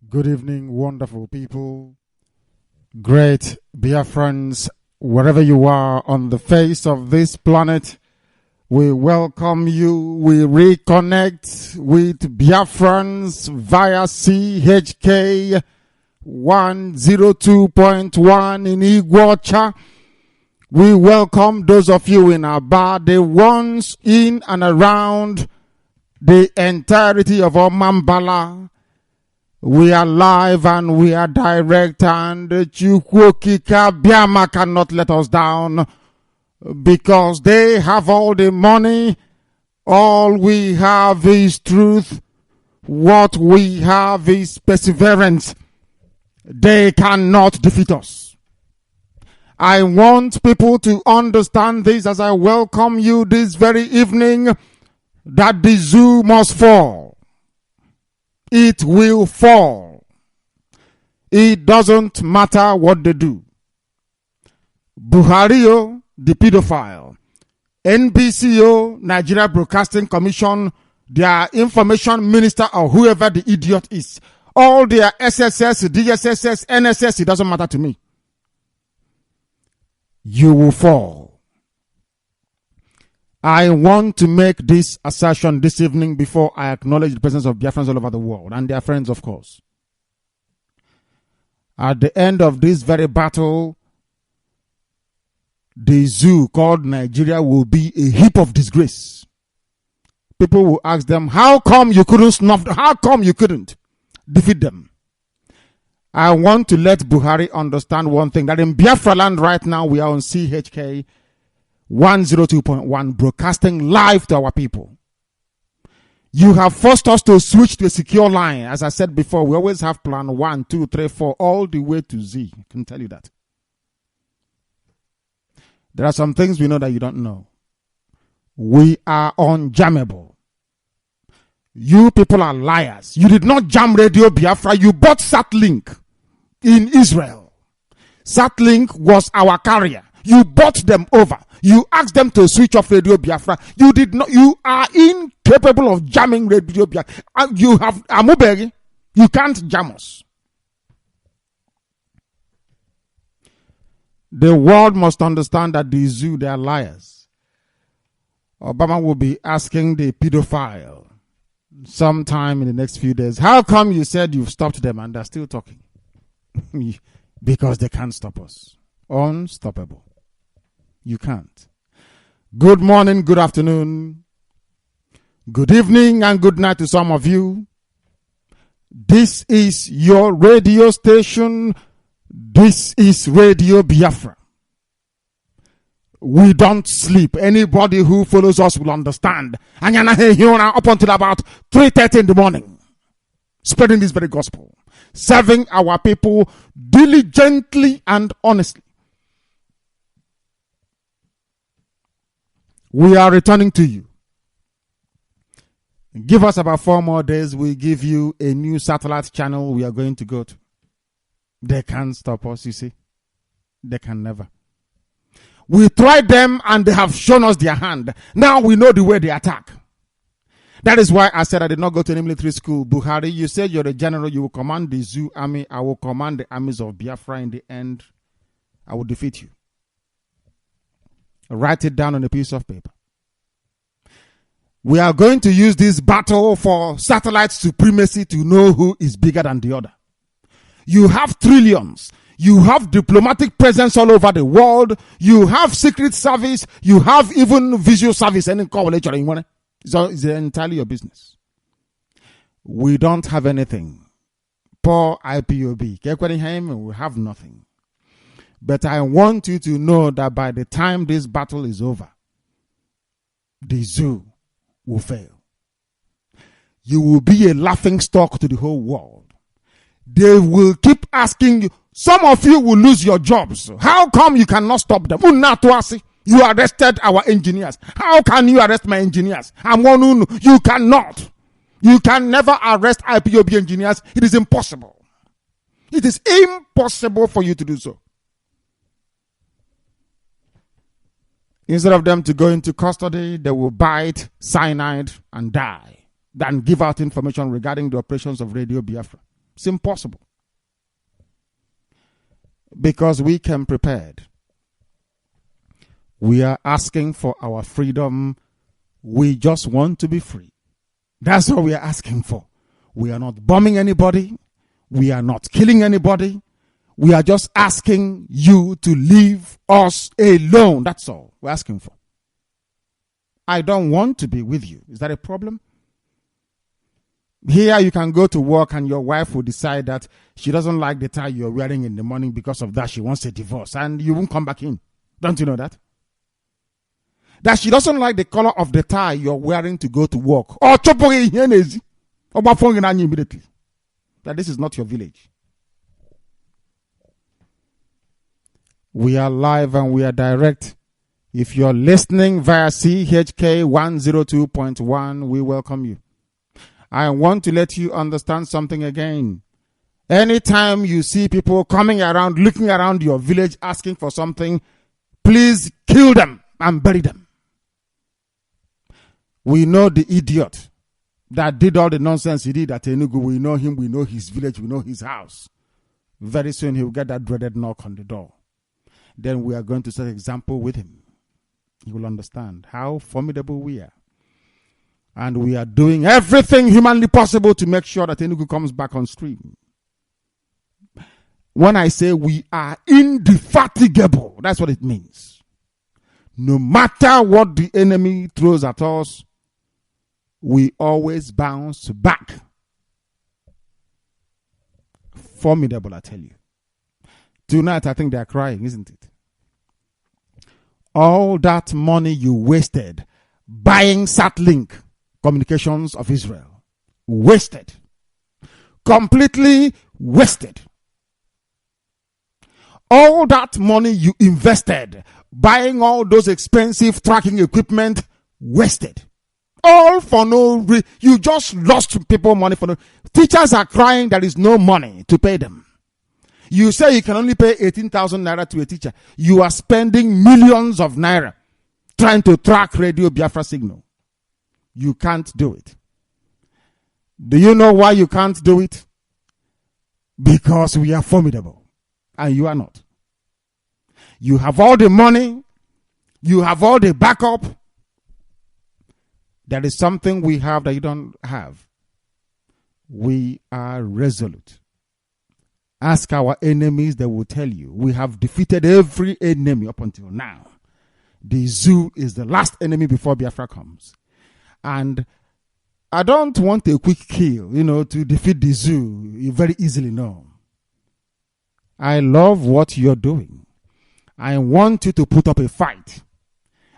Good evening, wonderful people, great Biafrans, wherever you are on the face of this planet. We welcome you. We reconnect with Biafrans via CHK 102.1 in Iguacha. We welcome those of you in Aba, the ones in and around the entirety of Omambala. We are live and we are direct, and Chukwokika Biama cannot let us down because they have all the money. All we have is truth. What we have is perseverance. They cannot defeat us. I want people to understand this as I welcome you this very evening, that the zoo must fall. It will fall. It doesn't matter what they do. Buhario, the pedophile, NBCO, Nigeria Broadcasting Commission, their information minister or whoever the idiot is, all their SSS, DSSS, NSS, it doesn't matter to me. You will fall. I want to make this assertion this evening before I acknowledge the presence of Biafrans all over the world and their friends, of course. At the end of this very battle, the zoo called Nigeria will be a heap of disgrace. People will ask them, how come you couldn't snuff them? How come you couldn't defeat them? I want to let Buhari understand one thing, that in Biafra land right now, we are on CHK 102.1, broadcasting live to our people. You have forced us to switch to a secure line. As I said before, we always have plan 1, 2, 3, 4, all the way to Z. I can tell you that. There are some things we know that you don't know. We are unjammable. You people are liars. You did not jam Radio Biafra. You bought Satlink in Israel. Satlink was our carrier. You bought them over. You asked them to switch off Radio Biafra. You did not. You are incapable of jamming Radio Biafra. You have Amubegi. You can't jam us. The world must understand that the zoo, they are liars. Obama will be asking the pedophile sometime in the next few days, how come you said you've stopped them and they're still talking? Because they can't stop us. Unstoppable. You can't. Good morning, good afternoon, good evening, and good night to some of you. This is your radio station. This is Radio Biafra. We don't sleep. Anybody who follows us will understand. And you're up until about 3:30 in the morning, spreading this very gospel, serving our people diligently and honestly. We are returning to you. Give us about 4 more days. We give you a new satellite channel we are going to go to. They can't stop us, you see. They can never. We tried them and they have shown us their hand. Now we know the way they attack. That is why I said I did not go to any military school. Buhari, you said you're a general. You will command the zoo army. I will command the armies of Biafra. In the end, I will defeat you. Write it down on a piece of paper. We are going to use this battle for satellite supremacy to know who is bigger than the other. You have trillions. You have diplomatic presence all over the world. You have secret service. You have even visual service. It's entirely your business. We don't have anything. Poor IPOB. We have nothing. But I want you to know that by the time this battle is over, the zoo will fail. You will be a laughing stock to the whole world. They will keep asking you. Some of you will lose your jobs. How come you cannot stop them? You arrested our engineers. How can you arrest my engineers? You cannot. You can never arrest IPOB engineers. It is impossible. It is impossible for you to do so. Instead of them to go into custody, they will bite cyanide and die than give out information regarding the operations of Radio Biafra. It's impossible. Because we came prepared. We are asking for our freedom. We just want to be free. That's what we are asking for. We are not bombing anybody. We are not killing anybody. We are just asking you to leave us alone. That's all we're asking for. I don't want to be with you. Is that a problem? Here you can go to work and your wife will decide that she doesn't like the tie you're wearing in the morning. Because of that, she wants a divorce and you won't come back in. Don't you know that? That she doesn't like the color of the tie you're wearing to go to work. Or immediately. That this is not your village. We are live and we are direct. If you're listening via CHK 102.1, we welcome you. I want to let you understand something again. Anytime you see people coming around, looking around your village, asking for something, please kill them and bury them. We know the idiot that did all the nonsense he did at Enugu. We know him, we know his village, we know his house. Very soon he will get that dreaded knock on the door. Then we are going to set an example with him. He will understand how formidable we are. And we are doing everything humanly possible to make sure that Enugu comes back on stream. When I say we are indefatigable, that's what it means. No matter what the enemy throws at us, we always bounce back. Formidable, I tell you. Tonight, I think they are crying, isn't it? All that money you wasted buying Satlink Communications of Israel. Wasted. Completely wasted. All that money you invested buying all those expensive tracking equipment. Wasted. All for no reason. You just lost people money for no. Teachers are crying there is no money to pay them. You say you can only pay 18,000 naira to a teacher. You are spending millions of naira trying to track Radio Biafra signal. You can't do it. Do you know why you can't do it? Because we are formidable and you are not. You have all the money. You have all the backup. There is something we have that you don't have. We are resolute. Ask our enemies, they will tell you. We have defeated every enemy up until now. The zoo is the last enemy before Biafra comes. And I don't want a quick kill, to defeat the zoo. You very easily know. I love what you're doing. I want you to put up a fight.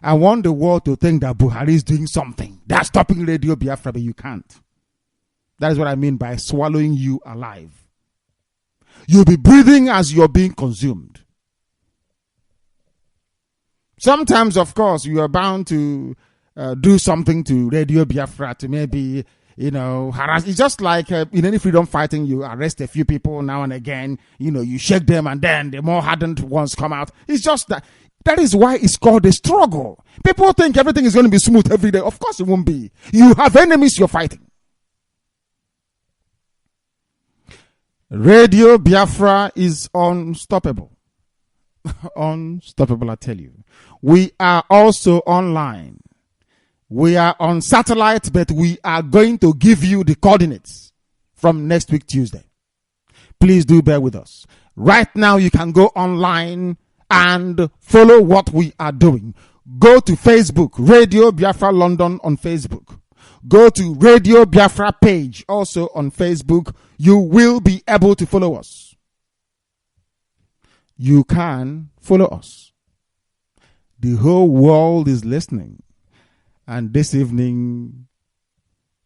I want the world to think that Buhari is doing something. They're stopping Radio Biafra, but you can't. That is what I mean by swallowing you alive. You'll be breathing as you're being consumed. Sometimes, of course, you are bound to do something to Radio Biafra to maybe, harass. It's just like in any freedom fighting, you arrest a few people now and again. You shake them and then the more hardened ones come out. It's just that. That is why it's called a struggle. People think everything is going to be smooth every day. Of course it won't be. You have enemies you're fighting. Radio Biafra is unstoppable. Unstoppable, I tell you. We are also online. We are on satellite, but we are going to give you the coordinates from next week, Tuesday. Please do bear with us. Right now, you can go online and follow what we are doing. Go to Facebook, Radio Biafra London on Facebook. Go to Radio Biafra page, also on Facebook. You will be able to follow us. You can follow us. The whole world is listening. And this evening,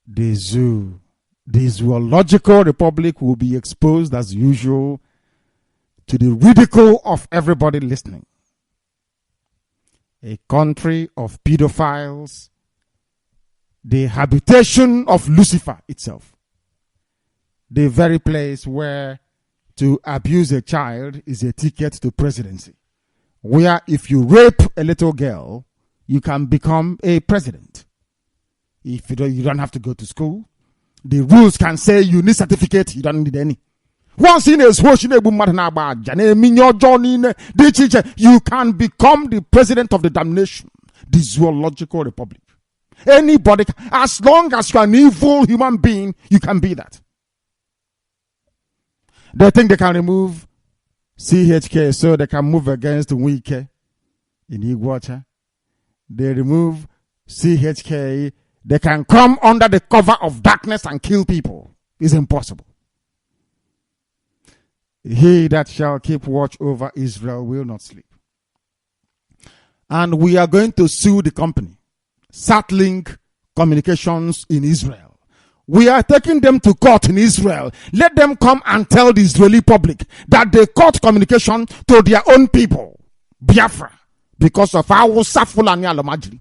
the zoological republic will be exposed as usual to the ridicule of everybody listening. A country of pedophiles, the habitation of Lucifer itself, the very place where to abuse a child is a ticket to presidency, where if you rape a little girl, you can become a president. If you don't have to go to school, The rules can say you need certificate, you don't need any. Once in a you can become the president of the damn nation, the zoological republic. Anybody, as long as you are an evil human being, you can be that. They think they can remove CHK so they can move against Wike in Iguacha. They remove CHK, they can come under the cover of darkness and kill people. It's impossible. He that shall keep watch over Israel will not sleep. And we are going to sue the company, Satlink Communications in Israel. We are taking them to court in Israel. Let them come and tell the Israeli public that they cut communication to their own people, Biafra, because of our Fulani Al-Majri.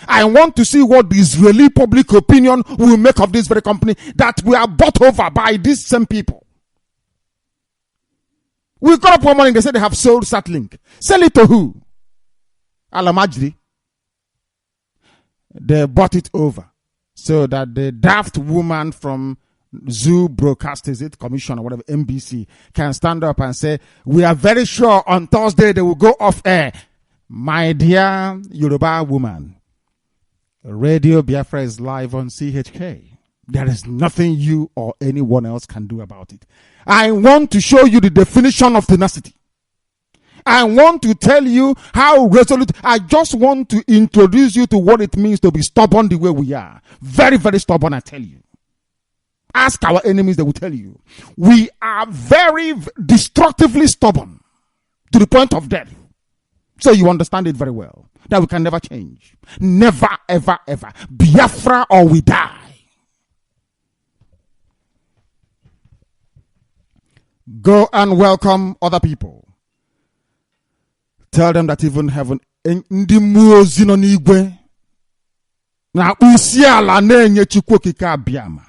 I want to see what the Israeli public opinion will make of this very company that we are bought over by these same people. We got up one morning, they said they have sold Satlink. Sell it to who? Al-Majri. They bought it over so that the daft woman from Zoo Broadcast, is it, Commission or whatever, NBC, can stand up and say, we are very sure on Thursday they will go off air. My dear Yoruba woman, Radio Biafra is live on CHK. There is nothing you or anyone else can do about it. I want to show you the definition of tenacity. I want to tell you how resolute. I just want to introduce you to what it means to be stubborn the way we are. Very, very stubborn, I tell you. Ask our enemies, they will tell you. We are very destructively stubborn to the point of death. So you understand it very well. That we can never change. Never, ever, ever. Biafra or we die. Go and welcome other people. Tell them that even heaven ndi muozi no n'igwe na usi ala na-enye Chukwu okike abịama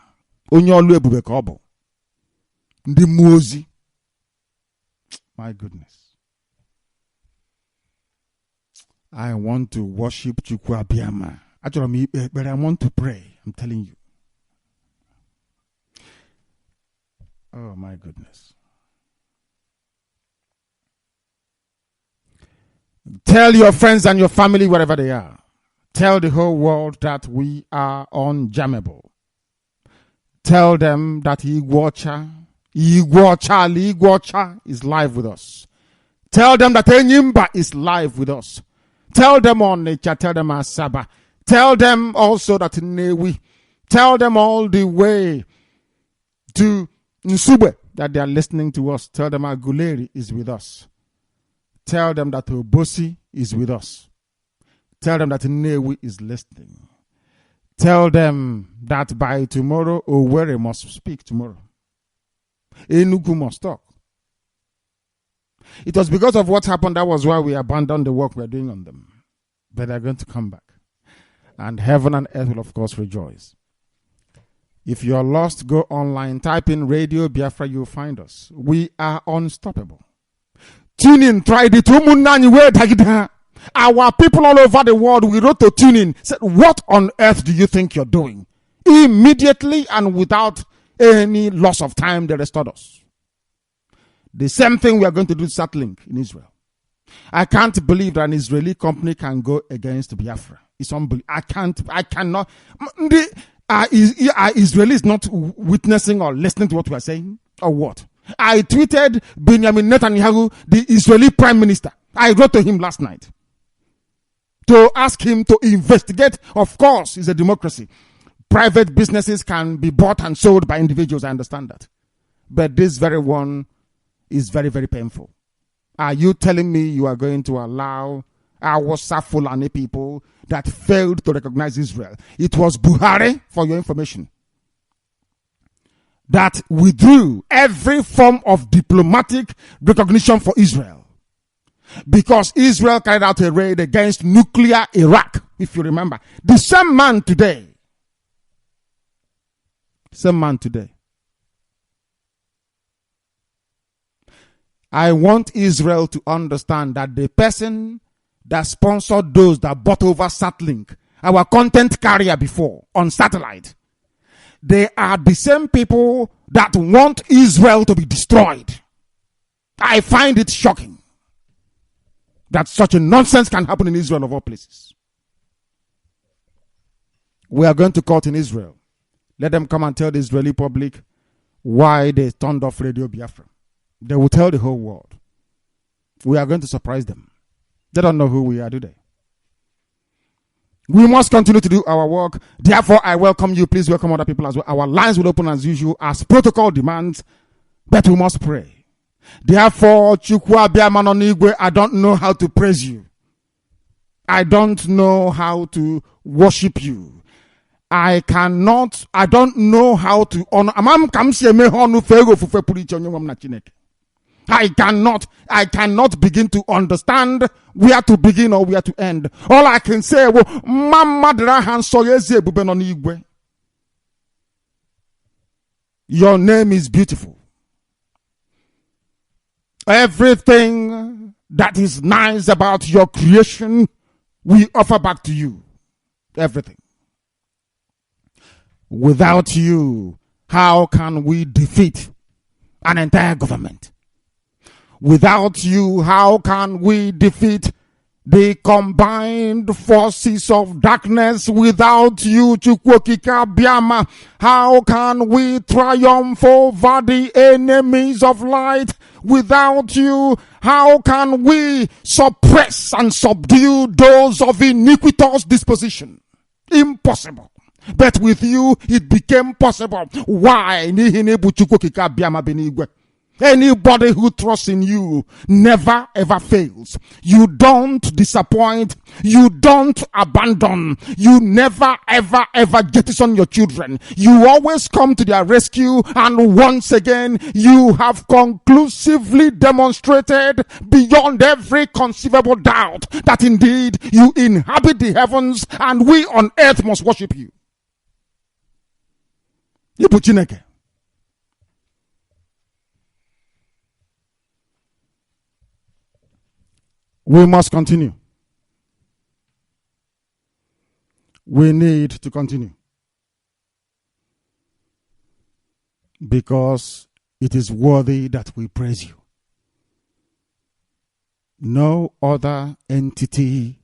onye olu ebube ka ọ bụ ndi muozi. My goodness, I want to worship Chukwu abịama. Actually, but I want to pray. I'm telling you. Oh my goodness. Tell your friends and your family wherever they are. Tell the whole world that we are unjammable. Tell them that Igwocha is live with us. Tell them that Enyimba is live with us. Tell them on nature, tell them Asaba. Tell them also that Newi. Tell them all the way to Nsube that they are listening to us. Tell them Aguleri is with us. Tell them that Obosi is with us. Tell them that Newi is listening. Tell them that by tomorrow, Owerri must speak tomorrow. Enugu must talk. It was because of what happened, that was why we abandoned the work we're doing on them. But they're going to come back. And heaven and earth will, of course, rejoice. If you're lost, go online, type in Radio Biafra, you'll find us. We are unstoppable. Tune in, try it. Our people all over the world, we wrote to tune in, said, what on earth do you think you're doing? Immediately and without any loss of time, they restored us. The same thing we are going to do to Satlink in Israel. I can't believe that an Israeli company can go against Biafra. It's unbelievable. I cannot. Are Israelis not witnessing or listening to what we are saying? Or what? I tweeted Benjamin Netanyahu, the Israeli prime minister. I wrote to him last night to ask him to investigate. Of course, it's a democracy. Private businesses can be bought and sold by individuals. I understand that. But this very one is very, very painful. Are you telling me you are going to allow our Fulani people that failed to recognize Israel? It was Buhari, for your information, that withdrew every form of diplomatic recognition for Israel because Israel carried out a raid against nuclear Iraq, if you remember. The same man today. I want Israel to understand that the person that sponsored those that bought over Satlink, our content carrier before, on satellite, they are the same people that want Israel to be destroyed. I find it shocking that such a nonsense can happen in Israel of all places. We are going to court in Israel. Let them come and tell the Israeli public why they turned off Radio Biafra. They will tell the whole world. We are going to surprise them. They don't know who we are, do they? We must continue to do our work. Therefore, I welcome you. Please welcome other people as well. Our lines will open as usual, as protocol demands, but we must pray. Therefore, I don't know how to praise you. I don't know how to worship you. I don't know how to honor. I cannot begin to understand where to begin or where to end. All I can say, your name is beautiful. Everything that is nice about your creation, we offer back to you. Everything. Without you, how can we defeat an entire government? Without you, how can we defeat the combined forces of darkness? Without you, Chukwokika Biama, how can we triumph over the enemies of light? Without you, how can we suppress and subdue those of iniquitous disposition? Impossible. But with you, it became possible. Why? Anybody who trusts in you never ever fails. You don't disappoint. You don't abandon. You never ever ever jettison your children. You always come to their rescue, and once again you have conclusively demonstrated beyond every conceivable doubt that indeed you inhabit the heavens and we on earth must worship you. Ibu we must continue. We need to continue. Because it is worthy that we praise you. No other entity,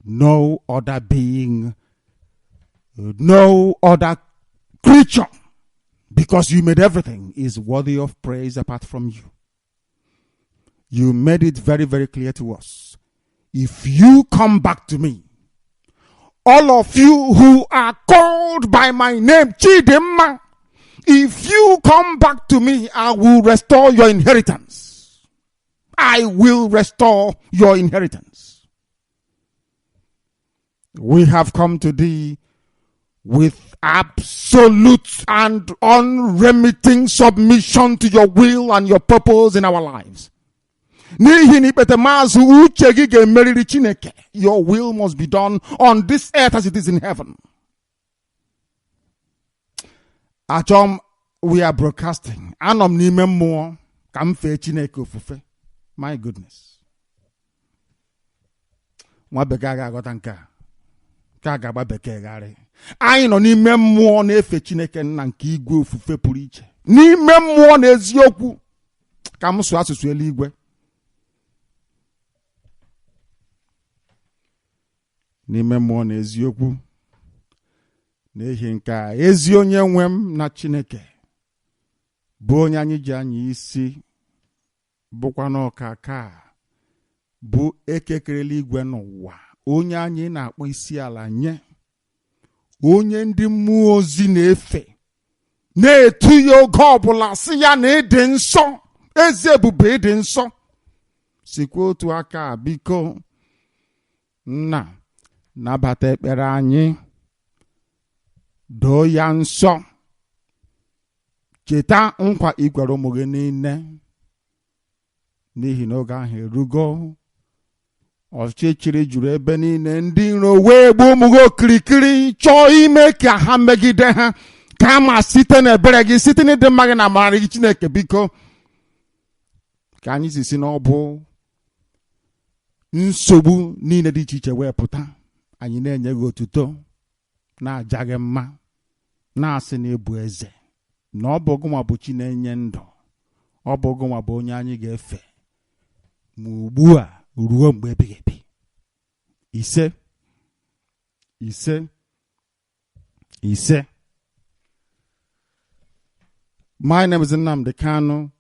no other being, no other creature, because you made everything, is worthy of praise apart from you. You made it very, very clear to us. If you come back to me, all of you who are called by my name, Chidimma, if you come back to me, I will restore your inheritance. I will restore your inheritance. We have come to thee with absolute and unremitting submission to your will and your purpose in our lives. Your will must be done on this earth as it is in heaven. Achom, we are broadcasting. My goodness. I no n'ime mmụọ na-efe Chineke nna nke igwe ofufe pụrụ iche. N'ime mmụọ na eziokwu ka m sụọ asụsụ eluigwe. N'ime mmụọ na eziokwu n'ihi nke a ezi onye nwe m na Chineke bụ onye anyị ji anya isi bụkwa n'ọkaka bụ ekekerela igwe n'ụwa onye anyị na-akpọ isi ala nye onye ndị mmụọ ozi na-efe na-etu ya oge ọbụla sị ya na ịdị nsọ ezi ebube ịdị nsọ sikwa otu aka biko nna nabata ekpere anyị doo ya nsọ cheta nkwa ikwere ụmụ gị niile n'ihi na oge ahụ erugo ọchịchịrị juru ebe niile ndị iro wee gbuo ụmụ gị okirikiri chọọ ime ka ha megide ha kama site n'ebere gị site n'ịdị mma gị na amara gị Chineke biko ka anyị si n'ọbụ nsogbu niile dị iche iche wee pụta anyị na-enye gị otuto na-aja gị mma na asị na ebu eze na ọ bụ gụnwa bụ chi na-enye ndụ, ọ bụ gụnwa bụ onye anyị ga-efe ma ugbu a ruo mgbe ebighị ebi. Ise. My name is Nnamdi Kanu.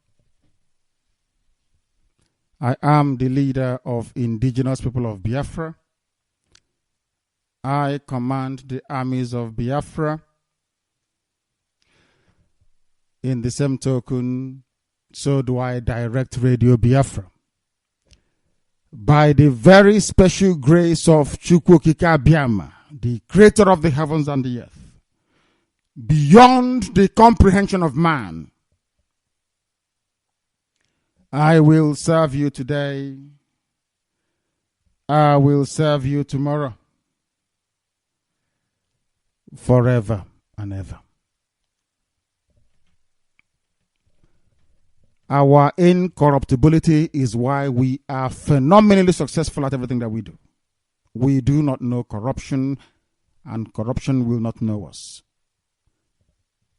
I am the leader of indigenous people of Biafra. I command the armies of Biafra. In the same token, so do I direct Radio Biafra. By the very special grace of Chukwukika Biama, the creator of the heavens and the earth, beyond the comprehension of man, I will serve you today. I will serve you tomorrow. Forever and ever. Our incorruptibility is why we are phenomenally successful at everything that we do. We do not know corruption, and corruption will not know us.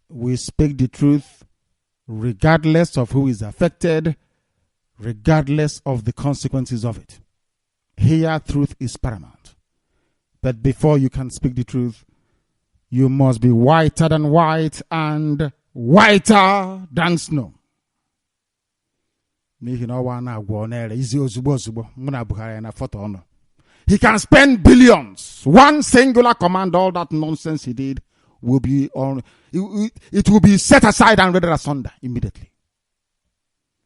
We speak the truth regardless of who is affected, regardless of the consequences of it. Here, truth is paramount. But before you can speak the truth, you must be whiter than white and whiter than snow. He can spend billions. One singular command, all that nonsense he did will be on. It will be set aside and ready asunder immediately.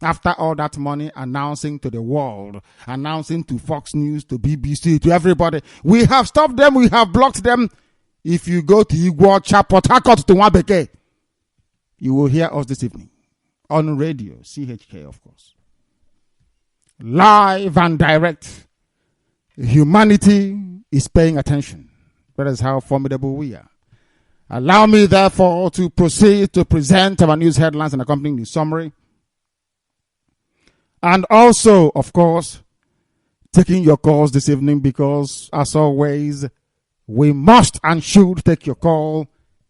After all that money, announcing to the world, announcing to Fox News, to BBC, to everybody, we have stopped them, we have blocked them. If you go to Igbo, Port Harcourt, to Wabeke, you will hear us this evening on radio, CHK, of course. Live and direct. Humanity is paying attention. That is how formidable we are. Allow me, therefore, to proceed to present our news headlines and accompanying the summary. And also, of course, taking your calls this evening because, as always, we must and should take your call.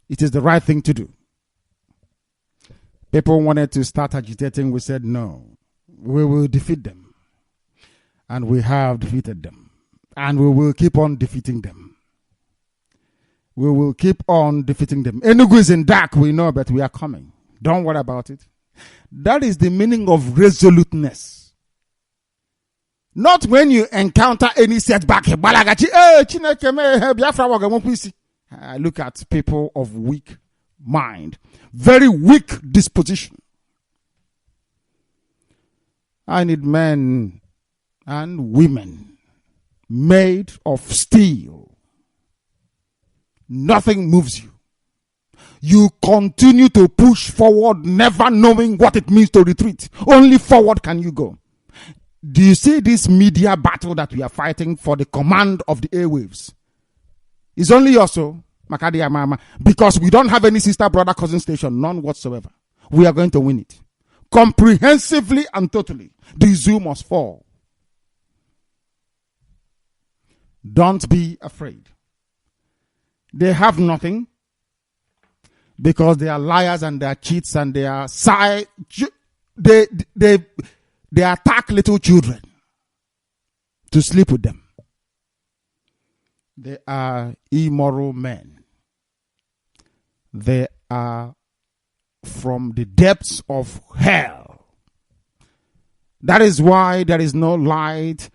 It is the right thing to do. People wanted to start agitating. We said, no, we will defeat them. And we have defeated them. And we will keep on defeating them. We will keep on defeating them. Enugu is in dark, we know, but we are coming. Don't worry about it. That is the meaning of resoluteness. Not when you encounter any setback. Look at people of weak mind. Very weak disposition. I need men and women made of steel. Nothing moves you. You continue to push forward, never knowing what it means to retreat. Only forward can you go. Do you see this media battle that we are fighting for the command of the airwaves? It's only also, Makadia Mama, because we don't have any sister, brother, cousin station, none whatsoever. We are going to win it. Comprehensively and totally. The zoo must fall. Don't be afraid. They have nothing because they are liars and they are cheats and they are they attack little children to sleep with them. They are immoral men. They are from the depths of hell. That is why there is no light,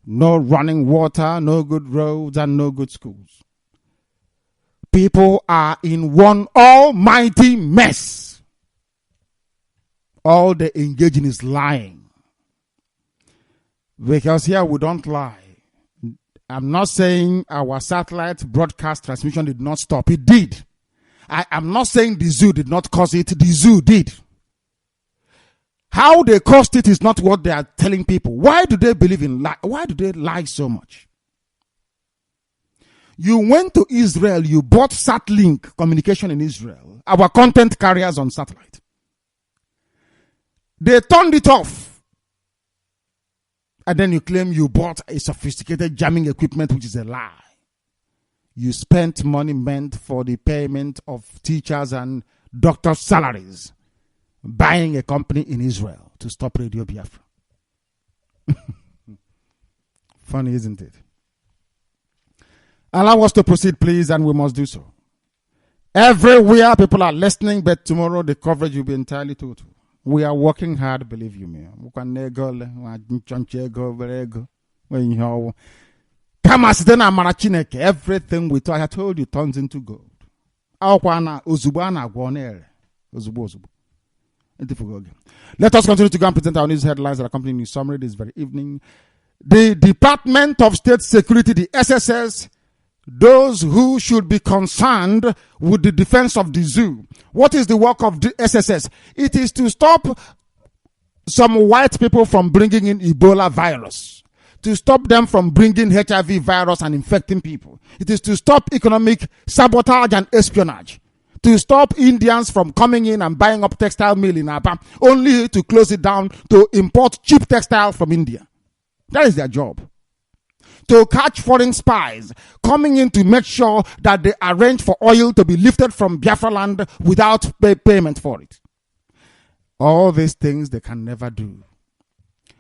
no running water, no good roads, and no good schools. People are in one almighty mess. All they engage in is lying. Because here we don't lie. I'm not saying our satellite broadcast transmission did not stop. It did. I am not saying the zoo did not cause it. The zoo did. How they caused it is not what they are telling people. Why do they believe in lie? Why do they lie so much? You went to Israel, you bought Satlink communication in Israel, our content carriers on satellite. They turned it off. And then you claim you bought a sophisticated jamming equipment, which is a lie. You spent money meant for the payment of teachers and doctors' salaries, buying a company in Israel to stop Radio Biafra. Funny, isn't it? Allow us to proceed, please, and we must do so. Everywhere people are listening, but tomorrow the coverage will be entirely total. We are working hard, believe you me. Everything we talk, I told you, turns into gold. Let us continue to go and present our news headlines that accompany news summary this very evening. The Department of State Security, the SSS, those who should be concerned with the defense of the zoo. What is the work of the SSS? It is to stop some white people from bringing in Ebola virus, to stop them from bringing HIV virus and infecting people. It is to stop economic sabotage and espionage, to stop Indians from coming in and buying up textile mill in Aba, only to close it down to import cheap textile from India. That is their job. To catch foreign spies coming in to make sure that they arrange for oil to be lifted from Biafra land without payment for it. All these things they can never do.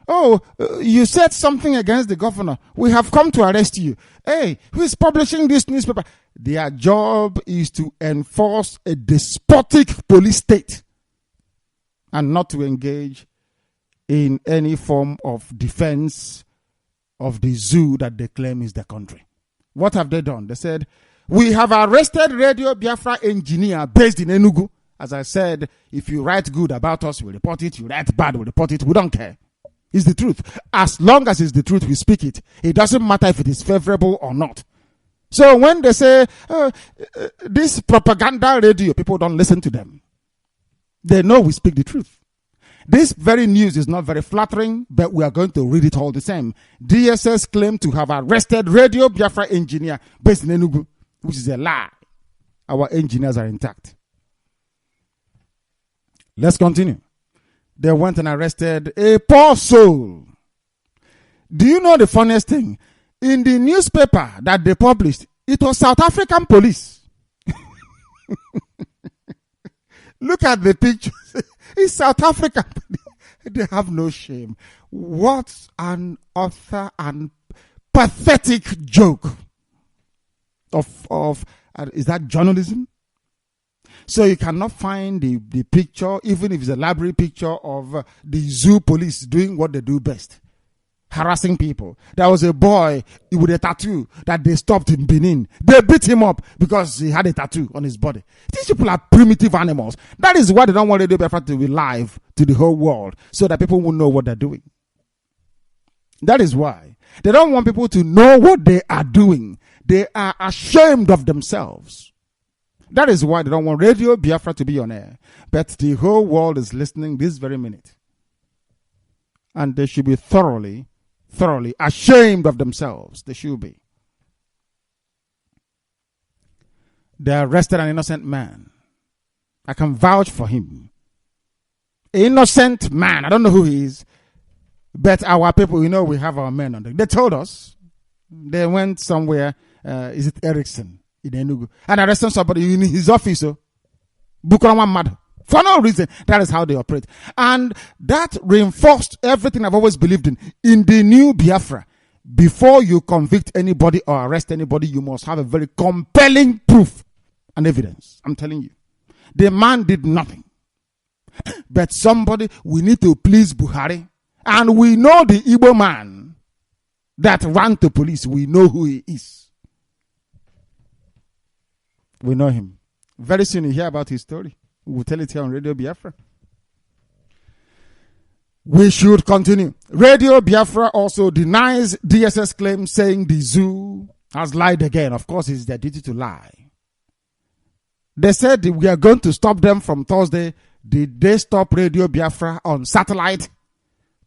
Oh, you said something against the governor. We have come to arrest you. Hey, who is publishing this newspaper? Their job is to enforce a despotic police state and not to engage in any form of defense of the zoo that they claim is their country. What have they done? They said, we have arrested Radio Biafra engineer based in Enugu. As I said, if you write good about us, we'll report it. You write bad, we'll report it. We don't care. It's the truth. As long as it's the truth, we speak it. It doesn't matter if it is favorable or not. So when they say, this propaganda radio, people don't listen to them. They know we speak the truth. This very news is not very flattering, but we are going to read it all the same. DSS claim to have arrested Radio Biafra engineer based in Enugu, which is a lie. Our engineers are intact. Let's continue. They went and arrested a poor soul. Do you know the funniest thing? In the newspaper that they published, it was South African police. Look at the pictures. It's South Africa. They have no shame. What an utter and pathetic joke of is that journalism? So you cannot find the picture, even if it's a library picture of the zoo police doing what they do best, harassing people. There was a boy with a tattoo that they stopped in Benin. They beat him up because he had a tattoo on his body. These people are primitive animals. That is why they don't want Radio Biafra to be live to the whole world, so that people will know what they're doing. That is why. They don't want people to know what they are doing. They are ashamed of themselves. That is why they don't want Radio Biafra to be on air. But the whole world is listening this very minute. And they should be thoroughly ashamed of themselves. They should be. They arrested an innocent man. I can vouch for him. Innocent man. I don't know who he is. But our people, we have our men on them. They told us. They went somewhere. Is it Ericsson in Enugu? And arrested somebody in his office. For no reason. That is how they operate. And that reinforced everything I've always believed in. In the new Biafra, before you convict anybody or arrest anybody, you must have a very compelling proof and evidence. I'm telling you. The man did nothing. But we need to please Buhari. And we know the Igbo man that ran to police. We know who he is. We know him. Very soon you hear about his story. We'll tell it here on Radio Biafra. We should continue. Radio Biafra also denies DSS claims, saying the zoo has lied again. Of course, it's their duty to lie. They said we are going to stop them from Thursday. Did they stop Radio Biafra on satellite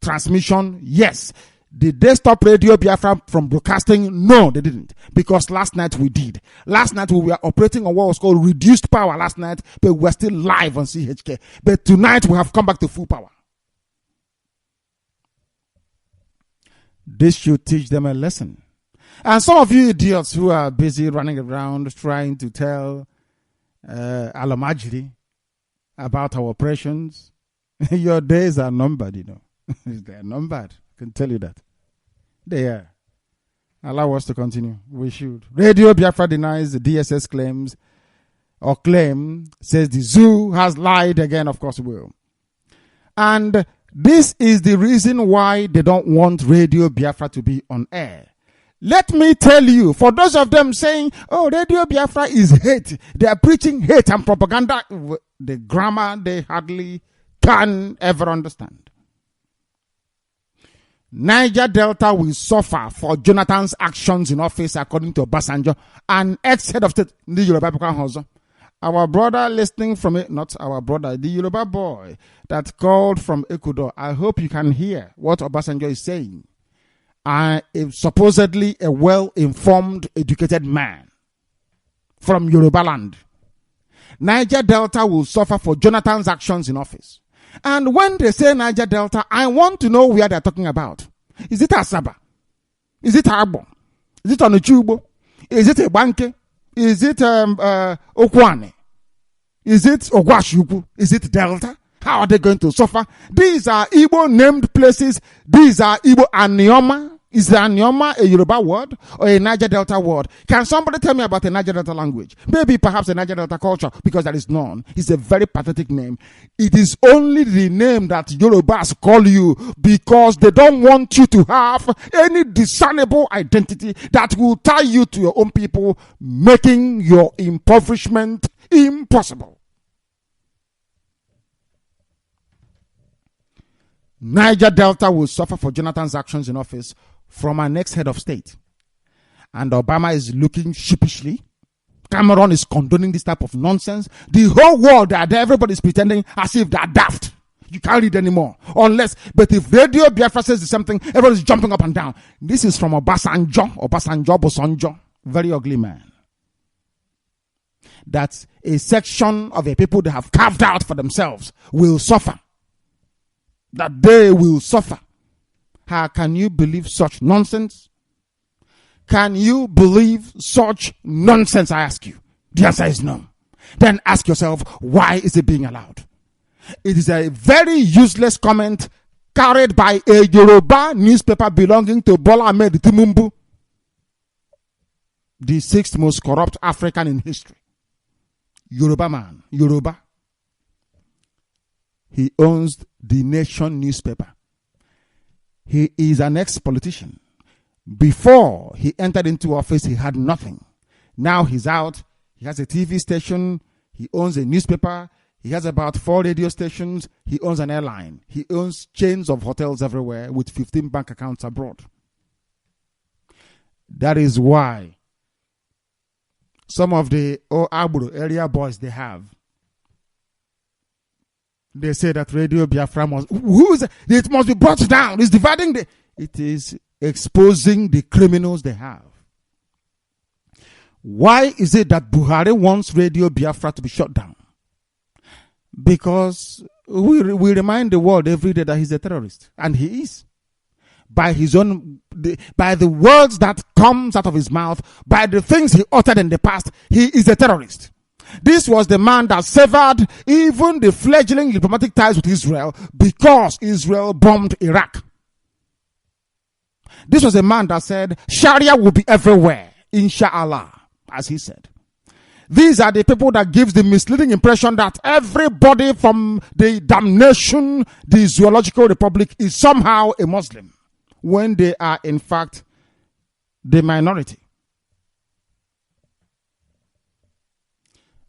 transmission? Yes. Did they stop Radio Biafra from broadcasting? No, they didn't. Because last night we did. Last night we were operating on what was called reduced power last night, but we were still live on CHK. But tonight we have come back to full power. This should teach them a lesson. And some of you idiots who are busy running around trying to tell Alamajiri about our operations, your days are numbered, you know. They are numbered. I can tell you that. They are. Allow us to continue. We should. Radio Biafra denies the DSS claims or claim, says the zoo has lied again. Of course it will. And this is the reason why they don't want Radio Biafra to be on air. Let me tell you, for those of them saying, oh, Radio Biafra is hate, they are preaching hate and propaganda, the grammar they hardly can ever understand. Niger Delta will suffer for Jonathan's actions in office, according to Obasanjo, an ex-head of state, the Yoruba House. Our brother listening from it, not our brother, the Yoruba boy that called from Ecuador. I hope you can hear what Obasanjo is saying. Supposedly a well-informed, educated man from Yoruba land. Niger Delta will suffer for Jonathan's actions in office. And when they say Niger Delta, I want to know where they're talking about. Is it Asaba? Is it Abo? Is it Onuchubo? Is it Ebanke? Is it Okwane? Is it Ogwashuku? Is it Delta? How are they going to suffer? These are Igbo named places. These are Igbo Anioma. Is the Anioma a Yoruba word or a Niger Delta word? Can somebody tell me about a Niger Delta language? Maybe perhaps a Niger Delta culture, because that is none. It's a very pathetic name. It is only the name that Yorubas call you because they don't want you to have any discernible identity that will tie you to your own people, making your impoverishment impossible. Niger Delta will suffer for Jonathan's actions in office from our next head of state. And Obama is looking sheepishly. Cameron is condoning this type of nonsense. The whole world, everybody is pretending as if they're daft. You can't read anymore. But if Radio Biafra says something, everybody's jumping up and down. This is from Obasanjo, very ugly man. That a section of a people they have carved out for themselves will suffer. That they will suffer. How can you believe such nonsense? Can you believe such nonsense, I ask you? The answer is no. Then ask yourself, why is it being allowed? It is a very useless comment carried by a Yoruba newspaper belonging to Bola Ahmed Tinubu, the 6th most corrupt African in history. Yoruba man, Yoruba. He owns the Nation newspaper. He is an ex-politician. Before he entered into office, he had nothing. Now he's out. He has a TV station. He owns a newspaper. He has about 4 radio stations. He owns an airline. He owns chains of hotels everywhere with 15 bank accounts abroad. That is why some of the Aburo area boys they say that Radio Biafra it must be brought down. It's dividing it is exposing the criminals they have. Why is it that Buhari wants Radio Biafra to be shut down? Because we remind the world every day that he's a terrorist. And he is. By his own, by the words that comes out of his mouth, by the things he uttered in the past, he is a terrorist. This was the man that severed even the fledgling diplomatic ties with Israel because Israel bombed Iraq. This was a man that said, Sharia will be everywhere, inshallah, as he said. These are the people that gives the misleading impression that everybody from the damnation, the zoological republic, is somehow a Muslim, when they are in fact the minority.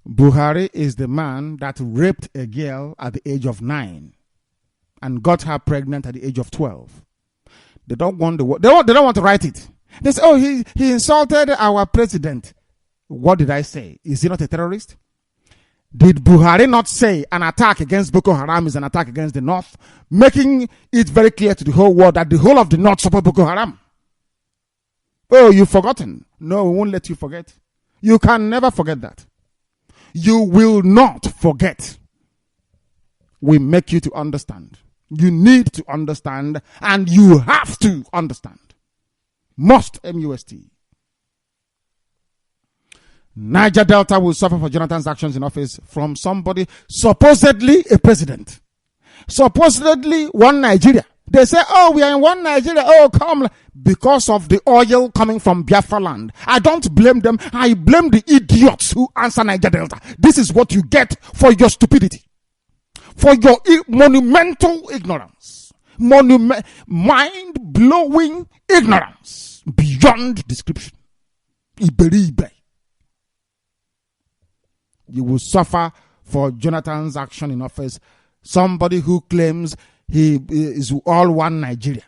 Buhari is the man that raped a girl at the age of 9 and got her pregnant at the age of 12. They don't want they don't want to write it. They say, oh, he insulted our president. What did I say? Is he not a terrorist? Did Buhari not say an attack against Boko Haram is an attack against the North, making it very clear to the whole world that the whole of the North support Boko Haram? Oh, you've forgotten. No, we won't let you forget. You can never forget that. You will not forget. We make you to understand. You need to understand, and you have to understand. Must, M-U-S-T. Niger Delta will suffer for Jonathan's actions in office from somebody supposedly a president. Supposedly one Nigeria. They say, oh, we are in one Nigeria. Oh, come. Because of the oil coming from Biafra land. I don't blame them. I blame the idiots who answer Niger Delta. This is what you get for your stupidity. For your monumental ignorance. Mind-blowing ignorance. Beyond description. Iberibe. You will suffer for Jonathan's action in office. Somebody who claims he is all one Nigeria.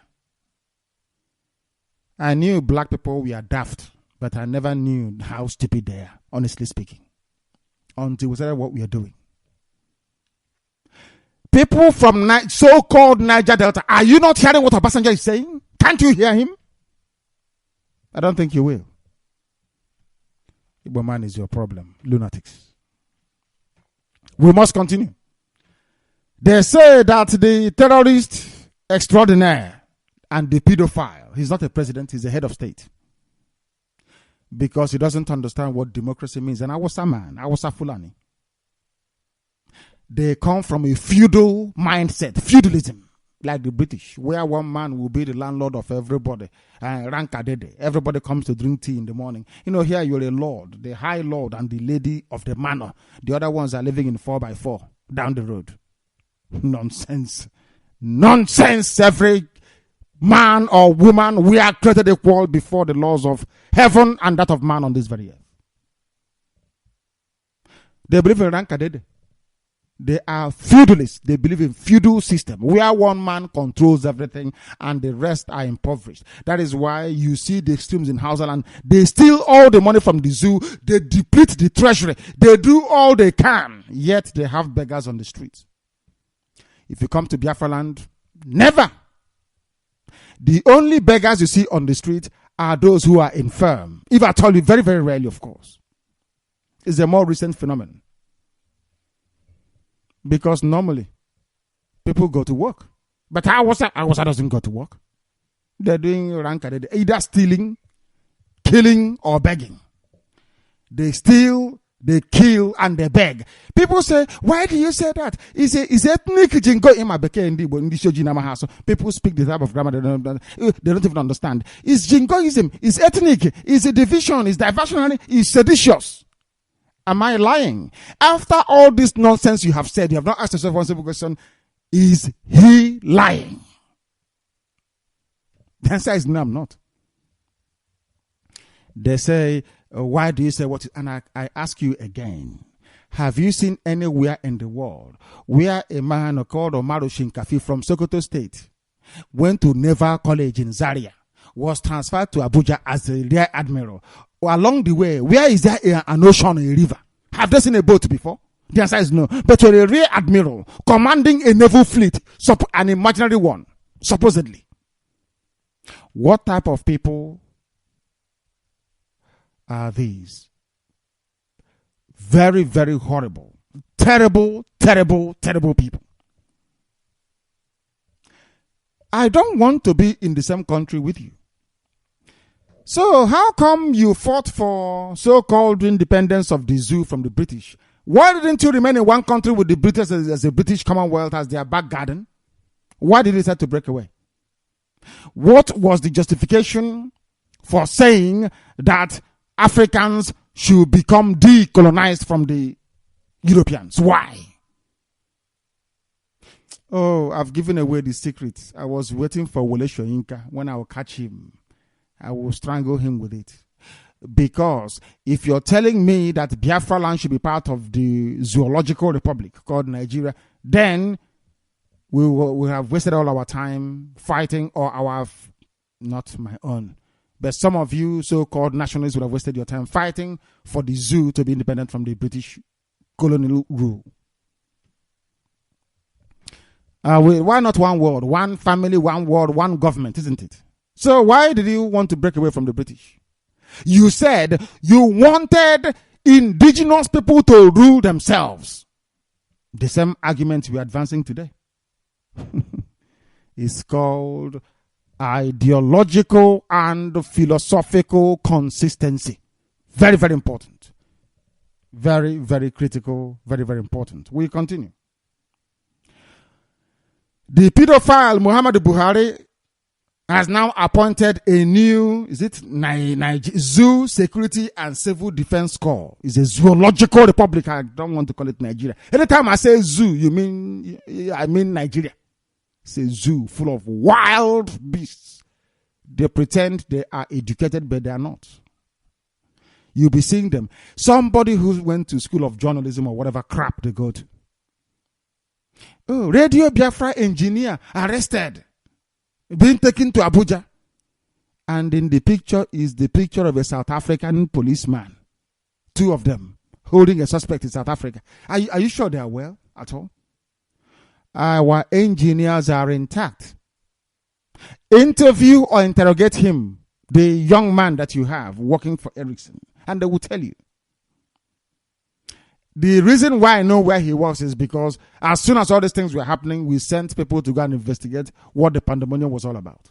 I knew black people were daft, but I never knew how stupid they are, honestly speaking, until we started what we are doing. People from so-called Niger Delta, are you not hearing what Obasanjo is saying? Can't you hear him? I don't think you will. Igbo man is your problem, lunatics. We must continue. They say that the terrorist extraordinaire and the pedophile, he's not a president, he's a head of state. Because he doesn't understand what democracy means. And I was a man, I was a Fulani. They come from a feudal mindset, feudalism, like the British, where one man will be the landlord of everybody. Rankadede. Everybody comes to drink tea in the morning. You know, here you're a lord, the high lord and the lady of the manor. The other ones are living in 4x4 down the road. Nonsense. Nonsense. Every man or woman, we are created equal before the laws of heaven and that of man on this very earth. They believe in Rankadede. They are feudalists. They believe in feudal system where one man controls everything and the rest are impoverished. That is why you see the extremes in Hausaland. They steal all the money from the zoo. They deplete the treasury. They do all they can. Yet they have beggars on the streets. If you come to Biafra land, never. The only beggars you see on the street are those who are infirm. If I tell you, very, very rarely, of course. It's a more recent phenomenon. Because normally, people go to work. But Hausa doesn't go to work. They're doing rankadede, either stealing, killing, or begging. They steal, they kill, and they beg. People say, why do you say that? Is ethnic jingo in my beke. People speak the type of grammar they don't even understand. It's jingoism, it's ethnic, it's a division, it's diversionary, it's seditious. Am I lying? After all this nonsense you have said, you have not asked yourself one simple question: is he lying? The answer is no, I'm not. They say, why do you say what? And I ask you again, have you seen anywhere in the world where a man called Omaro Shinkafi from Sokoto State went to Naval College in Zaria, was transferred to Abuja as a rear admiral? Or along the way, where is there an ocean, a river? Have they seen a boat before? The answer is no. But you're a rear admiral commanding a naval fleet, an imaginary one, supposedly. What type of people are these? Very, very horrible, terrible, terrible, terrible people. I don't want to be in the same country with you. So how come you fought for so-called independence of the zoo from the British? Why didn't you remain in one country with the British as a British Commonwealth as their back garden? Why did you decide to break away? What was the justification for saying that Africans should become decolonized from the Europeans? Why? Oh, I've given away the secret. I was waiting for Wole Soyinka. When I will catch him, I will strangle him with it. Because if you're telling me that Biafra land should be part of the zoological republic called Nigeria, then we have wasted all our time fighting, or not my own, but some of you so-called nationalists would have wasted your time fighting for the zoo to be independent from the British colonial rule. Why not one world, one family, one world, one government, isn't it? So why did you want to break away from the British? You said you wanted indigenous people to rule themselves. The same argument we're advancing today. It's called ideological and philosophical consistency. Very, very important. Very, very critical, very, very important. We continue. The pedophile Muhammad Buhari has now appointed a new, Zoo Security and Civil Defense Corps. It's a zoological republic. I don't want to call it Nigeria. Anytime I say zoo, I mean Nigeria. It's a zoo full of wild beasts. They pretend they are educated, but they are not. You'll be seeing them. Somebody who went to school of journalism or whatever crap they go to. Oh, Radio Biafra engineer arrested. Being taken to Abuja. And in the picture is the picture of a South African policeman. Two of them holding a suspect in South Africa. Are you sure they are well at all? Our engineers are intact. Interview or interrogate him, the young man that you have working for Ericsson, and they will tell you. The reason why I know where he was is because as soon as all these things were happening, we sent people to go and investigate what the pandemonium was all about.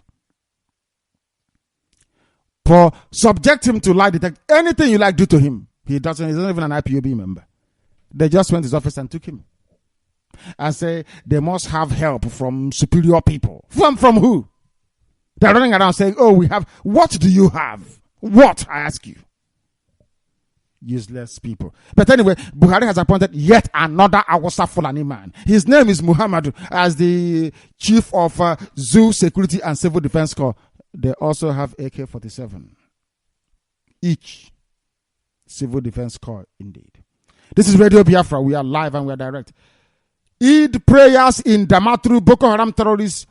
Subject him to lie detector. Anything you like, do to him. He's not even an IPOB member. They just went to his office and took him. And say they must have help from superior people. From who? They're running around saying, oh, we have. What do you have? What? I ask you. Useless people. But anyway, Buhari has appointed yet another Awasa Fulani man. His name is Muhammadu as the chief of Zoo Security and Civil Defense Corps. They also have AK-47. Each Civil Defense Corps, indeed. This is Radio Biafra. We are live and we are direct. Eid prayers in Damaturu. Boko Haram terrorists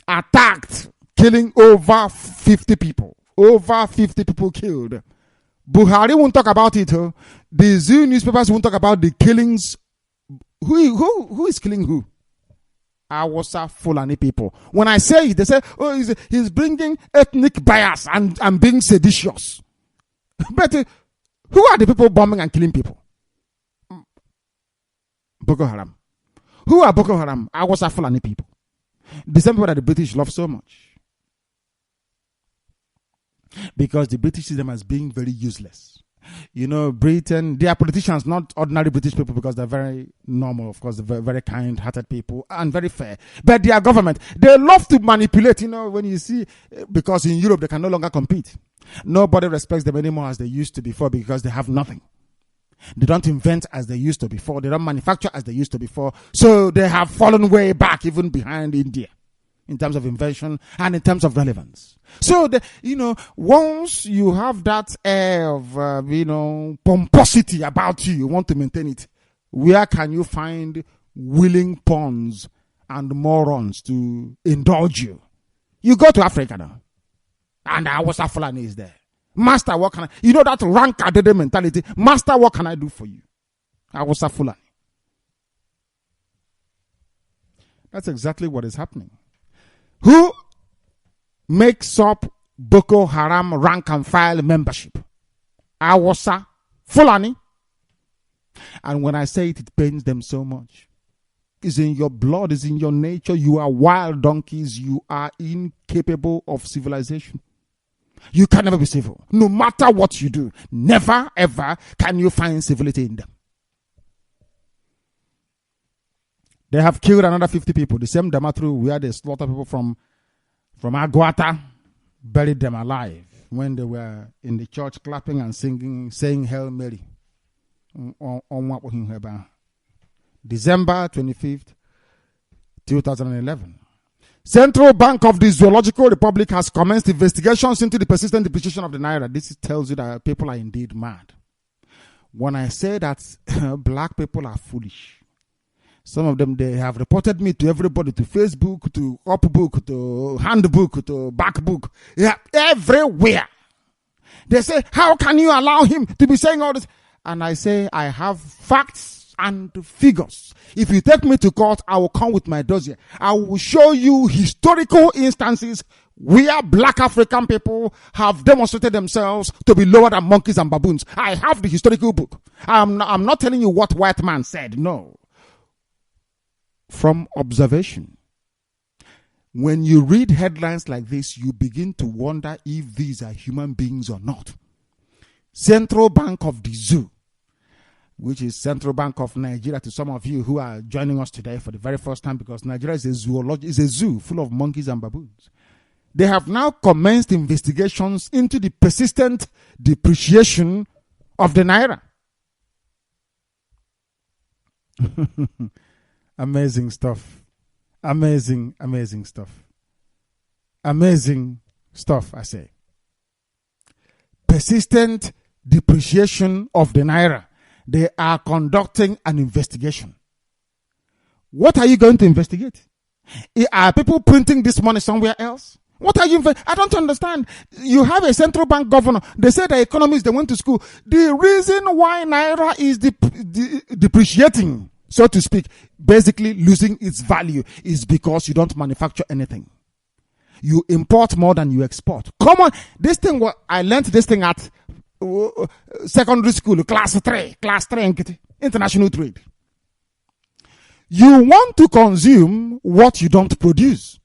attacked, killing over 50 people. Over 50 people killed. Buhari won't talk about it. Huh? The Zoo newspapers won't talk about the killings. Who is killing who? Awasa Fulani people. When I say it, they say, oh, he's bringing ethnic bias and being seditious. But who are the people bombing and killing people? Boko Haram. Who are Boko Haram? Awasa Fulani people. The same people that the British love so much. Because the British see them as being very useless. You know, Britain, they are politicians, not ordinary British people, because they're very normal, of course, they're very, very kind-hearted people and very fair. But their government, they love to manipulate, you know, when you see, because in Europe they can no longer compete. Nobody respects them anymore as they used to before because they have nothing. They don't invent as they used to before. They don't manufacture as they used to before. So they have fallen way back, even behind India, in terms of invention and in terms of relevance. So, once you have that air of, pomposity about you, you want to maintain it, where can you find willing pawns and morons to indulge you? You go to Africa now, and Awasa Fulani is there. Master, what can I, that rank adede mentality, master, what can I do for you? Awasa Fulani. That's exactly what is happening. Who makes up Boko Haram rank and file membership? Awasa Fulani. And when I say it, it pains them so much. It's in your blood, it's in your nature. You are wild donkeys. You are incapable of civilization. You can never be civil. No matter what you do, never ever can you find civility in them. They have killed another 50 people. The same Damaturu where they slaughter people from Aguata, buried them alive when they were in the church clapping and singing, saying Hail Mary. December 25th, 2011. Central Bank of the Zoological Republic has commenced investigations into the persistent depreciation of the Naira. This tells you that people are indeed mad. When I say that black people are foolish, some of them, they have reported me to everybody, to Facebook, to Upbook, to Handbook, to Backbook. Yeah, everywhere. They say, how can you allow him to be saying all this? And I say, I have facts and figures. If you take me to court, I will come with my dossier. I will show you historical instances where black African people have demonstrated themselves to be lower than monkeys and baboons. I have the historical book. I'm not telling you what white man said. No. From observation. When you read headlines like this, you begin to wonder if these are human beings or not. Central Bank of the Zoo. which is Central Bank of Nigeria, to some of you who are joining us today for the very first time, because Nigeria is a zoo full of monkeys and baboons. They have now commenced investigations into the persistent depreciation of the naira. Amazing stuff. Amazing stuff. Amazing stuff, I say. Persistent depreciation of the naira. They are conducting an investigation. What are you going to investigate? Are people printing this money somewhere else? What are you? I don't understand. You have a central bank governor. They say the economists, they went to school. The reason why naira is depreciating, so to speak, basically losing its value, is because you don't manufacture anything. You import more than you export. Come on, this thing. I learned this thing at secondary school, class 3, international trade. You want to consume what you don't produce.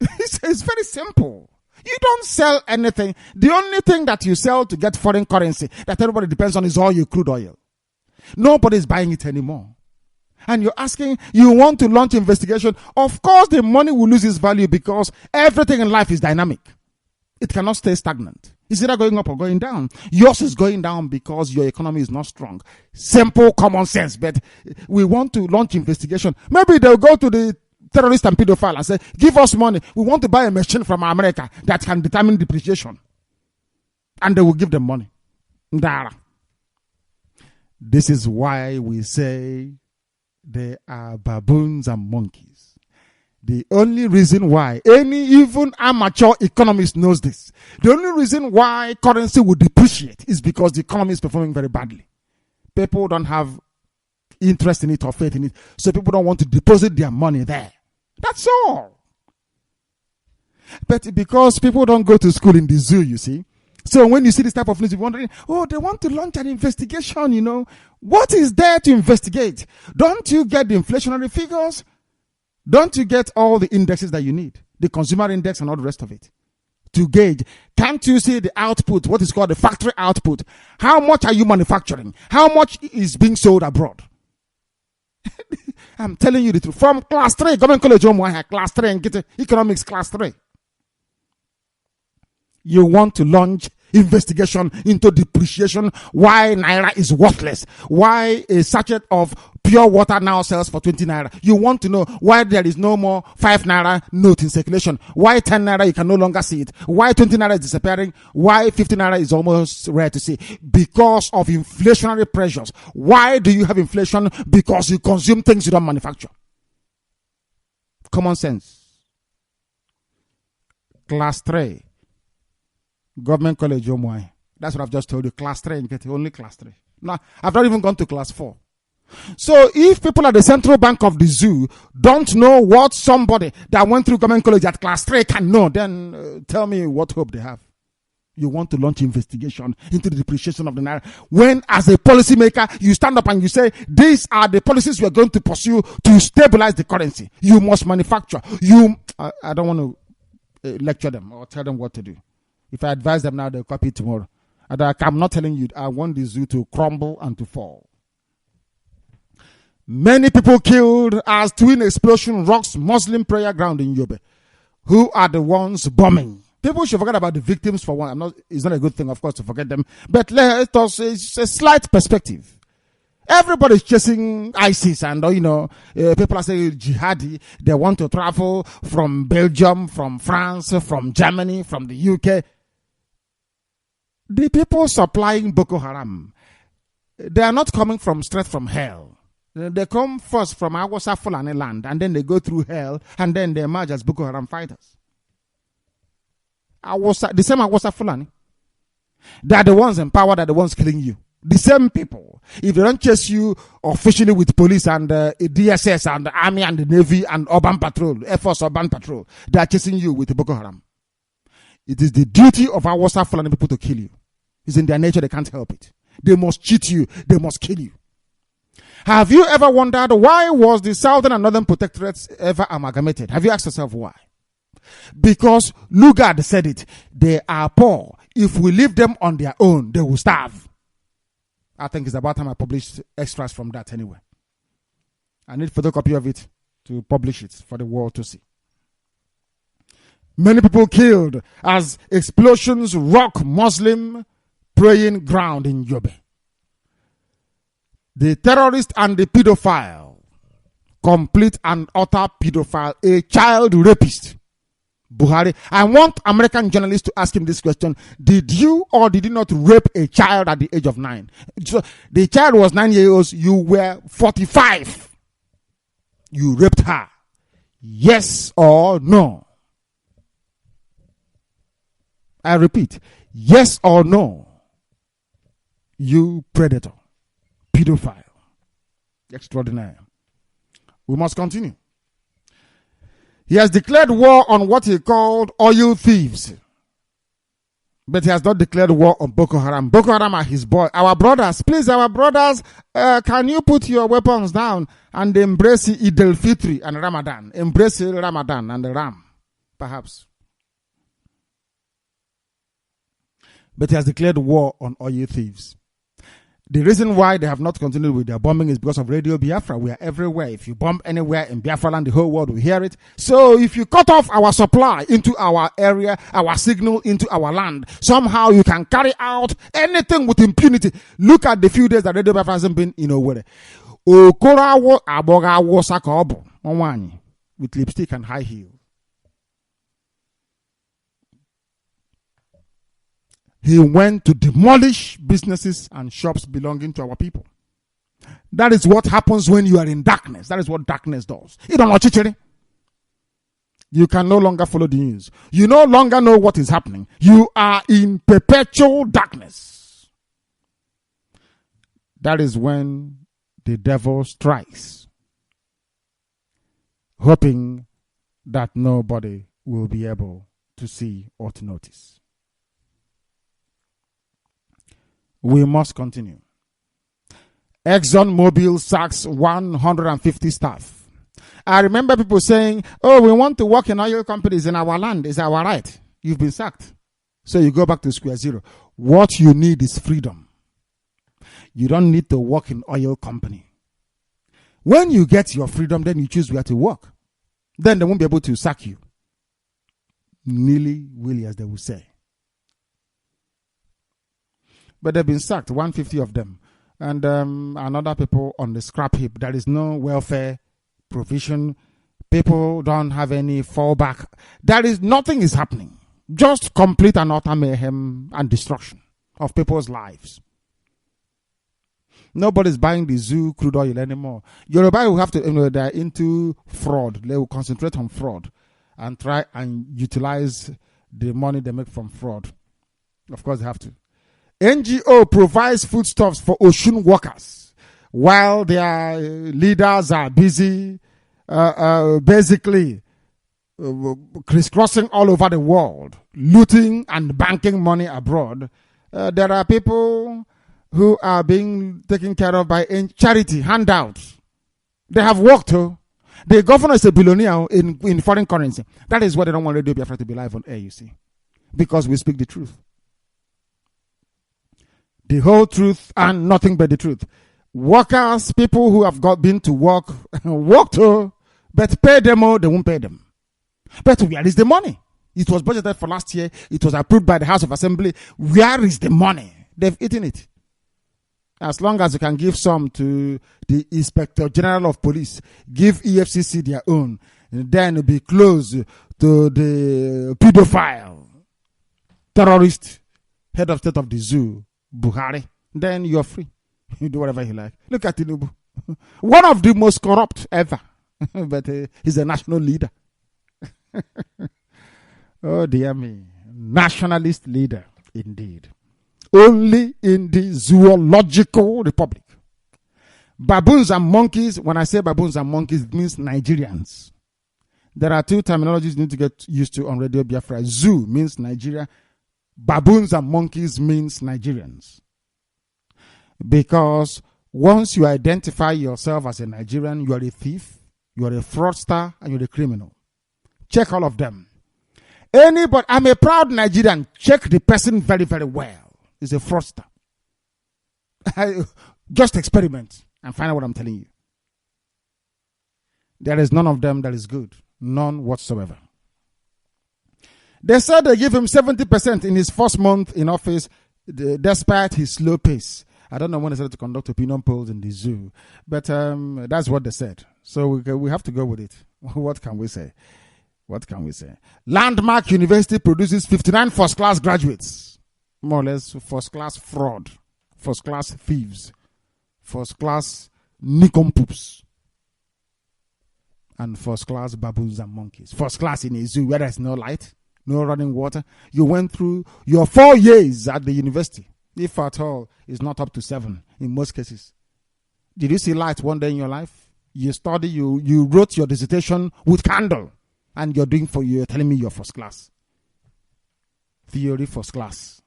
It's very simple. You don't sell anything. The only thing that you sell to get foreign currency that everybody depends on is oil, crude oil. Nobody's buying it anymore. And you're asking, you want to launch investigation. Of course, the money will lose its value because everything in life is dynamic. It cannot stay stagnant. It's either going up or going down. Yours is going down because your economy is not strong. Simple common sense. But we want to launch investigation. Maybe they'll go to the terrorist and pedophile and say, give us money. We want to buy a machine from America that can determine depreciation. And they will give them money. This is why we say they are baboons and monkeys. The only reason why even amateur economist knows this. The only reason why currency will depreciate is because the economy is performing very badly. People don't have interest in it or faith in it. So people don't want to deposit their money there. That's all. But because people don't go to school in the zoo, you see. So when you see this type of news, you're wondering, they want to launch an investigation, What is there to investigate? Don't you get the inflationary figures? Don't you get all the indexes that you need? The consumer index and all the rest of it. To gauge. Can't you see the output, what is called the factory output? How much are you manufacturing? How much is being sold abroad? I'm telling you the truth. From class 3, government college, class 3, and get economics class 3. You want to launch investigation into depreciation, why naira is worthless, why a sachet of pure water now sells for 20 naira. You want to know why there is no more 5 naira note in circulation, why 10 naira you can no longer see it, why 20 naira is disappearing, why 50 naira is almost rare to see. Because of inflationary pressures. Why do you have inflation? Because you consume things you don't manufacture. Common sense. Class 3. Government college, that's what I've just told you. Class 3, only class 3. Now, I've not even gone to class 4. So, if people at the central bank of the zoo don't know what somebody that went through government college at class 3 can know, then tell me what hope they have. You want to launch investigation into the depreciation of the naira. When, as a policymaker, you stand up and you say, these are the policies we are going to pursue to stabilize the currency. You must manufacture. I don't want to lecture them or tell them what to do. If I advise them now, they'll copy it tomorrow. And I'm not telling you, I want the zoo to crumble and to fall. Many people killed as twin explosion rocks Muslim prayer ground in Yobe. Who are the ones bombing? People should forget about the victims for one. It's not a good thing, of course, to forget them. But let us, it's a slight perspective. Everybody's chasing ISIS and, people are saying jihadi. They want to travel from Belgium, from France, from Germany, from the UK. The people supplying Boko Haram, they are not coming straight from hell. They come first from Awasa Fulani land, and then they go through hell, and then they emerge as Boko Haram fighters. The same Awasa Fulani. They are the ones in power, they are the ones killing you. The same people. If they don't chase you officially with police and DSS and the army and the navy and urban patrol, Air Force urban patrol, they are chasing you with Boko Haram. It is the duty of our Wasa Fulani people to kill you. It's in their nature, they can't help it. They must cheat you, they must kill you. Have you ever wondered why was the Southern and Northern Protectorates ever amalgamated? Have you asked yourself why? Because Lugard said it, they are poor. If we leave them on their own, they will starve. I think it's about time I published extracts from that anyway. I need photocopy of it to publish it for the world to see. Many people killed as explosions rock Muslim praying ground in Yobe. The terrorist and the pedophile, complete and utter pedophile, a child rapist, Buhari. I want American journalists to ask him this question. Did you or did you not rape a child at the age of 9? So the child was 9 years old. You were 45. You raped her. Yes or no? I repeat, yes or no? You predator, pedophile. Extraordinary. We must continue. He has declared war on what he called oil thieves. But he has not declared war on Boko Haram. Boko Haram are his boy. Our brothers, please, our brothers, can you put your weapons down and embrace Eid al-Fitr and Ramadan? Embrace Ramadan and the Ram, perhaps. But he has declared war on oil thieves. The reason why they have not continued with their bombing is because of Radio Biafra. We are everywhere. If you bomb anywhere in Biafra land, the whole world will hear it. So if you cut off our supply into our area, our signal into our land, somehow you can carry out anything with impunity. Look at the few days that Radio Biafra hasn't been in Owerri. With lipstick and high heel. He went to demolish businesses and shops belonging to our people. That is what happens when you are in darkness. That is what darkness does. You can no longer follow the news. You no longer know what is happening. You are in perpetual darkness. That is when the devil strikes, hoping that nobody will be able to see or to notice. We must continue. ExxonMobil sacks 150 staff. I remember people saying, oh, we want to work in oil companies in our land. It's our right. You've been sacked. So you go back to square zero. What you need is freedom. You don't need to work in oil company. When you get your freedom, then you choose where to work. Then they won't be able to sack you. Nilly-willy, as they will say. But they've been sacked, 150 of them. And another people on the scrap heap. There is no welfare provision. People don't have any fallback. Nothing is happening. Just complete and utter mayhem and destruction of people's lives. Nobody's buying the zoo crude oil anymore. Yoruba will have to, they're into fraud. They will concentrate on fraud and try and utilize the money they make from fraud. Of course, they have to. NGO provides foodstuffs for Oshun workers while their leaders are busy basically crisscrossing all over the world, looting and banking money abroad. There are people who are being taken care of by charity, handouts. They have worked. The governor is a billionaire in foreign currency. That is what they don't want Radio Biafra to be live on air, you see. Because we speak the truth. The whole truth and nothing but the truth. Workers, people who have been to work, but pay them, they won't pay them. But where is the money? It was budgeted for last year. It was approved by the House of Assembly. Where is the money? They've eaten it. As long as you can give some to the Inspector General of Police, give EFCC their own, and then be close to the pedophile, terrorist, head of state of the zoo, Buhari, then you're free. You do whatever you like. Look at Tinubu. One of the most corrupt ever. But he's a national leader. Oh, dear me. Nationalist leader, indeed. Only in the zoological republic. Baboons and monkeys, when I say baboons and monkeys, it means Nigerians. There are two terminologies you need to get used to on Radio Biafra. Zoo means Nigeria. Baboons and monkeys means Nigerians. Because once you identify yourself as a Nigerian, you are a thief, you are a fraudster, and you're a criminal. Check all of them. Anybody, I'm a proud Nigerian. Check the person very, very well. He's a fraudster. Just experiment and find out what I'm telling you. There is none of them that is good. None whatsoever. They said they give him 70% in his first month in office, despite his slow pace. I don't know when they started to conduct opinion polls in the zoo, but that's what they said. So we have to go with it. What can we say? What can we say? Landmark University produces 59 first-class graduates. More or less first-class fraud, first-class thieves, first-class nicompops, and first-class baboons and monkeys. First class in a zoo where there's no light, no running water. You went through your 4 years at the university, if at all, it's not up to 7 in most cases. Did you see light one day in your life? You study, you wrote your dissertation with candle, and you're telling me you're first class. Theory first class.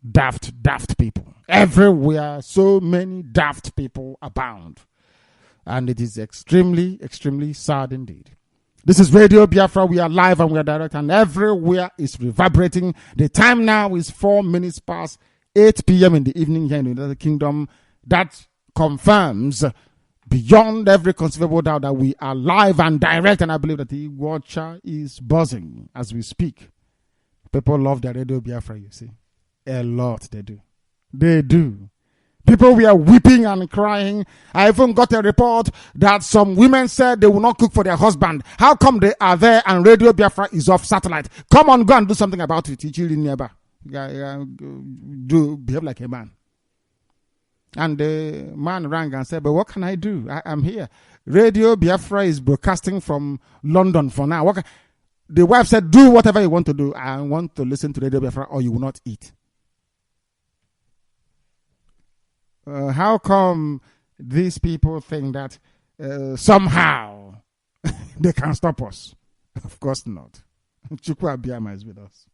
Daft people. Everywhere, so many daft people abound. And it is extremely, extremely sad indeed. This is Radio Biafra. We are live and we are direct, and everywhere is reverberating. The time now is 4 minutes past 8 p.m. in the evening here in the United Kingdom. That confirms beyond every conceivable doubt that we are live and direct, and I believe that the watcher is buzzing as we speak. People love their Radio Biafra, you see. A lot they do. They do. People were weeping and crying. I even got a report that some women said they will not cook for their husband. How come they are there and Radio Biafra is off satellite? Come on, go and do something about it. Do behave like a man. And the man rang and said, but what can I do? I'm here. Radio Biafra is broadcasting from London for now. The wife said, do whatever you want to do. I want to listen to Radio Biafra or you will not eat. How come these people think that somehow they can stop us? Of course not. Chukwu Abiyama is with us.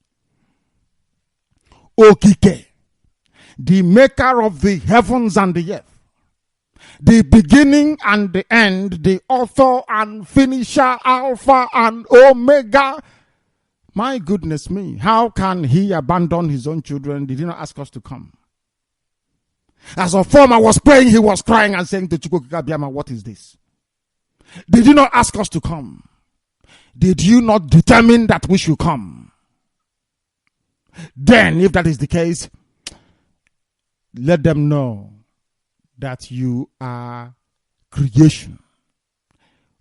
Okike, the maker of the heavens and the earth, the beginning and the end, the author and finisher, Alpha and Omega. My goodness me, how can he abandon his own children? Did he not ask us to come? As a former was praying, he was crying and saying to Chukwu Abiyama, what is this? Did you not ask us to come? Did you not determine that we should come? Then, if that is the case, let them know that you are creation.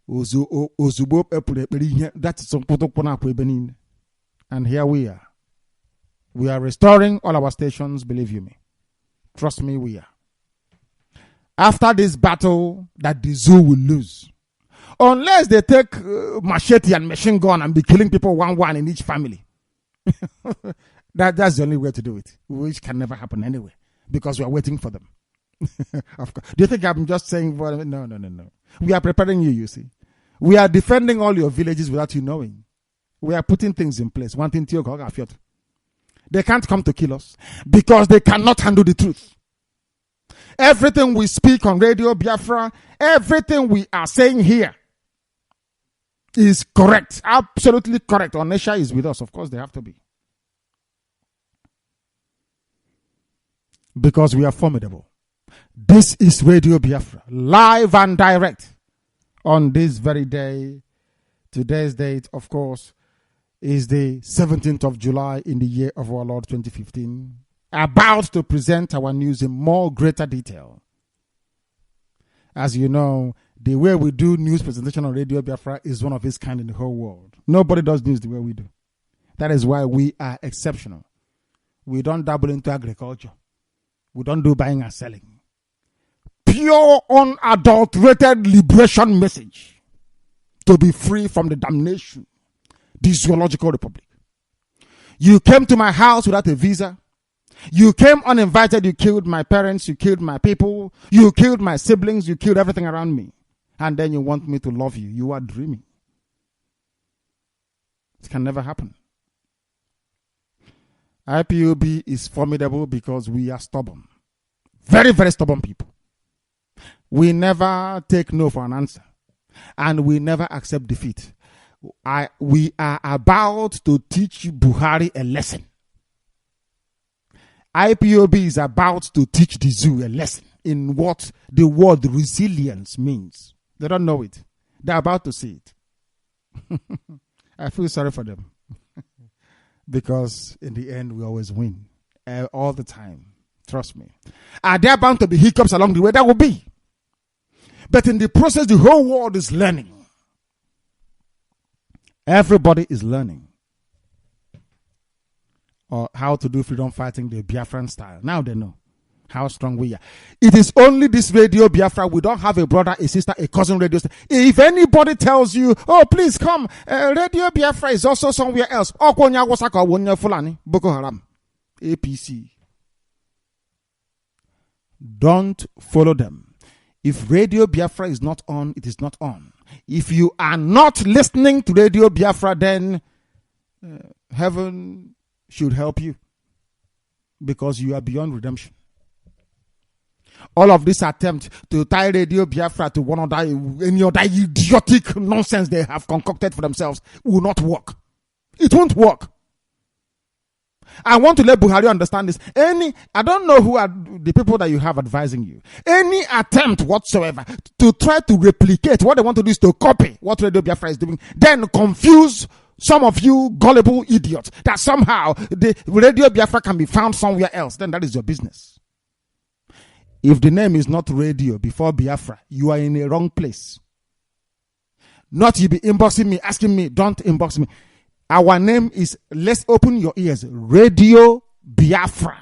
And here we are. We are restoring all our stations, believe you me. Trust me, we are. After this battle that the zoo will lose, unless they take machete and machine gun and be killing people one in each family, that's the only way to do it, which can never happen anyway, because we are waiting for them. Of course. Do you think I'm just saying, well, no. We are preparing you, you see. We are defending all your villages without you knowing. We are putting things in place. One thing to they can't come to kill us because they cannot handle the truth. Everything we speak on Radio Biafra, everything we are saying here is correct. Absolutely correct. Onesha is with us. Of course, they have to be. Because we are formidable. This is Radio Biafra, live and direct on this very day. Today's date, of course, is the 17th of July in the year of our Lord 2015. About to present our news in more greater detail. As you know, the way we do news presentation on Radio Biafra is one of its kind in the whole world. Nobody does news the way we do. That is why we are exceptional. We don't dabble into agriculture. We don't do buying and selling. Pure, unadulterated liberation message to be free from the damnation. The zoological republic. You came to my house without a visa. You came uninvited. You killed my parents. You killed my people. You killed my siblings. You killed everything around me. And then you want me to love you. You are dreaming. It can never happen. IPOB is formidable because we are stubborn. Very, very stubborn people. We never take no for an answer. And we never accept defeat. We are about to teach Buhari a lesson. IPOB is about to teach the zoo a lesson in what the word resilience means. They don't know it. They're about to see it. I feel sorry for them. Because in the end, we always win. All the time. Trust me. Are there bound to be hiccups along the way? There will be. But in the process, the whole world is learning. Everybody is learning. Or how to do freedom fighting the Biafran style. Now they know how strong we are. It is only this radio Biafra. We don't have a brother, a sister, a cousin radio station. If anybody tells you, oh, please come, radio Biafra is also somewhere else. Boko Haram, APC. Don't follow them. If radio Biafra is not on, it is not on. If you are not listening to radio Biafra, then heaven should help you, because you are beyond redemption. All of this attempt to tie radio Biafra to one other, any other idiotic nonsense they have concocted for themselves will not work. It won't work. I want to let Buhari understand this. I don't know who are the people that you have advising you. Any attempt whatsoever to try to replicate what they want to do is to copy what Radio Biafra is doing, then confuse some of you gullible idiots that somehow the Radio Biafra can be found somewhere else. Then that is your business. If the name is not Radio before Biafra, you are in a wrong place. Not you be inboxing me, asking me, don't inbox me. Our name is, let's open your ears, Radio Biafra.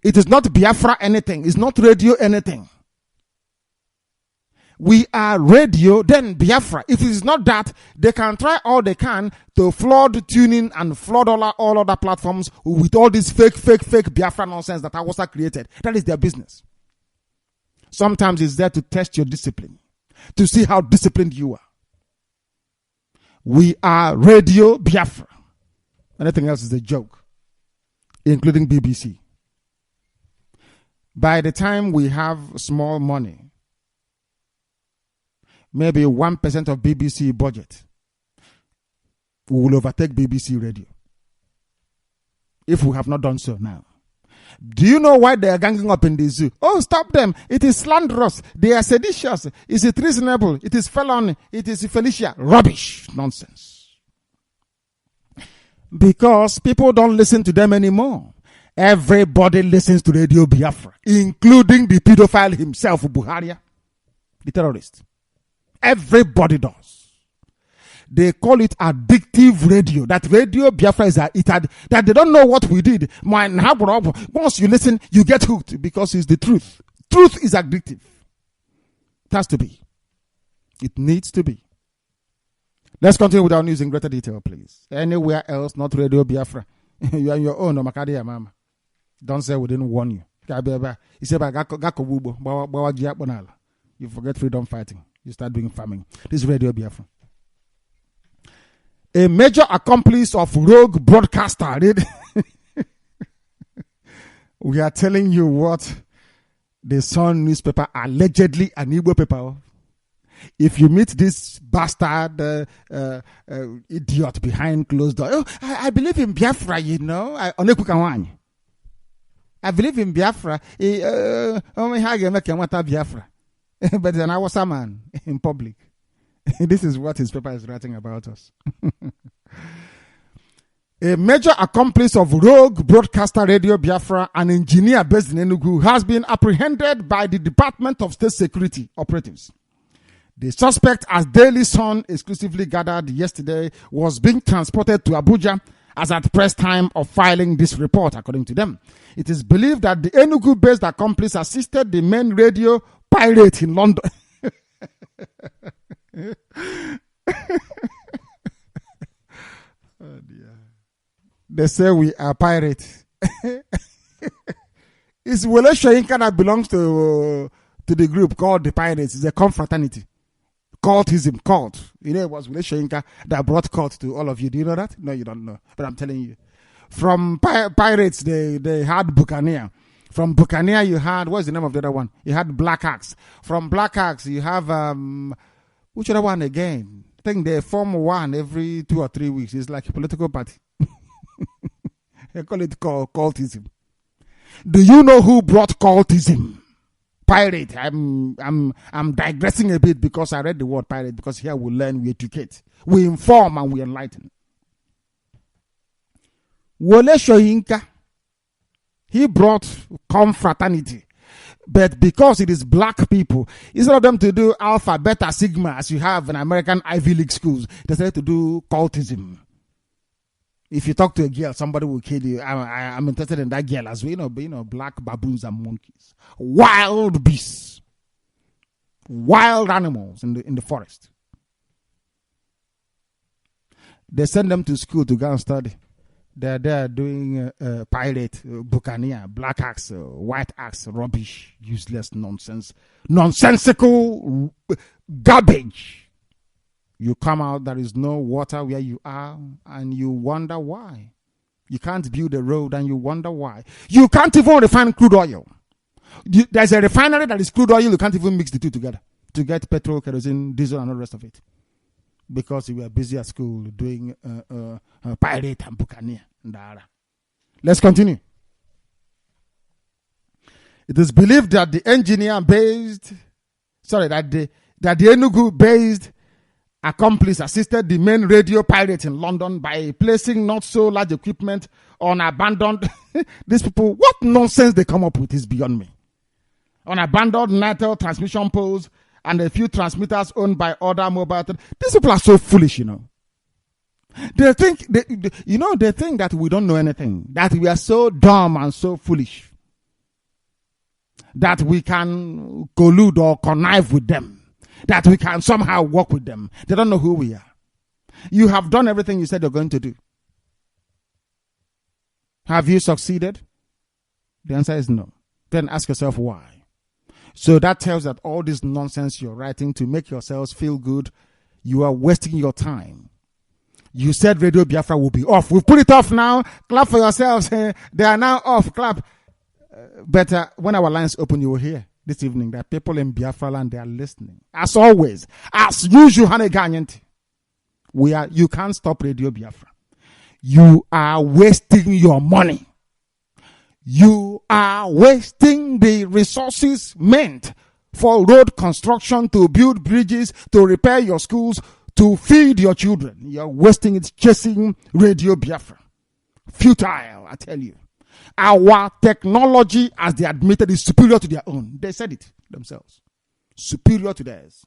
It is not Biafra anything. It's not Radio anything. We are Radio, then Biafra. If it is not that, they can try all they can to flood tuning and flood all other platforms with all this fake Biafra nonsense that Awasa created. That is their business. Sometimes it's there to test your discipline, to see how disciplined you are. We are Radio Biafra. Anything else is a joke, including BBC. By the time we have small money, maybe 1% of BBC budget, we will overtake BBC Radio. If we have not done so now. Do you know why they are ganging up in the zoo? Oh, stop them. It is slanderous. They are seditious. Is it reasonable? It is felony. It is Felicia. Rubbish. Nonsense. Because people don't listen to them anymore. Everybody listens to Radio Biafra, including the pedophile himself, Buhari, the terrorist. Everybody does. They call it addictive radio. That Radio Biafra is that they don't know what we did. Once you listen, you get hooked because it's the truth. Truth is addictive. It has to be. It needs to be. Let's continue with our news in greater detail, please. Anywhere else, not Radio Biafra. You are your own, Makadia Mama. Don't say we didn't warn you. You forget freedom fighting. You start doing farming. This is Radio Biafra. A major accomplice of rogue broadcaster. We are telling you what the Sun newspaper, allegedly an Igbo paper. If you meet this bastard idiot behind closed doors, oh, I believe in Biafra, you know. I believe in Biafra. Biafra. But then I was a man in public. This is what his paper is writing about us. A major accomplice of rogue broadcaster Radio Biafra, an engineer based in Enugu, has been apprehended by the Department of State Security operatives. The suspect, as Daily Sun exclusively gathered yesterday, was being transported to Abuja as at press time of filing this report, according to them. It is believed that the Enugu-based accomplice assisted the main radio pirate in London. Oh dear. They say we are pirates. It's Wole Soyinka that belongs to the group called the Pirates. It's a confraternity. Cultism, cult. You know, it was Wole Soyinka that brought cult to all of you. Do you know that? No, you don't know. But I'm telling you. From pirates, they had Buccaneer. From Buccaneer, you had, what's the name of the other one? You had Black Axe. From Black Axe, you have, which other one again? I think they form one every 2 or 3 weeks. It's like a political party. They call it cultism. Do you know who brought cultism? Pirate. I'm digressing a bit because I read the word pirate, because here we learn, we educate, we inform, and we enlighten. Wole Soyinka, he brought confraternity. But because it is black people, instead of them to do alpha, beta, sigma, as you have in American Ivy League schools, they decided to do cultism. If you talk to a girl, somebody will kill you. I'm interested in that girl as well. Black baboons and monkeys, wild beasts, wild animals in the forest. They send them to school to go and study. They're there doing pirate, buccaneer, black axe, white axe, rubbish, useless nonsense, nonsensical garbage. You come out, there is no water where you are, and you wonder why. You can't build a road, and you wonder why. You can't even refine crude oil. There's a refinery that is crude oil, you can't even mix the two together to get petrol, kerosene, diesel, and all the rest of it. Because you were busy at school doing pirate and buccaneer. Let's continue. It is believed that the Enugu-based accomplice assisted the main radio pirate in London by placing not so large equipment on abandoned. These people, what nonsense they come up with is beyond me. On abandoned natal transmission poles and a few transmitters owned by other mobile. These people are so foolish, They think that we don't know anything, that we are so dumb and so foolish, that we can collude or connive with them, that we can somehow work with them. They don't know who we are. You have done everything you said you're going to do. Have you succeeded? The answer is no. Then ask yourself why. So that tells that all this nonsense you're writing to make yourselves feel good, you are wasting your time. You said Radio Biafra will be off. We've put it off now. Clap for yourselves. They are now off. Clap. But when our lines open, you will hear this evening that people in Biafra land, they are listening. As always, as usual, you can't stop Radio Biafra. You are wasting your money. You are wasting the resources meant for road construction, to build bridges, to repair your schools, to feed your children. You're wasting it chasing Radio Biafra. Futile, I tell you. Our technology, as they admitted, is superior to their own. They said it themselves. Superior to theirs.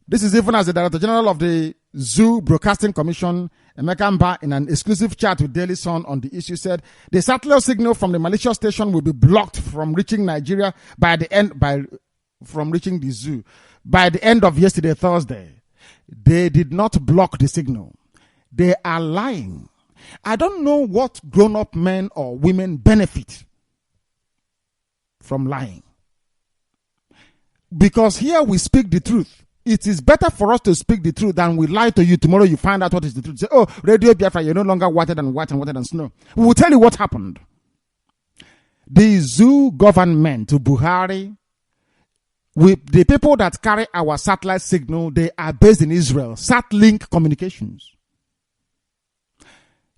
This is even as the Director General of the Zoo Broadcasting Commission, Emeka Mba, in an exclusive chat with Daily Sun on the issue, said the satellite signal from the malicious station will be blocked from reaching Nigeria from reaching the zoo by the end of yesterday, Thursday. They did not block the signal. They are lying. I don't know what grown-up men or women benefit from lying. Because here we speak the truth. It is better for us to speak the truth than we lie to you. Tomorrow you find out what is the truth. Say, oh, Radio Biafra, you're no longer whiter than white and whiter than snow. We will tell you what happened. The zoo government, Buhari, with the people that carry our satellite signal, they are based in Israel. Satlink Communications.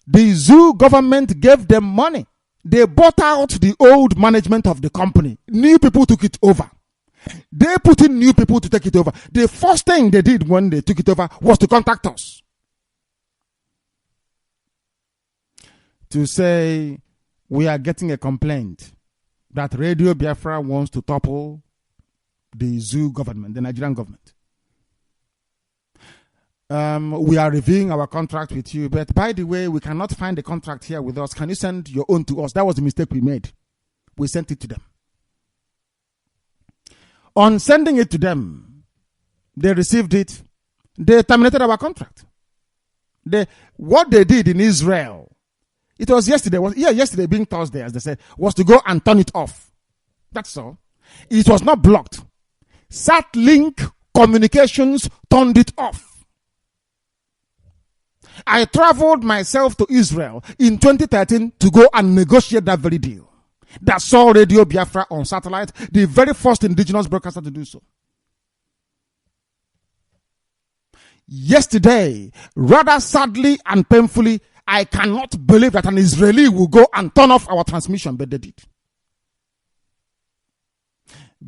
The zoo government gave them money. They bought out the old management of the company. New people took it over. They put in new people to take it over. The first thing they did when they took it over was to contact us. To say, we are getting a complaint that Radio Biafra wants to topple the zoo government, the Nigerian government. We are reviewing our contract with you, but by the way, we cannot find the contract here with us. Can you send your own to us? That was the mistake we made. We sent it to them. On sending it to them, they received it. They terminated our contract. What they did in Israel, it was yesterday. Yesterday being Thursday, as they said, was to go and turn it off. That's all. It was not blocked. Satlink Communications turned it off. I traveled myself to Israel in 2013 to go and negotiate that very deal. That saw Radio Biafra on satellite, the very first indigenous broadcaster to do so. Yesterday, rather sadly and painfully, I cannot believe that an Israeli will go and turn off our transmission, but they did.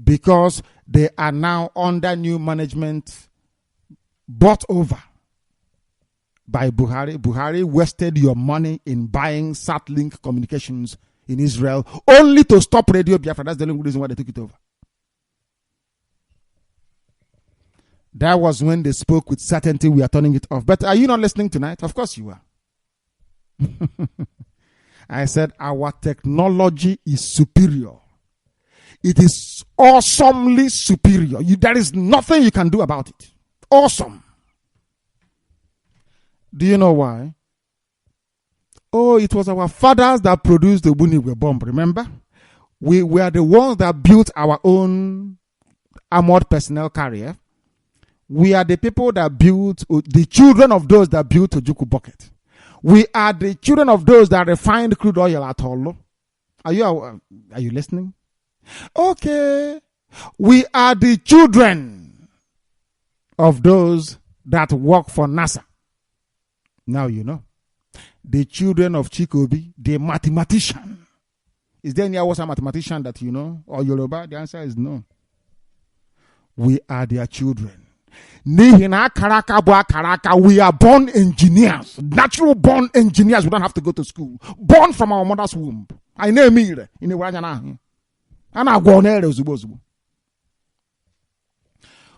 Because they are now under new management, bought over by Buhari. Buhari wasted your money in buying Satlink communications in Israel only to stop Radio Biafra. That's the only reason why they took it over. That was when they spoke with certainty we are turning it off. But are you not listening tonight? Of course you are. I said our technology is superior. It is awesomely superior. There is nothing you can do about it. Awesome. Do you know why? Oh, it was our fathers that produced the Buniwe bomb, remember? We were the ones that built our own armored personnel carrier. We are the people that built, the children of those that built Ojuku Bucket. We are the children of those that refined crude oil at Olo. Are you listening? Okay. We are the children of those that work for NASA. Now you know. The children of Chikobi, the mathematician. Is there any Hausa mathematician that you know? Or Yoruba? The answer is no. We are their children. We are born engineers. Natural born engineers. We don't have to go to school. Born from our mother's womb. I know me.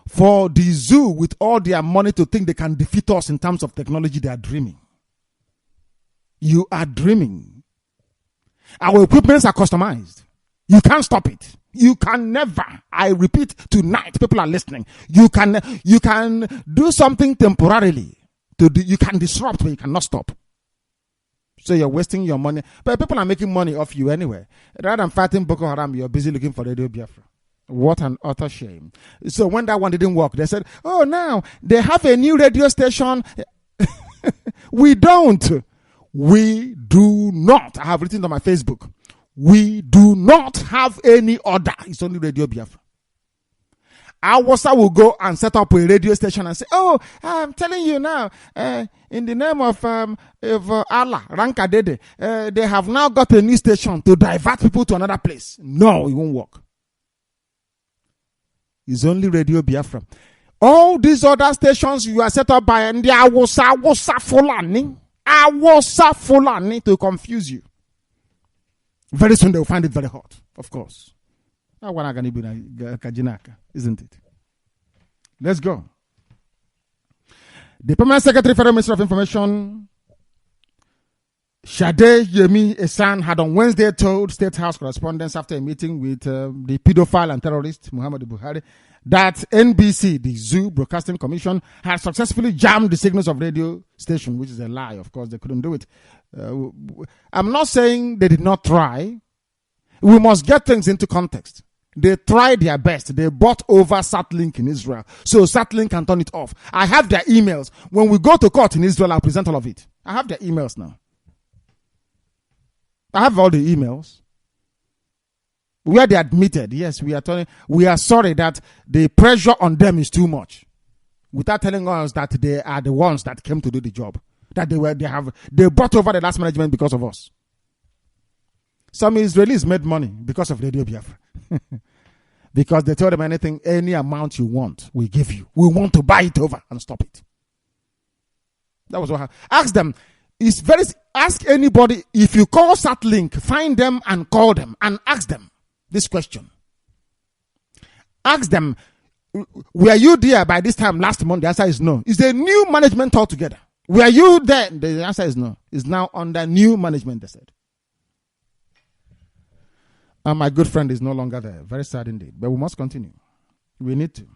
For the zoo, with all their money to think they can defeat us in terms of technology, they are dreaming. You are dreaming. Our equipments are customized. You can't stop it. You can never. I repeat tonight, people are listening. You can do something temporarily. You can disrupt, but you cannot stop. So you're wasting your money. But people are making money off you anyway. Rather than fighting Boko Haram, you're busy looking for Radio Biafra. What an utter shame. So when that one didn't work, they said, oh, now they have a new radio station. We don't. We do not. I have written on my Facebook. We do not have any order. It's only Radio Biafra. Awasa will go and set up a radio station and say, oh, I'm telling you now, in the name of Allah, Rankadede, they have now got a new station to divert people to another place. No, it won't work. It's only Radio Biafra. All these other stations you are set up by and the Awasa Fulani to confuse you. Very soon they will find it very hot, of course. Isn't it? Let's go. The Permanent Secretary, Federal Ministry of Information, Shade Yemi Esan, had on Wednesday told State House correspondents after a meeting with the pedophile and terrorist Muhammadu Buhari that NBC, the Zoo Broadcasting Commission, had successfully jammed the signals of radio station, which is a lie. Of course, they couldn't do it. I'm not saying they did not try. We must get things into context. They tried their best. They bought over Satlink in Israel, so Satlink can turn it off. I have their emails. When we go to court in Israel, I'll present all of it. I have their emails now. I have all the emails where they admitted, yes, we are sorry that the pressure on them is too much, without telling us that they are the ones that came to do the job. That they bought over the last management because of us. Some Israelis made money because of Radio Biafra. Because they told them any amount you want, we give you. We want to buy it over and stop it. That was what happened. Ask them. Ask anybody, if you call Satlink, find them and call them and ask them this question. Ask them, were you there by this time last month? The answer is no. It's a new management altogether. Were you there? The answer is no. It's now under new management, they said. And my good friend is no longer there. Very sad indeed. But we must continue. We need to.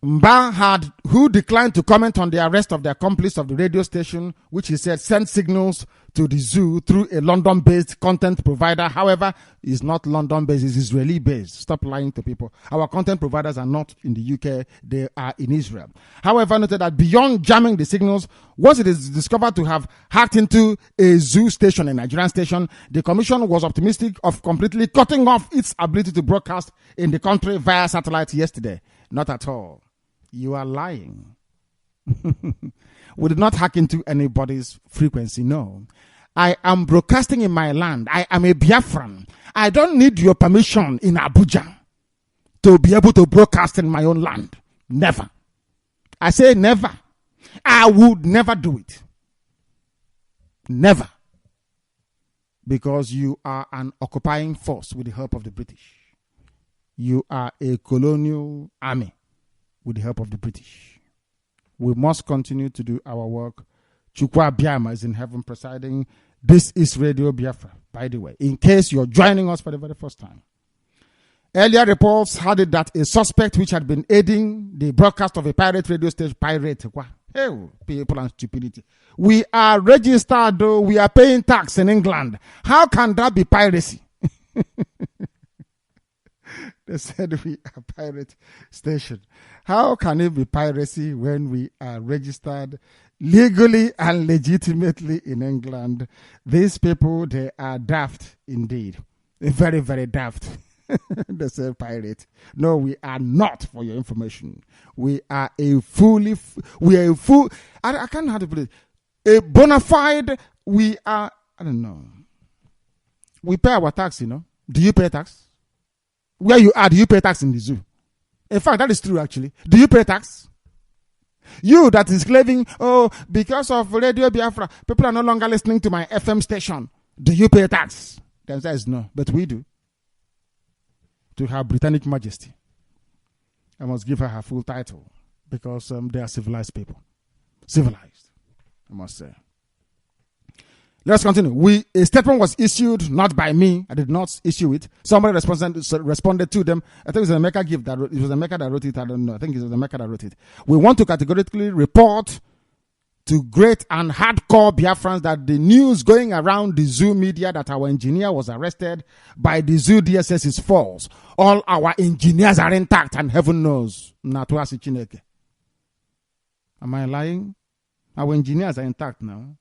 Mba who declined to comment on the arrest of the accomplice of the radio station, which he said sent signals to the zoo through a London-based content provider. However, is not London-based, it's Israeli-based. Stop lying to people. Our content providers are not in the UK, they are in Israel. However, noted that beyond jamming the signals, once it is discovered to have hacked into a zoo station, a Nigerian station, the commission was optimistic of completely cutting off its ability to broadcast in the country via satellite yesterday. Not at all. You are lying. We did not hack into anybody's frequency, no. I am broadcasting in my land. I am a Biafran. I don't need your permission in Abuja to be able to broadcast in my own land. Never. I say never. I would never do it. Never. Because you are an occupying force with the help of the British. You are a colonial army with the help of the British. We must continue to do our work. Chukwa Biama is in heaven presiding. This is Radio Biafra, by the way, in case you're joining us for the very first time. Earlier reports had it that a suspect which had been aiding the broadcast of a pirate radio station, hey, people and stupidity. We are registered, though. We are paying tax in England. How can that be piracy? They said we are pirate station. How can it be piracy when we are registered legally and legitimately in England? These people, they are daft indeed. Very, very daft. They say pirate. No, we are not, for your information. We are a fully, I can't know how to put it. A bona fide, we are, I don't know. We pay our tax, you know. Do you pay tax? Where you are, do you pay tax in the zoo? In fact, that is true actually. Do you pay tax? You that is claiming, oh, because of Radio Biafra, people are no longer listening to my FM station. Do you pay tax? The answer is no, but we do. To Her Britannic Majesty. I must give her full title because they are civilized people. Civilized, I must say. Let's continue. A statement was issued, not by me. I did not issue it. Somebody responded to them. I think it was Emeka it was Emeka that wrote it. I don't know. I think it was Emeka that wrote it. We want to categorically report to great and hardcore Biafrans that the news going around the zoo media that our engineer was arrested by the zoo DSS is false. All our engineers are intact and heaven knows. Am I lying? Our engineers are intact now.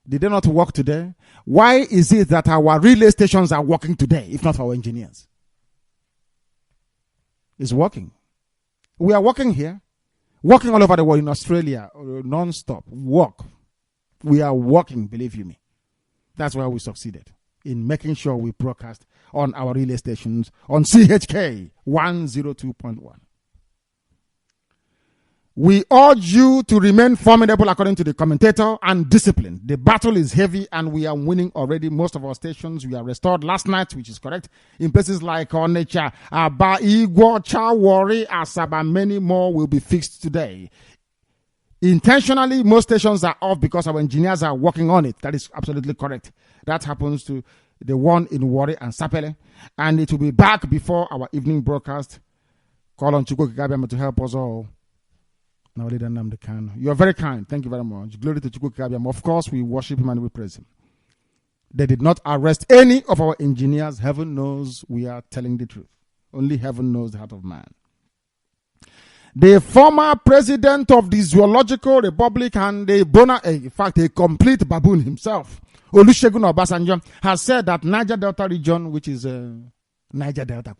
Did they not work today? Why is it that our relay stations are working today, if not for our engineers? It's working. We are working here, working all over the world, in Australia, non-stop, work. We are working, believe you me. That's why we succeeded in making sure we broadcast on our relay stations on CHK 102.1. We urge you to remain formidable according to the commentator and discipline. The battle is heavy and we are winning already. Most of our stations we are restored last night, which is correct. In places like Onitsha, Aba, Igbo, Chawari, Asaba, many more will be fixed today. Intentionally, most stations are off because our engineers are working on it. That is absolutely correct. That happens to the one in Wari and Sapele. And it will be back before our evening broadcast. Call on Chukwu Kikabiama to help us all. Mazi Nnamdi Kanu. You are very kind. Thank you very much. Glory to Chukwu Kikabiama. Of course, we worship him and we praise him. They did not arrest any of our engineers. Heaven knows we are telling the truth. Only heaven knows the heart of man. The former president of the Zoological Republic and in fact, a complete baboon himself, Olusegun Obasanjo, has said that Niger Delta region, which is Niger Delta,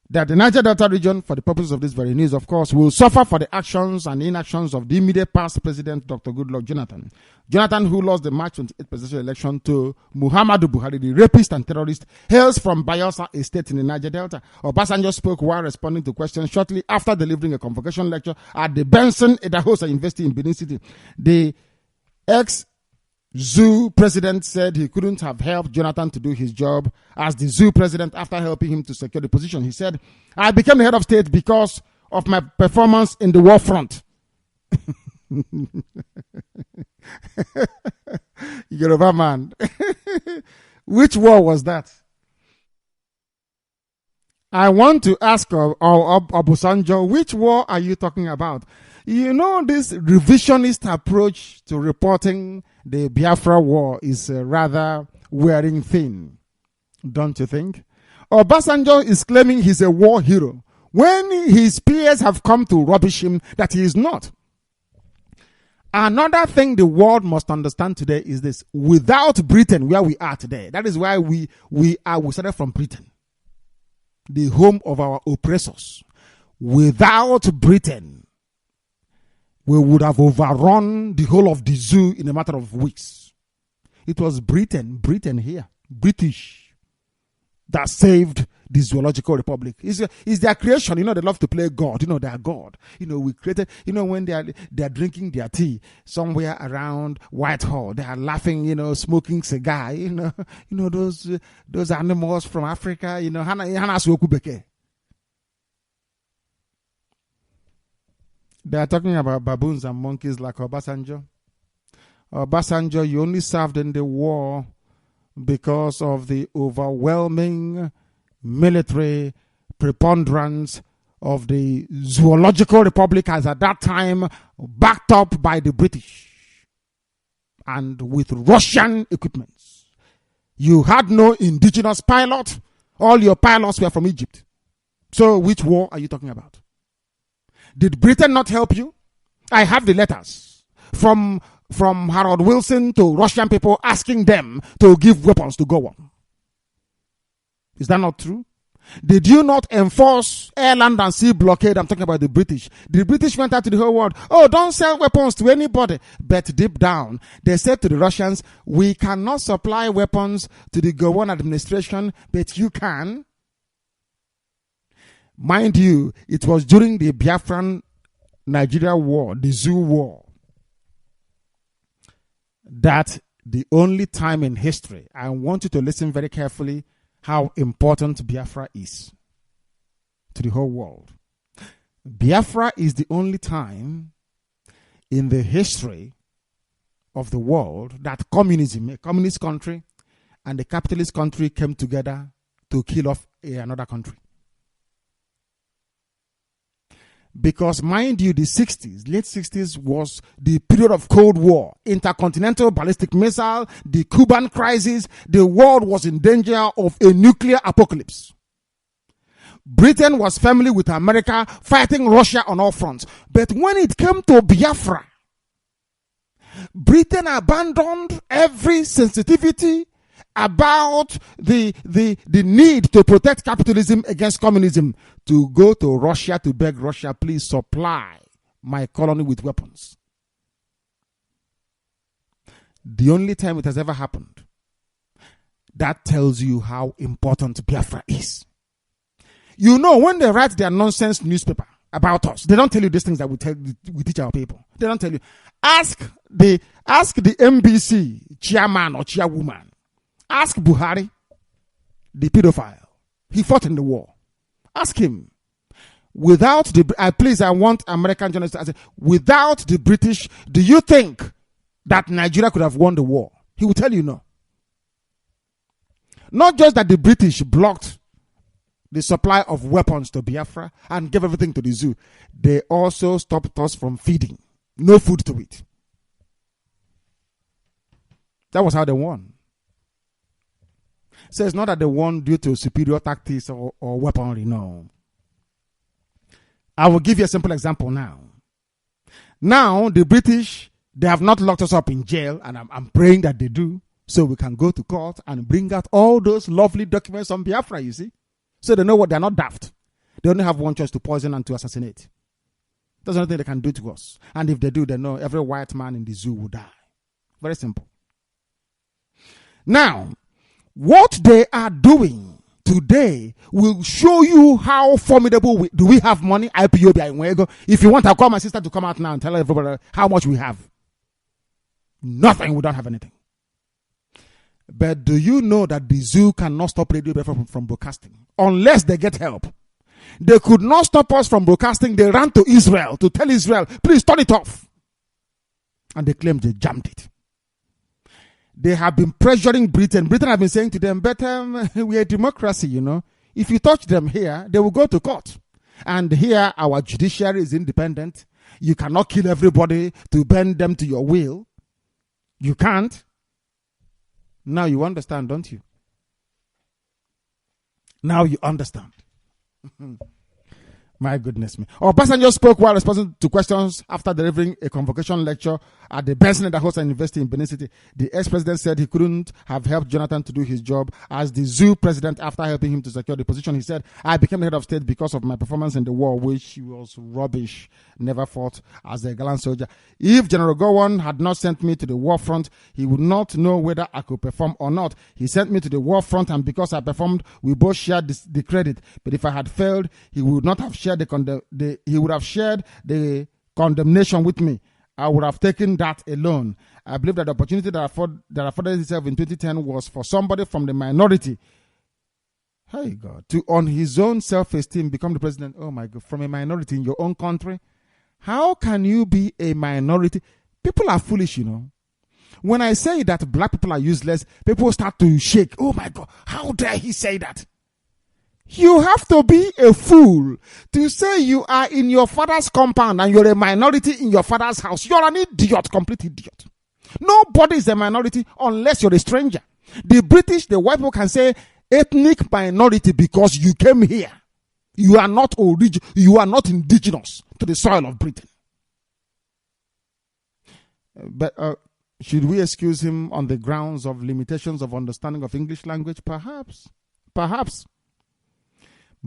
that the Niger Delta region, for the purpose of this very news, of course, will suffer for the actions and inactions of the immediate past president, Dr. Goodluck Jonathan. Jonathan, who lost the March 28th presidential election to Muhammadu Buhari, the rapist and terrorist, hails from Bayelsa, a state in the Niger Delta. Obasanjo spoke while responding to questions shortly after delivering a convocation lecture at the Benson Idahosa University in Benin City. The ex-zoo president said he couldn't have helped Jonathan to do his job as the zoo president after helping him to secure the position. He said, I became the head of state because of my performance in the war front. Yoruba man. Which war was that? I want to ask Obasanjo, which war are you talking about? You know, this revisionist approach to reporting the Biafra war is rather wearing thin, don't you think? Obasanjo is claiming he's a war hero when his peers have come to rubbish him that he is not. Another thing the world must understand today is this: without Britain, where we are today, that is why we started from Britain, the home of our oppressors. Without Britain, we would have overrun the whole of the zoo in a matter of weeks. It was Britain here, British, that saved the Zoological Republic. It's their creation. They love to play God. They are God. We created, when they are drinking their tea somewhere around Whitehall, they are laughing, smoking cigar, those animals from Africa, They are talking about baboons and monkeys like Obasanjo. Obasanjo, you only served in the war because of the overwhelming military preponderance of the Zoological Republic, as at that time backed up by the British and with Russian equipments. You had no indigenous pilot. All your pilots were from Egypt. So which war are you talking about? Did Britain not help you? I have the letters from Harold Wilson to Russian people asking them to give weapons to go on. Is that not true? Did you not enforce air, land, and sea blockade? I'm talking about the British. The British went out to the whole world. Oh, don't sell weapons to anybody. But deep down, they said to the Russians, we cannot supply weapons to the Gowon administration, but you can. Mind you, it was during the Biafran Nigeria war, the Zoo war, that the only time in history, I want you to listen very carefully how important Biafra is to the whole world. Biafra is the only time in the history of the world that communism, a communist country, and a capitalist country came together to kill off another country. Because, mind you, the 60s, late 60s was the period of Cold War, intercontinental ballistic missile, the Cuban crisis. The world was in danger of a nuclear apocalypse. Britain was firmly with America, fighting Russia on all fronts. But when it came to Biafra, Britain abandoned every sensitivity about the need to protect capitalism against communism, to go to Russia to beg Russia, please supply my colony with weapons. The only time it has ever happened. That tells you how important Biafra is. When they write their nonsense newspaper about us, they don't tell you these things that we teach our people. They don't tell you. Ask the NBC chairman or chairwoman. Ask Buhari, the pedophile. He fought in the war. Ask him. Without I want American journalists to say, without the British, do you think that Nigeria could have won the war? He will tell you no. Not just that the British blocked the supply of weapons to Biafra and gave everything to the zoo. They also stopped us from feeding. No food to eat. That was how they won. So it's not that they won due to superior tactics or weaponry, no. I will give you a simple example now. Now, the British, they have not locked us up in jail, and I'm praying that they do, so we can go to court and bring out all those lovely documents on Biafra, you see. So they know what, they're not daft. They only have one choice, to poison and to assassinate. There's nothing they can do to us. And if they do, they know every white man in the zoo will die. Very simple. Now, what they are doing today will show you how formidable do we have money? IPOB. If you want, I'll call my sister to come out now and tell everybody how much we have. Nothing. We don't have anything. But do you know that the zoo cannot stop Radio Biafra from broadcasting unless they get help? They could not stop us from broadcasting. They ran to Israel to tell Israel, please turn it off. And they claimed they jammed it. They have been pressuring Britain. Britain have been saying to them, but we are a democracy, you know. If you touch them here, they will go to court. And here, our judiciary is independent. You cannot kill everybody to bend them to your will. You can't. Now you understand, don't you? Now you understand. My goodness me. Obasanjo spoke while responding to questions after delivering a convocation lecture at the Benson Host University in Benin City. The ex-president said he couldn't have helped Jonathan to do his job as the zoo president after helping him to secure the position. He said, I became the head of state because of my performance in the war, which was rubbish. Never fought as a gallant soldier. If General Gowon had not sent me to the war front, he would not know whether I could perform or not. He sent me to the war front, and because I performed, we both shared the credit. But if I had failed, he would not have shared he would have shared the condemnation with me. I would have taken that alone. I believe that the opportunity that afforded itself in 2010 was for somebody from the minority, hey God, to on his own self-esteem become the president. Oh my God, from a minority in your own country. How can you be a minority? People are foolish, you know. When I say that black people are useless, people start to shake. Oh my God, how dare he say that? You have to be a fool to say you are in your father's compound and you're a minority in your father's house. You're an idiot, complete idiot. Nobody is a minority unless you're a stranger. The British, the white people can say ethnic minority because you came here. You are not you are not indigenous to the soil of Britain. But should we excuse him on the grounds of limitations of understanding of English language? Perhaps. Perhaps.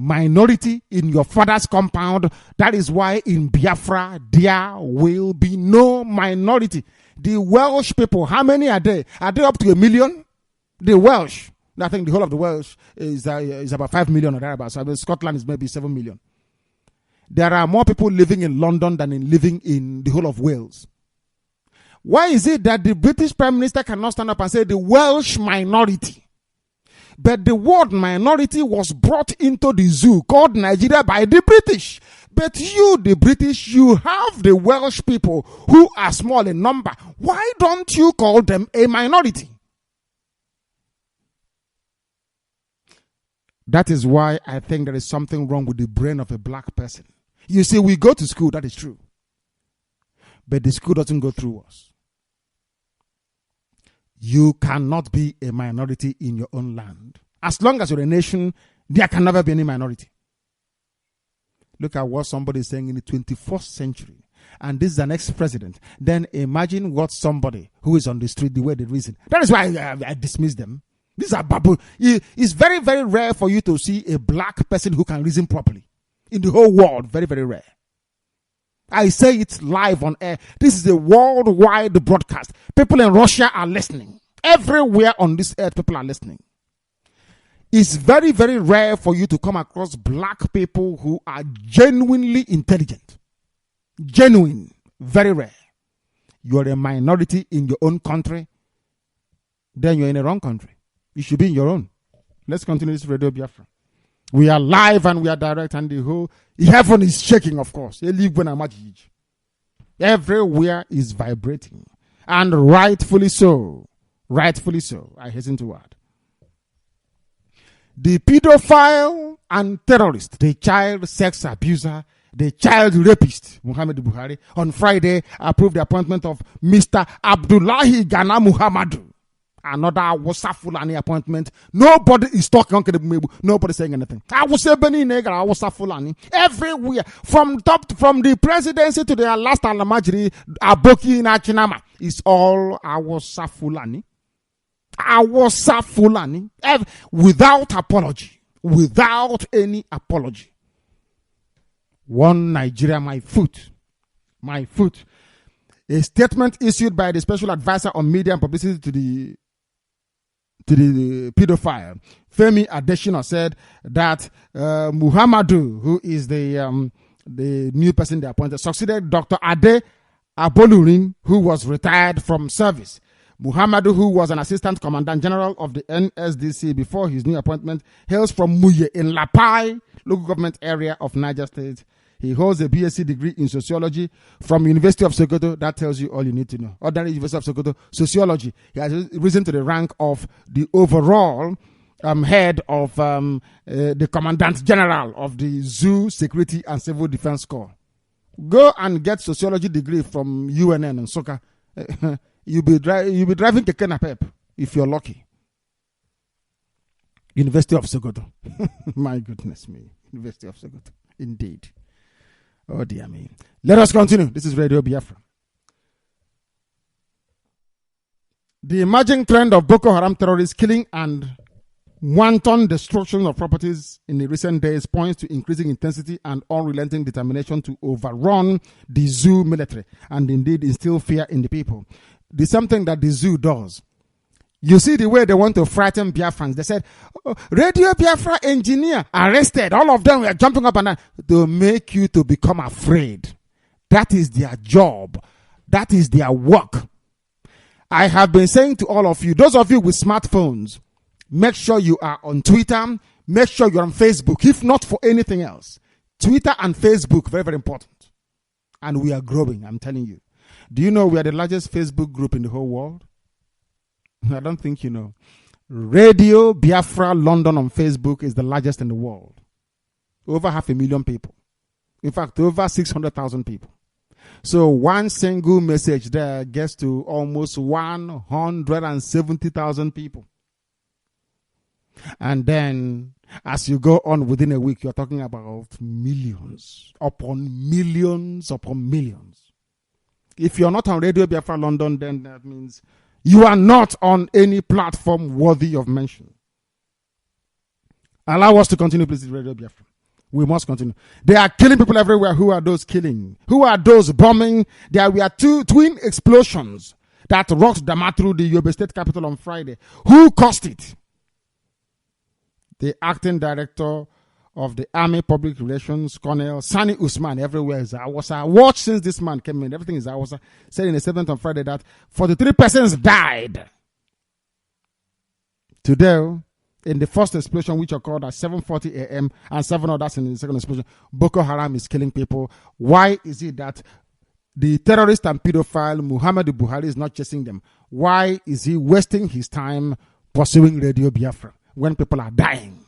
Minority in your father's compound. That is why in Biafra there will be no minority. The Welsh people, how many are they? Are they up to 1 million? The Welsh, I think the whole of the Welsh is about 5 million or thereabouts. So Scotland is maybe 7 million. There are more people living in London than living in the whole of Wales. Why is it that the British Prime Minister cannot stand up and say the Welsh minority? But the word minority was brought into the zoo called Nigeria by the British. But you, the British, you have the Welsh people who are small in number. Why don't you call them a minority? That is why I think there is something wrong with the brain of a black person. You see, we go to school, that is true. But the school doesn't go through us. You cannot be a minority in your own land. As long as you're a nation, there can never be any minority. Look at what somebody is saying in the 21st century. And this is an ex-president. Then imagine what somebody who is on the street, the way they reason. That is why I dismiss them. These are babu. It's very, very rare for you to see a black person who can reason properly. In the whole world, very, very rare. I say it live on air. This is a worldwide broadcast. People in Russia are listening. Everywhere on this earth, people are listening. It's very, very rare for you to come across black people who are genuinely intelligent. Genuine. Very rare. You are a minority in your own country. Then you're in the wrong country. You should be in your own. Let's continue this Radio Biafra. We are live and we are direct, and the whole heaven is shaking, of course. Everywhere is vibrating. And rightfully so. Rightfully so, I hasten to add. The pedophile and terrorist, the child sex abuser, the child rapist, Muhammad Buhari, on Friday approved the appointment of Mr. Abdullahi Gana Muhammadu. Another Awusa Fulani appointment. Nobody is talking. Nobody saying anything. Awusa Beni Negra, Awusa Fulani. Everywhere. From the presidency to the last Alamajiri, Aboki in Achinama. It's all Awusa Fulani. Awusa Fulani. Without apology. Without any apology. One Nigeria, my foot. My foot. A statement issued by the special advisor on media and publicity to the pedophile, Femi Adesina, said that Muhammadu, who is the new person they appointed, succeeded Dr. Ade Abolurin, who was retired from service. Muhammadu, who was an assistant commandant general of the NSDC before his new appointment, hails from Muye in Lapai, local government area of Niger State. He holds a BSc degree in sociology from University of Sokoto. That tells you all you need to know. Ordinary University of Sokoto, sociology. He has risen to the rank of the overall head of the Commandant General of the Zoo Security and Civil Defense Corps. Go and get sociology degree from UNN and Soka. You'll be driving Keke Napep if you're lucky. University of Sokoto. My goodness me. University of Sokoto. Indeed. Oh dear me. Let us continue. This is Radio Biafra. The emerging trend of Boko Haram terrorists killing and wanton destruction of properties in the recent days points to increasing intensity and unrelenting determination to overrun the zoo military and indeed instill fear in the people. There's something that the zoo does. You see the way they want to frighten Biafrans. They said, oh, Radio Biafra engineer arrested. All of them were jumping up and down to make you to become afraid. That is their job. That is their work. I have been saying to all of you, those of you with smartphones, make sure you are on Twitter. Make sure you're on Facebook, if not for anything else. Twitter and Facebook, very, very important. And we are growing, I'm telling you. Do you know we are the largest Facebook group in the whole world? I don't think you know. Radio Biafra London on Facebook is the largest in the world. Over 500,000 people. In fact, over 600,000 people. So one single message there gets to almost 170,000 people. And then as you go on within a week, you're talking about millions upon millions upon millions. If you're not on Radio Biafra London, then that means you are not on any platform worthy of mention. Allow us to continue, please, Radio Biafra. We must continue. They are killing people everywhere. Who are those killing? Who are those bombing? There were two twin explosions that rocked Damaturu, the Yobe State capital, on Friday. Who caused it? The acting director of the Army Public Relations, Colonel Sani Usman, everywhere is Awasa. Watch since this man came in. Everything is Awasa. Said in a statement on Friday that 43 persons died. Today, in the first explosion, which occurred at 7:40 a.m. and 7 others in the second explosion, Boko Haram is killing people. Why is it that the terrorist and pedophile Muhammadu Buhari is not chasing them? Why is he wasting his time pursuing Radio Biafra when people are dying?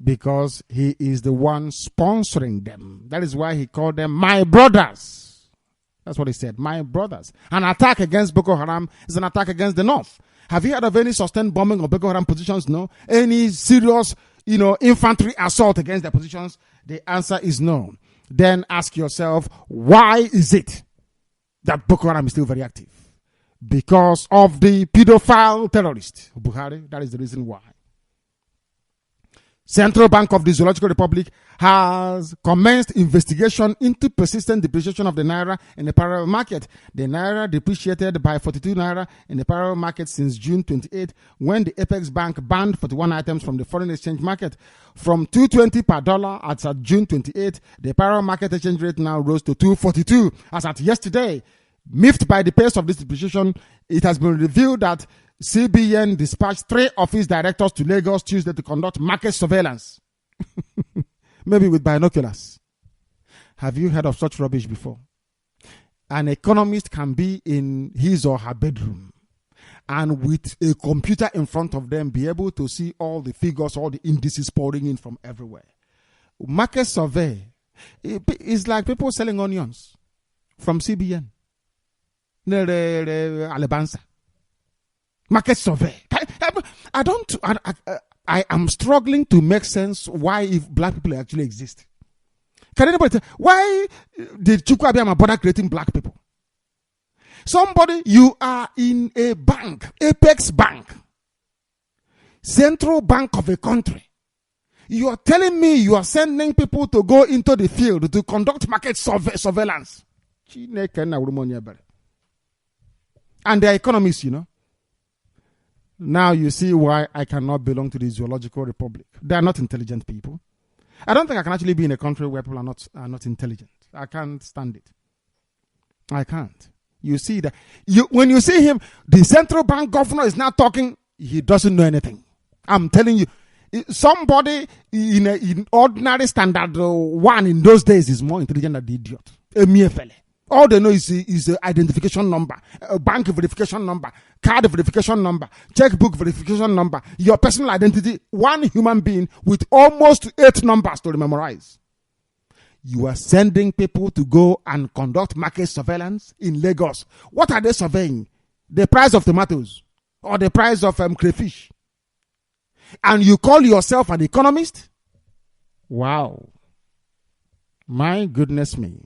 Because he is the one sponsoring them. That is why he called them my brothers. That's what he said, my brothers. An attack against Boko Haram is an attack against the North. Have you heard of any sustained bombing of Boko Haram positions? No. Any serious, infantry assault against their positions? The answer is no. Then ask yourself, why is it that Boko Haram is still very active? Because of the pedophile terrorist, Buhari. That is the reason why. Central Bank of the Zoological Republic has commenced investigation into persistent depreciation of the Naira in the parallel market. The Naira depreciated by 42 Naira in the parallel market since June 28, when the Apex Bank banned 41 items from the foreign exchange market. From 220 per dollar as at June 28, the parallel market exchange rate now rose to 242 as at yesterday. Miffed by the pace of this depreciation, it has been revealed that CBN dispatched 3 office directors to Lagos Tuesday to conduct market surveillance. Maybe with binoculars. Have you heard of such rubbish before? An economist can be in his or her bedroom and with a computer in front of them be able to see all the figures, all the indices pouring in from everywhere. Market survey is like people selling onions from CBN. Alebanza. Market survey. I am struggling to make sense why if black people actually exist. Can anybody tell why did Chukwu Abiyama bother creating black people? Somebody, you are in a bank, Apex Bank, central bank of a country. You are telling me you are sending people to go into the field to conduct market surveillance. And they are economists, Now you see why I cannot belong to the Zoological Republic. They are not intelligent people. I don't think I can actually be in a country where people are not intelligent. I can't stand it. I can't. You see that when you see him, the central bank governor is now talking. He doesn't know anything. I'm telling you, somebody in ordinary standard one in those days is more intelligent than the idiot. A mere fella. All they know is the identification number, bank verification number, card verification number, checkbook verification number, your personal identity. One human being with almost 8 numbers to memorize. You are sending people to go and conduct market surveillance in Lagos. What are they surveying? The price of tomatoes or the price of crayfish? And you call yourself an economist? Wow. My goodness me.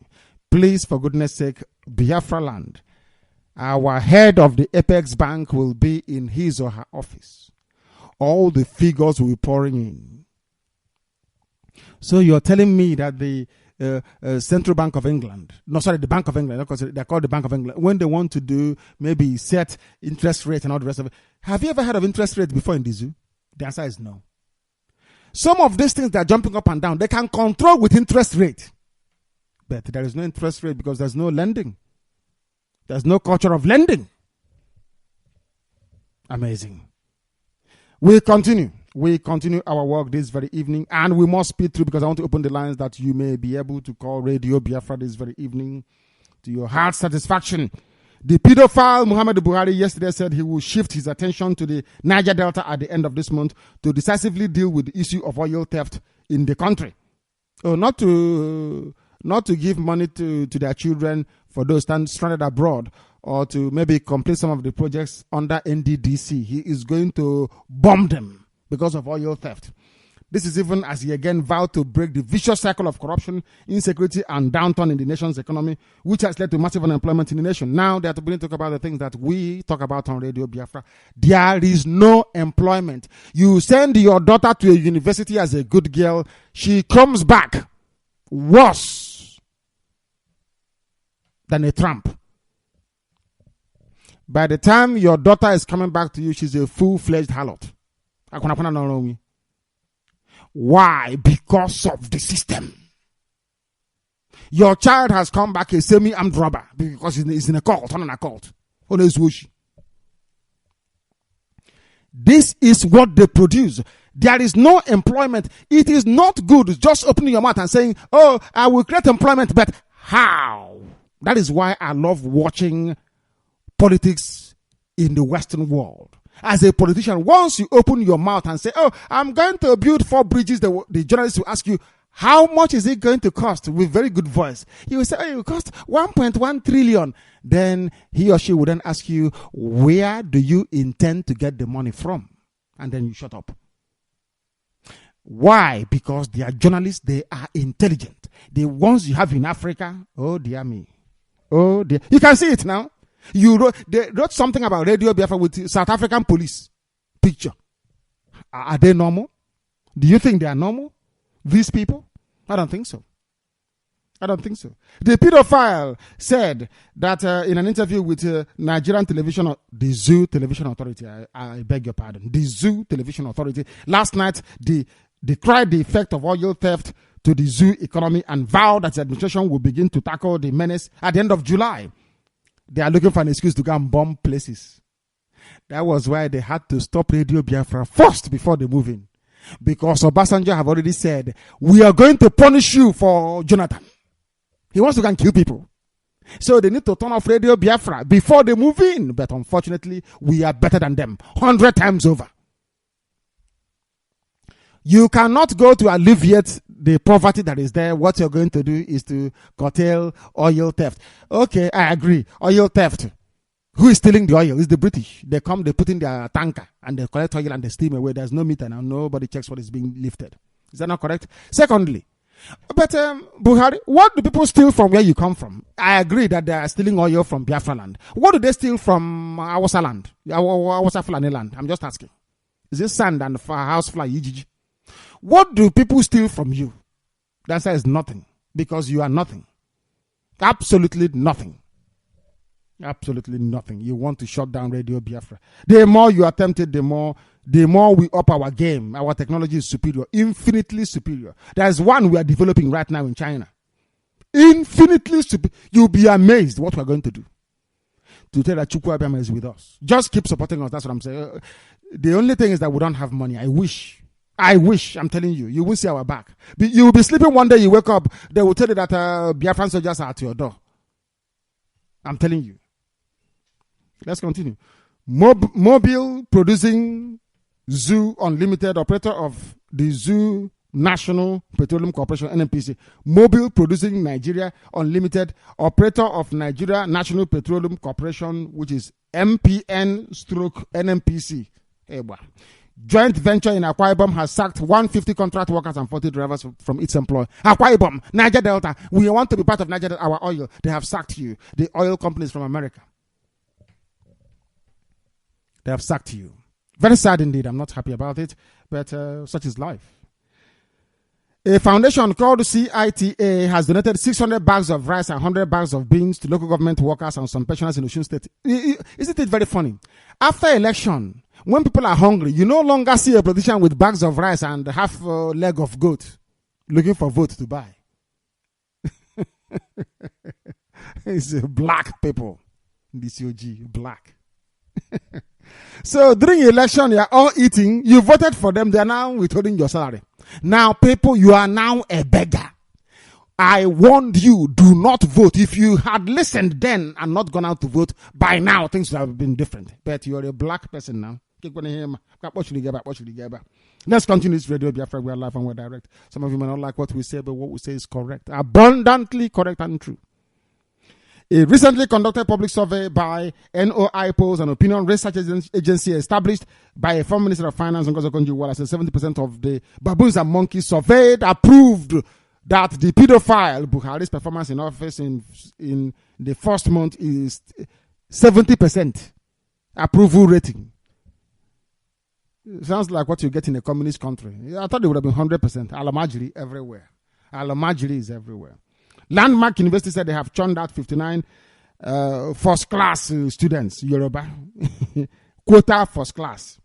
Please, for goodness sake, Biafra land. Our head of the Apex Bank will be in his or her office. All the figures will be pouring in. So you're telling me that the Central Bank of England, the Bank of England, because they're called the Bank of England, when they want to do maybe set interest rate and all the rest of it, have you ever heard of interest rate before in the zoo? The answer is no. Some of these things that are jumping up and down, they can control with interest rate. But there is no interest rate because there's no lending. There's no culture of lending. Amazing. We continue our work this very evening, and we must speed through because I want to open the lines that you may be able to call Radio Biafra this very evening to your heart's satisfaction. The pedophile Muhammad Buhari yesterday said he will shift his attention to the Niger Delta at the end of this month to decisively deal with the issue of oil theft in the country. Oh, not to give money to their children for those stranded abroad, or to maybe complete some of the projects under NDDC. He is going to bomb them because of oil theft. This is even as he again vowed to break the vicious cycle of corruption, insecurity, and downturn in the nation's economy, which has led to massive unemployment in the nation. Now they are beginning to talk about the things that we talk about on Radio Biafra. There is no employment. You send your daughter to a university as a good girl, she comes back worse than a tramp. By the time your daughter is coming back to you, she's a full-fledged harlot. Why? Because of the system. Your child has come back a semi-armed robber because he's in a cult, on an occult. This is what they produce. There is no employment. It is not good just opening your mouth and saying, oh, I will create employment, but how? That is why I love watching politics in the Western world. As a politician, once you open your mouth and say, oh, I'm going to build 4 bridges, the journalists will ask you, how much is it going to cost? With very good voice. You will say, oh, it will cost 1.1 trillion. Then he or she will then ask you, where do you intend to get the money from? And then you shut up. Why? Because they are journalists, they are intelligent. The ones you have in Africa, oh dear me. Oh dear. You can see it now. They wrote something about Radio Biafra with South African police picture. Are they normal? Do you think they are normal? These people? I don't think so. The pedophile said that in an interview with Nigerian television, the Zoo Television Authority, I beg your pardon, the Zoo Television Authority, last night, they decried the effect of oil theft to the zoo economy and vowed that the administration will begin to tackle the menace at the end of July. They are looking for an excuse to go and bomb places. That was why they had to stop Radio Biafra first before they move in. Because Obasanjo have already said, we are going to punish you for Jonathan. He wants to go and kill people. So they need to turn off Radio Biafra before they move in. But unfortunately, we are better than them. 100 times over. You cannot go to alleviate the poverty that is there. What you're going to do is to curtail oil theft. Okay, I agree. Oil theft. Who is stealing the oil? It's the British. They come, they put in their tanker and they collect oil and they steam away. There's no meter now. Nobody checks what is being lifted. Is that not correct? Secondly, but Buhari, what do people steal from where you come from? I agree that they are stealing oil from Biafra land. What do they steal from Awasa land? Awasa Fulani land? I'm just asking. Is it sand and house fly? What do people steal from you? The answer is nothing. Because you are nothing. Absolutely nothing. Absolutely nothing. You want to shut down Radio Biafra. The more you are tempted, the more we up our game. Our technology is superior. Infinitely superior. There's one we are developing right now in China. Infinitely superior. You'll be amazed what we're going to do. To tell that Chukwu Abiyama is with us. Just keep supporting us. That's what I'm saying. The only thing is that we don't have money. I wish, I'm telling you, you will see our back. You will be sleeping one day, you wake up, they will tell you that Biafran soldiers are at your door. I'm telling you. Let's continue. Mobile Producing Zoo Unlimited, operator of the Zoo National Petroleum Corporation, NNPC. Mobile Producing Nigeria Unlimited, operator of Nigeria National Petroleum Corporation, which is MPN/NNPC. joint venture in Akwa Ibom has sacked 150 contract workers and 40 drivers from its employer. Akwa Ibom, Niger Delta, we want to be part of Niger Delta, our oil. They have sacked you. The oil companies from America. They have sacked you. Very sad indeed. I'm not happy about it, but such is life. A foundation called CITA has donated 600 bags of rice and 100 bags of beans to local government workers and some pensioners in Osun State. Isn't it very funny? After election, when people are hungry, you no longer see a politician with bags of rice and half a leg of goat looking for vote to buy. It's black people. DCOG, black. So during election, you are all eating. You voted for them. They are now withholding your salary. Now, people, you are now a beggar. I warned you, do not vote. If you had listened then and not gone out to vote, by now things would have been different. But you're a black person now. Let's continue this radio. Biafra, we are live and we're direct. Some of you may not like what we say, but what we say is correct. Abundantly correct and true. A recently conducted public survey by NOI Polls, an opinion research agency established by a former Minister of Finance, Ngozi Okonjo-Iweala, said 70% of the baboons and monkeys surveyed approved that the pedophile Buhari's performance in office in the first month is 70% approval rating. It sounds like what you get in a communist country. I thought it would have been 100%. Alamajiri everywhere. Alamajiri is everywhere. Landmark University said they have churned out 59 first-class students, Yoruba. Quota first class.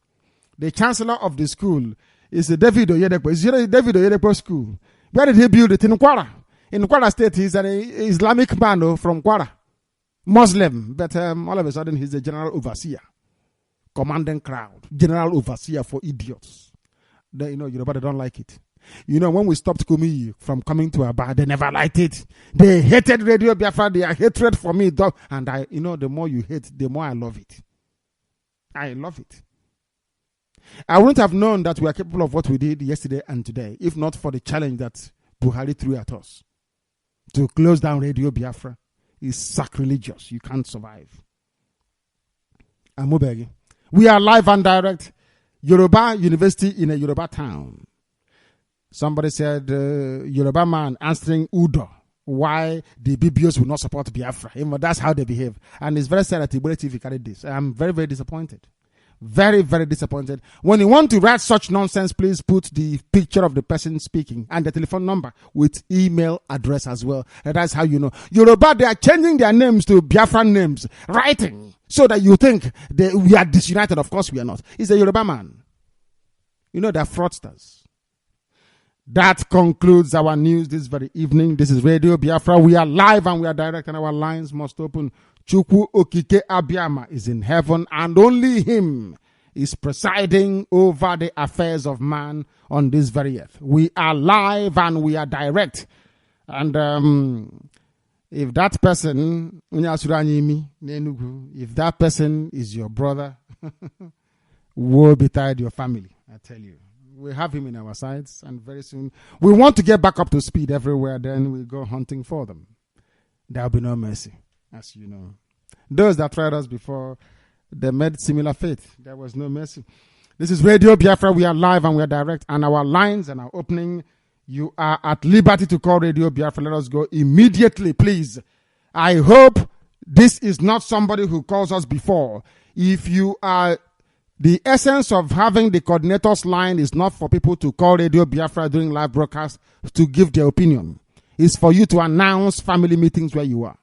The chancellor of the school is David Oyedepo. It's David Oyedepo School. Where did he build it? In Kwara. In Kwara State, he's an Islamic man from Kwara. Muslim. But all of a sudden, he's a general overseer. Commanding crowd. General overseer for idiots. Yoruba, they don't like it. When we stopped Kumi from coming to Aba, they never liked it. They hated Radio Biafra. Their hatred for me. And the more you hate, the more I love it. I love it. I wouldn't have known that we are capable of what we did yesterday and today, if not for the challenge that Buhari threw at us. To close down Radio Biafra is sacrilegious. You can't survive. Amubegi. We are live and direct. Yoruba University in a Yoruba town. Somebody said, Yoruba man answering Udo, why the BBOs will not support Biafra. That's how they behave. And it's very sad that Igbo TV carried this. I'm very, very disappointed. Very, very disappointed. When you want to write such nonsense, please put the picture of the person speaking and the telephone number with email address as well. And that's how you know. Yoruba, they are changing their names to Biafran names, writing, so that you think we are disunited. Of course we are not. He's a Yoruba man. They're fraudsters. That concludes our news this very evening. This is Radio Biafra. We are live and we are direct and our lines must open. Chukwu Okike Abiyama is in heaven and only him is presiding over the affairs of man on this very earth. We are live and we are direct. And if that person, if that person is your brother, woe betide your family, I tell you. We have him in our sights, and very soon we want to get back up to speed everywhere. Then we go hunting for them. There will be no mercy, as you know. Those that tried us before, they made similar fate. There was no mercy. This is Radio Biafra. We are live and we are direct, and our lines and our opening. You are at liberty to call Radio Biafra. Let us go immediately, please. I hope this is not somebody who calls us before. If you are... The essence of having the coordinators line is not for people to call Radio Biafra during live broadcast to give their opinion. It's for you to announce family meetings where you are.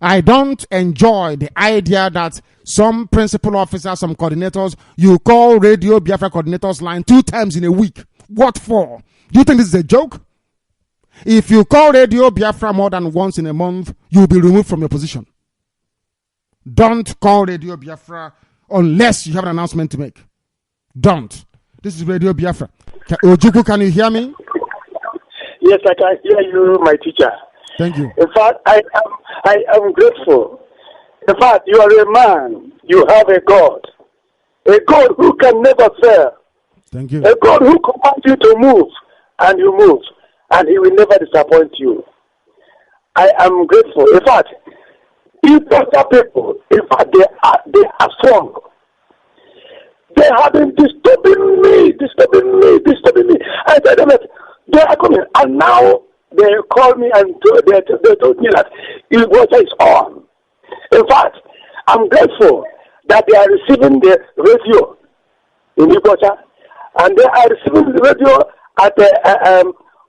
I don't enjoy the idea that some principal officers, some coordinators, you call Radio Biafra coordinators line 2 times in a week. What for? Do you think this is a joke? If you call Radio Biafra more than once in a month, you will be removed from your position. Don't call Radio Biafra unless you have an announcement to make. Don't. This is Radio Biafra. Ojukwu, can you hear me? Yes, I can hear you, my teacher. Thank you. In fact, I am grateful. In fact, you are a man. You have a God. A God who can never fail. Thank you. A God who commands you to move, and you move, and he will never disappoint you. I am grateful. In fact, these other people, in fact, they are strong. They have been disturbing me. I tell them that they are coming. And now they called me and they told me that water is on. In fact, I'm grateful that they are receiving the radio in Ibocha, and they are receiving the radio at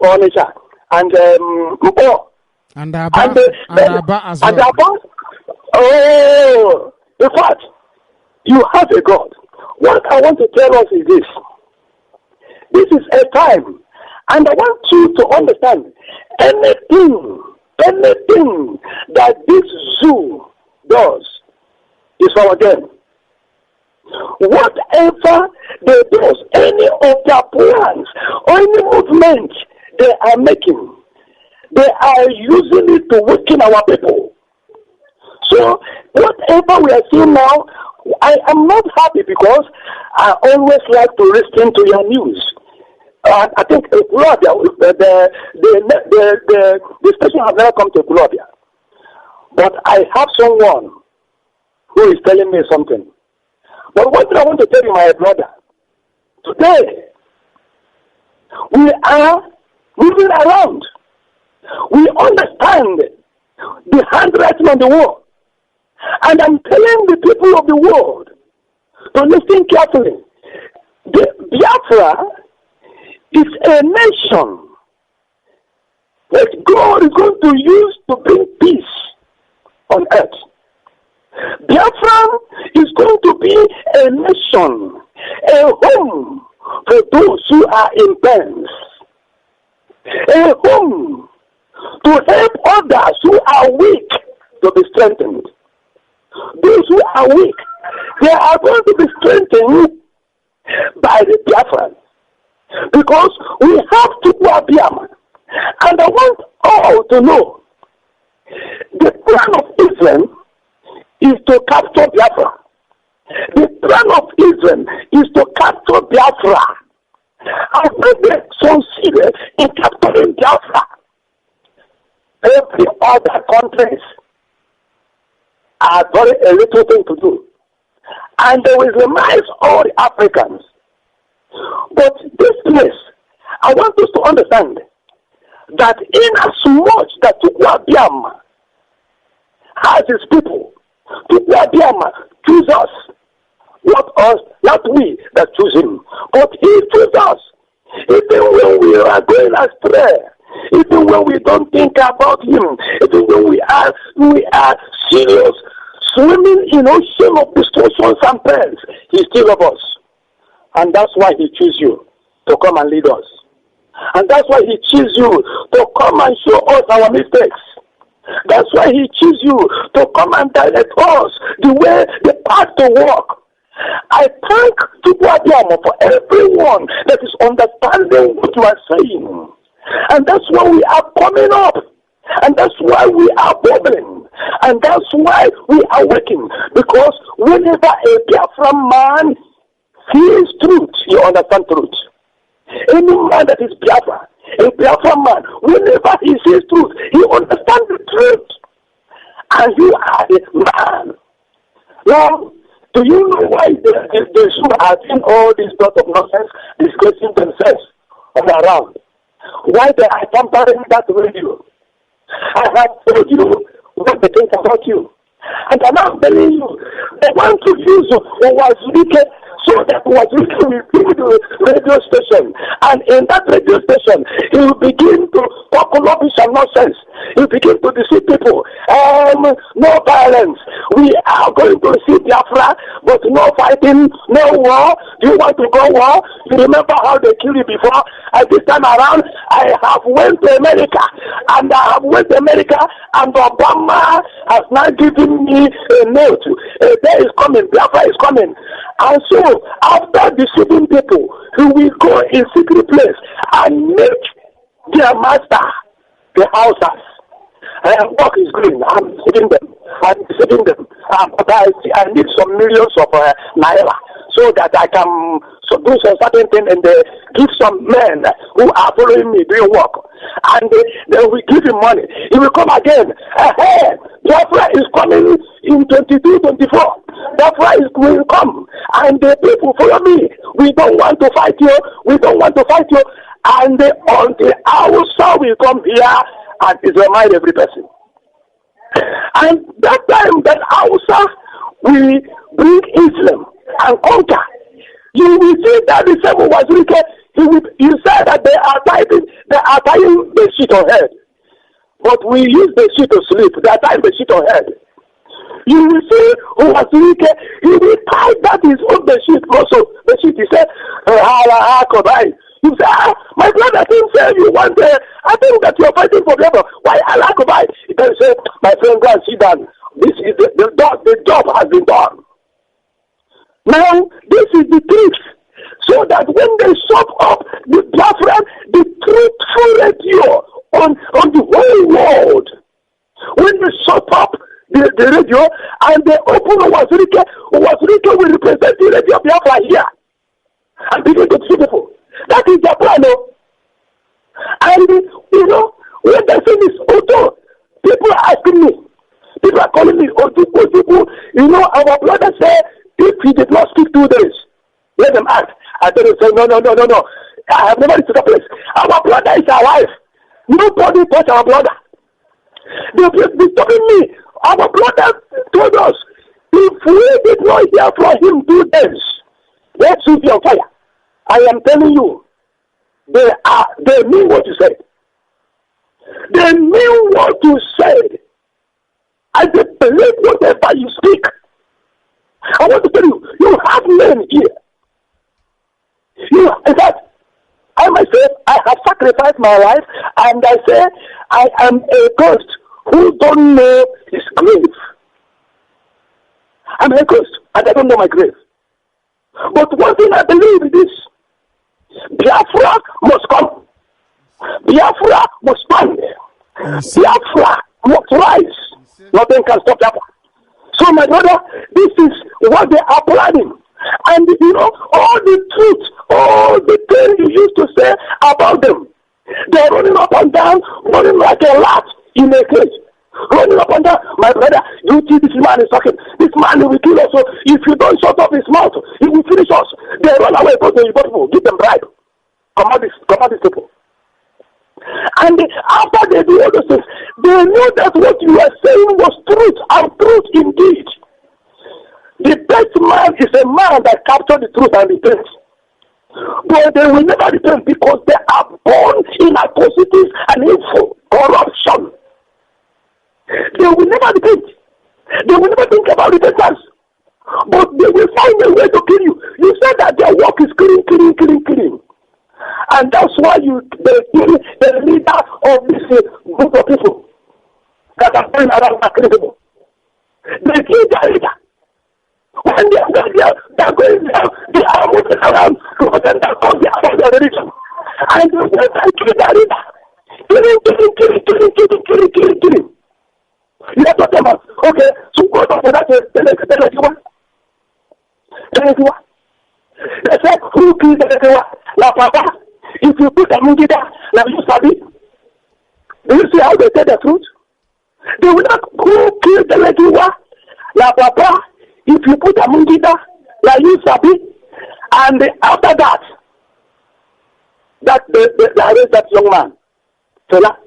Onitsha and Mpo. And Aba as well. And Aba, oh, in fact, you have a God. What I want to tell us is this. This is a time, and I want you to understand, anything that this zoo does is for them. Whatever they do, any of their plans or any movement they are making, they are using it to weaken our people. So whatever we are seeing now, I am not happy because I always like to listen to your news. I think Colombia, the station has never come to Colombia. But I have someone who is telling me something. But what I want to tell you, my brother, today, we are moving around. We understand the handwriting on the wall. And I'm telling the people of the world to listen carefully. The Biafra is a nation that God is going to use to bring peace on earth. Biafra is going to be a nation, a home for those who are in pains, a home to help others who are weak to be strengthened. Those who are weak, they are going to be strengthened by the Biafran. Because we have to go Biafra. And I want all to know the plan of Israel is to capture Biafra. The plan of Israel is to capture Biafra. And when they succeed in capturing Biafra, every other countries are very a little thing to do. And they will remind all the Africans. But this place, I want us to understand that in as much that Tukwabiama has his people, Tukwabiama choose us, not we that choose him, but he chooses us. Even when we are going astray, even when we don't think about him, even when we are serious, swimming in ocean of destructions and perils, he still loves us. And that's why he chooses you to come and lead us. And that's why he chooses you to come and show us our mistakes. That's why he chooses you to come and direct us the path to walk. I thank Tukwadiamo for everyone that is understanding what you are saying. And that's why we are coming up. And that's why we are bubbling. And that's why we are working. Because whenever a Biafra man sees truth, he understands truth. Any man that is Biafra, a Biafra man, whenever he sees truth, he understands the truth. And you are the man. Now, do you know why they should have seen all this sort of nonsense discussing themselves all around? Why they are tampering that radio? I have told you what they think about you. And I'm now telling you, they want to use what was wicked so that what wicked will be the radio station. And in that radio station, he will begin to talk rubbish and nonsense. He will begin to deceive people. No violence. We are going to see Biafra, but no fighting, no war. Do you want to go war? You remember how they killed you before? At this time around, I have went to America. And Obama has now given me a note. A day is coming. Biafra is coming. And so, after deceiving people, he will go in secret place and make their master the houses. Work is going. I'm deceiving them. But I need some millions of naira so that I can so do some certain thing, and they give some men who are following me doing work, and they will give him money. He will come again. Biafra is coming in 22, 24. Biafra will come, and the people follow me. We don't want to fight you. We don't want to fight you. And on the Hausa will come here and Islamize every person. And that time that Hausa will bring Islam and conquer. You will see that the same was wicked. You said that they are tying the sheet on head. But we use the sheet to sleep. They are tying the sheet on head. You will see who was wicked. He will tie that his own the sheet also. The sheet, he said, you say, my brother didn't say you want I think that you're fighting for them. Why Allah Kobai? He can say, my friend, go and sit down. This is the job has been done. Now, this is the truth. So that when they sum up the Biafra, the truthful radio on the whole world, when they sum up the radio and they open Wazirike will represent the radio Biafra here and begin to see people. That is their plan. And when they say this auto, people are asking me, people are calling me Ojuku. Our brother said, if he did not speak 2 days, let them act. I tell him, say, no. I have never reached that place. Our brother is alive. Nobody touch our brother. They've been disturbing me. Our brother told us, if we did not hear from him 2 days, let's shoot you on fire. I am telling you, they mean what you said. They mean what you said. And they believe whatever you speak. I want to tell you, you have men here. In fact, I myself, I have sacrificed my life, and I say, I am a ghost who don't know his grave. I'm a ghost, and I don't know my grave. But one thing I believe is this. Biafra must come. Biafra must stand. Biafra must rise. Nothing can stop Biafra. So my brother, this is what they are planning. And all the truth, all the things you used to say about them, they're running up and down, running like a rat in a cage. Running up and down. My brother, you see this man is talking. This man will kill us. So if you don't shut up his mouth, he will finish us. They run away, go to the people, give them bribe. Come out these people. And after they do all those things, they know that what you are saying was truth, and truth indeed. The best man is a man that captures the truth and repents. But they will never repent because they are born in atrocities and evil, corruption. They will never repent. They will never think about repentance. But they will find a way to kill you. You said that their work is killing. And that's why the leader of this group of people that are going around are credible. They kill their leader. When they are going down, they are moving around to pretend that they are their religion. And they will kill their leader. Killing. You have to tell them, okay, so go to that. They said, who killed the La Papa? If you put a mungida, now you sabi. Do you see how they tell the truth? They will not who killed the Legiwa? La Papa, if you put a mungida, now you sabi. And after that, they arrest that young man, fella.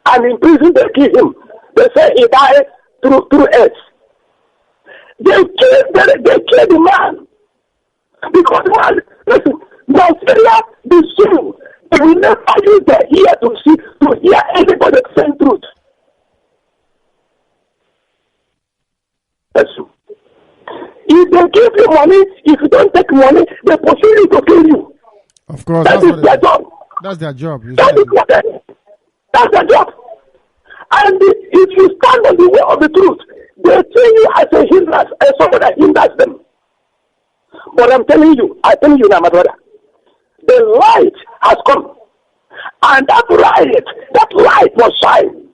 And in prison they kill him. They say he died through AIDS. They killed the man. Because man, listen, Nigeria, the soul, they will never use their ear to hear anybody saying truth. That's true. If they give you money, if you don't take money, they pursue you to kill you. Of course, that is their job. That's their job. That's their job. And if you stand on the way of the truth, they see you as a hindrance, as someone that hinders them. But I'm telling you now, my brother, the light has come. And that light must shine.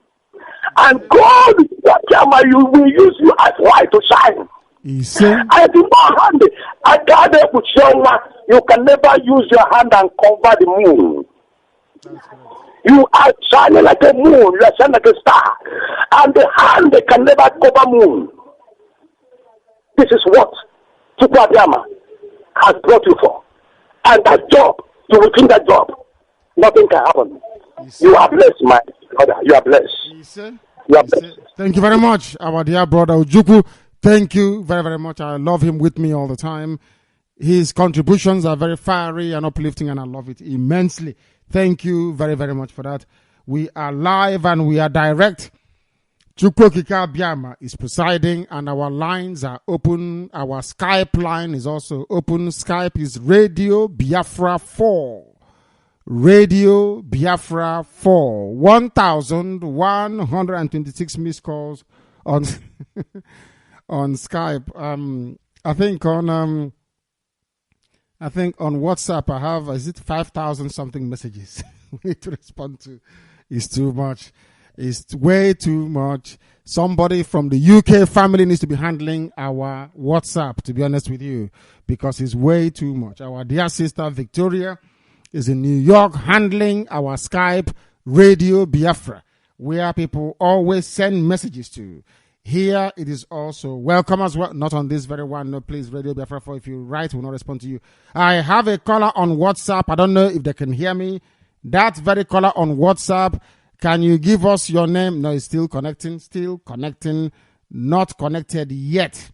And God, whatever you will use you as light to shine. I do not hand it. I got it with you can never use your hand and cover the moon. You are shining like a moon, you are shining like a star. And the hand can never cover moon. This is what Chukwuabiama has brought you for. And that job, you will do that job. Nothing can happen. You are blessed, my brother. You are blessed. You are blessed. Thank you very much, our dear brother Ojukwu. Thank you very, very much. I love him with me all the time. His contributions are very fiery and uplifting, and I love it immensely. Thank you very, very much for that. We are live and we are direct. Chukwuokike Abiama is presiding and our lines are open. Our Skype line is also open. Skype is Radio Biafra 4. Radio Biafra 4. 1,126 missed calls on on Skype. I think on WhatsApp I have, is it 5,000 something messages we need to respond to. It's too much. It's way too much. Somebody from the UK family needs to be handling our WhatsApp, to be honest with you, because it's way too much. Our dear sister Victoria is in New York handling our Skype Radio Biafra, where people always send messages to. Here it is also welcome as well. Not on this very one. No, please, Radio Biafra 4. If you write, we'll not respond to you. I have a caller on WhatsApp. I don't know if they can hear me. That very caller on WhatsApp. Can you give us your name? No, it's still connecting. Still connecting. Not connected yet.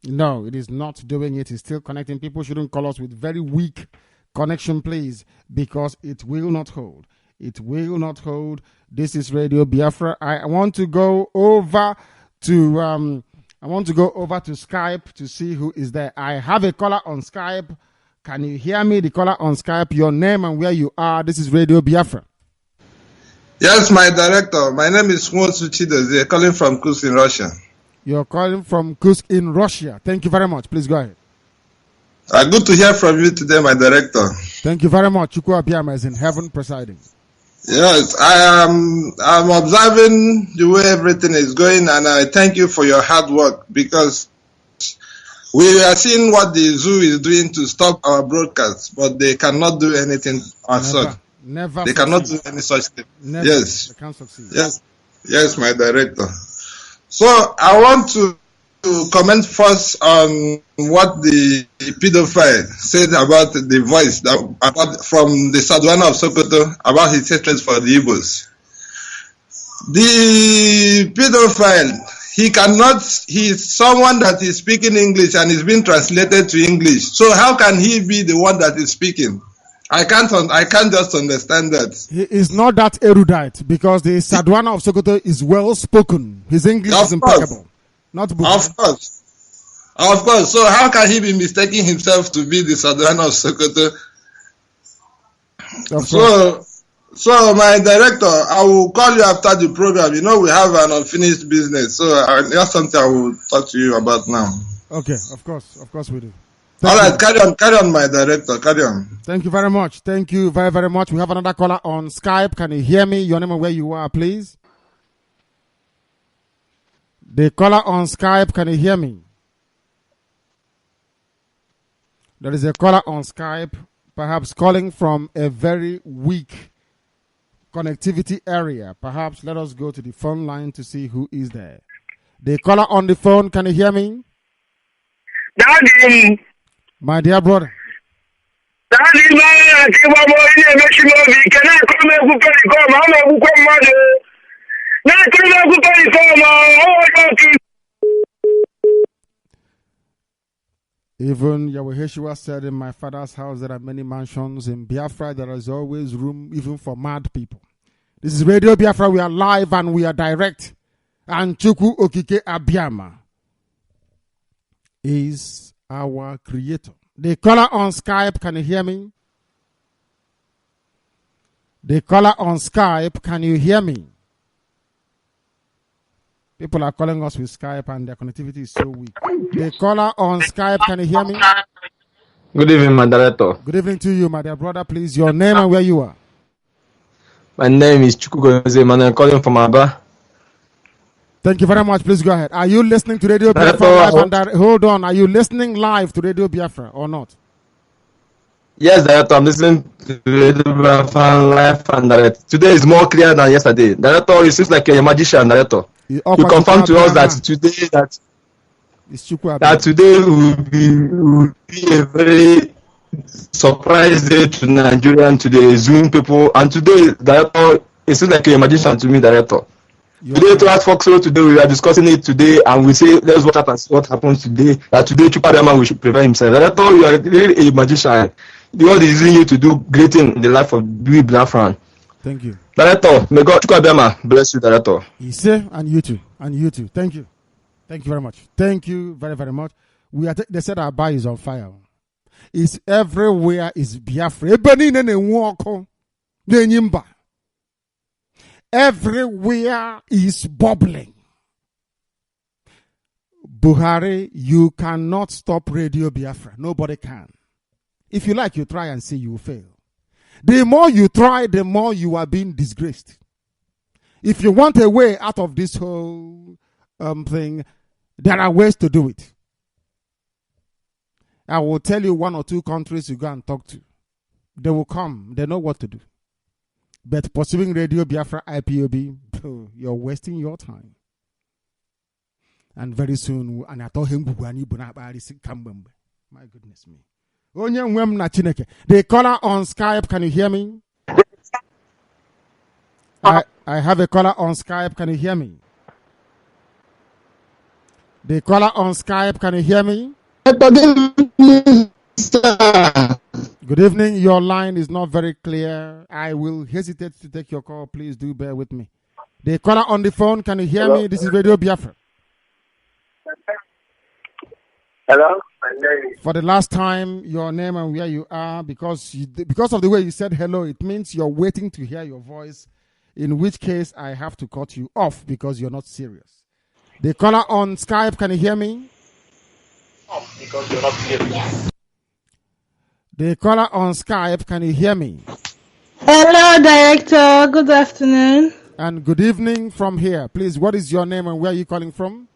No, it is not doing it. It's still connecting. People shouldn't call us with very weak connection, please, because it will not hold. It will not hold. This is Radio Biafra. I want to go over to Skype to see who is there. I have a caller on Skype. Can you hear me? The caller on Skype, your name and where you are. This is Radio Biafra. Yes, my director. My name is Motsu Chidozie, calling from Kursk in Russia. You're calling from Kursk in Russia. Thank you very much. Please go ahead. Good to hear from you today, my director. Thank you very much. Chukwuabiama is in heaven presiding. Yes, I'm observing the way everything is going, and I thank you for your hard work, because we are seeing what the zoo is doing to stop our broadcasts, but they cannot do anything as such. Never. They cannot do any such thing. Never. Yes. They can't succeed. Yes, my director. So I want to comment first on what the pedophile said about the voice from the Sadwana of Sokoto about his hatred for the Igbos. The pedophile, he's someone that is speaking English and is being translated to English. So how can he be the one that is speaking? I can't just understand that. He is not that erudite, because the Sadwana of Sokoto is well spoken. His English is impeccable. Not book. Of course. So how can he be mistaking himself to be the Sadwana of Sokoto? So my director, I will call you after the program. You know, we have an unfinished business, so that's something I will talk to you about now. Okay, of course we do. All right, carry on, my director, carry on. Thank you very much. Thank you very, very much. We have another caller on Skype. Can you hear me? Your name and where you are, please. The caller on Skype, can you hear me? There is a caller on Skype, perhaps calling from a very weak connectivity area. Perhaps let us go to the phone line to see who is there. The caller on the phone, can you hear me? Daddy. My dear brother. Daddy, even Yahweh Yeshua said, in my father's house there are many mansions. In Biafra there is always room even for mad people. This is Radio Biafra. We are live and we are direct. And Chukwuokike Abiama is our creator. The caller on Skype, can you hear me? The caller on Skype, can you hear me? People are calling us with Skype and their connectivity is so weak. The caller on Skype, can you hear me? Good evening, my director. Good evening to you, my dear brother. Please, your name and where you are. My name is Chukwugozie, and I'm calling from Aba. Thank you very much. Please go ahead. Are you listening to Radio Biafra live and direct? Hold on. Are you listening live to Radio Biafra or not? Yes, Director, I'm listening to Radio Biafra live and direct. Today is more clear than yesterday. Director, it seems like a magician, Director. You confirm to us that today will be a very surprise day to Nigerian, to the Zoom people. And today, Director, it seems like a magician to me, Director. Today, to ask Fox today, we are discussing it today, and we say, let's watch what happens today. That today, Chukwudema we should prevent himself. Director, you are really a magician. The Lord is using you to do great things in the life of Biafran. Thank you. Director, may God Chukwudema bless you, Director. You say, and you too. Thank you. Thank you very much. Thank you very, very much. They said our bar is on fire. It's everywhere is Biafra. Everywhere is bubbling. Buhari, you cannot stop Radio Biafra. Nobody can. If you like, you try and see, you will fail. The more you try, the more you are being disgraced. If you want a way out of this whole thing, there are ways to do it. I will tell you 1 or 2 countries you go and talk to. They will come. They know what to do. But pursuing Radio Biafra IPOB, you're wasting your time. And very soon, and I told him, my goodness me. The caller on Skype, can you hear me? I have a caller on Skype, can you hear me? The caller on Skype, can you hear me? Good evening. Your line is not very clear. I will hesitate to take your call. Please do bear with me. The caller on the phone, can you hear me? This is Radio Biafra. Hello? For the last time, your name and where you are, because of the way you said hello, it means you're waiting to hear your voice, in which case I have to cut you off because you're not serious. The caller on Skype, can you hear me? Because you're not serious. The caller on Skype, can you hear me? Hello, Director. Good afternoon. And good evening from here. Please, what is your name and where are you calling from?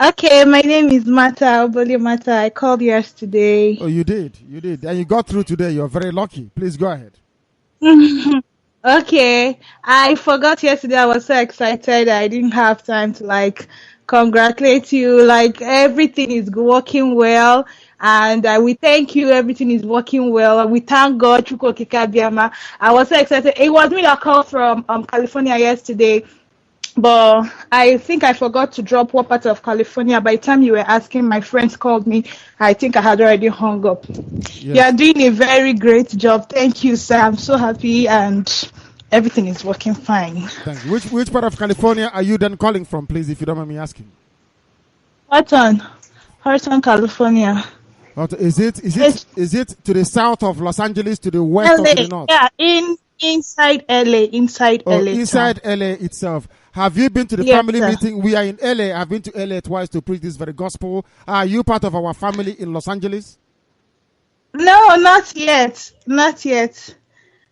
Okay, my name is Mata, Oboli Mata. I called yesterday. Oh, you did. And you got through today. You're very lucky. Please go ahead. Okay, I forgot yesterday. I was so excited. I didn't have time to congratulate you. Everything is working well. And we thank you. Everything is working well. We thank God. I was so excited. It was me that called from California yesterday. But I think I forgot to drop what part of California. By the time you were asking, my friends called me. I think I had already hung up. Yes. You are doing a very great job. Thank you, sir. I'm so happy and everything is working fine. Thank you. Which part of California are you then calling from, please, if you don't mind me asking? Horton, California. Is it to the south of Los Angeles, to the west LA, or to the north? Yeah, inside LA, inside LA. Inside LA itself. Have you been to the family meeting? We are in LA. I've been to LA twice to preach this very gospel. Are you part of our family in Los Angeles? No, not yet. Not yet.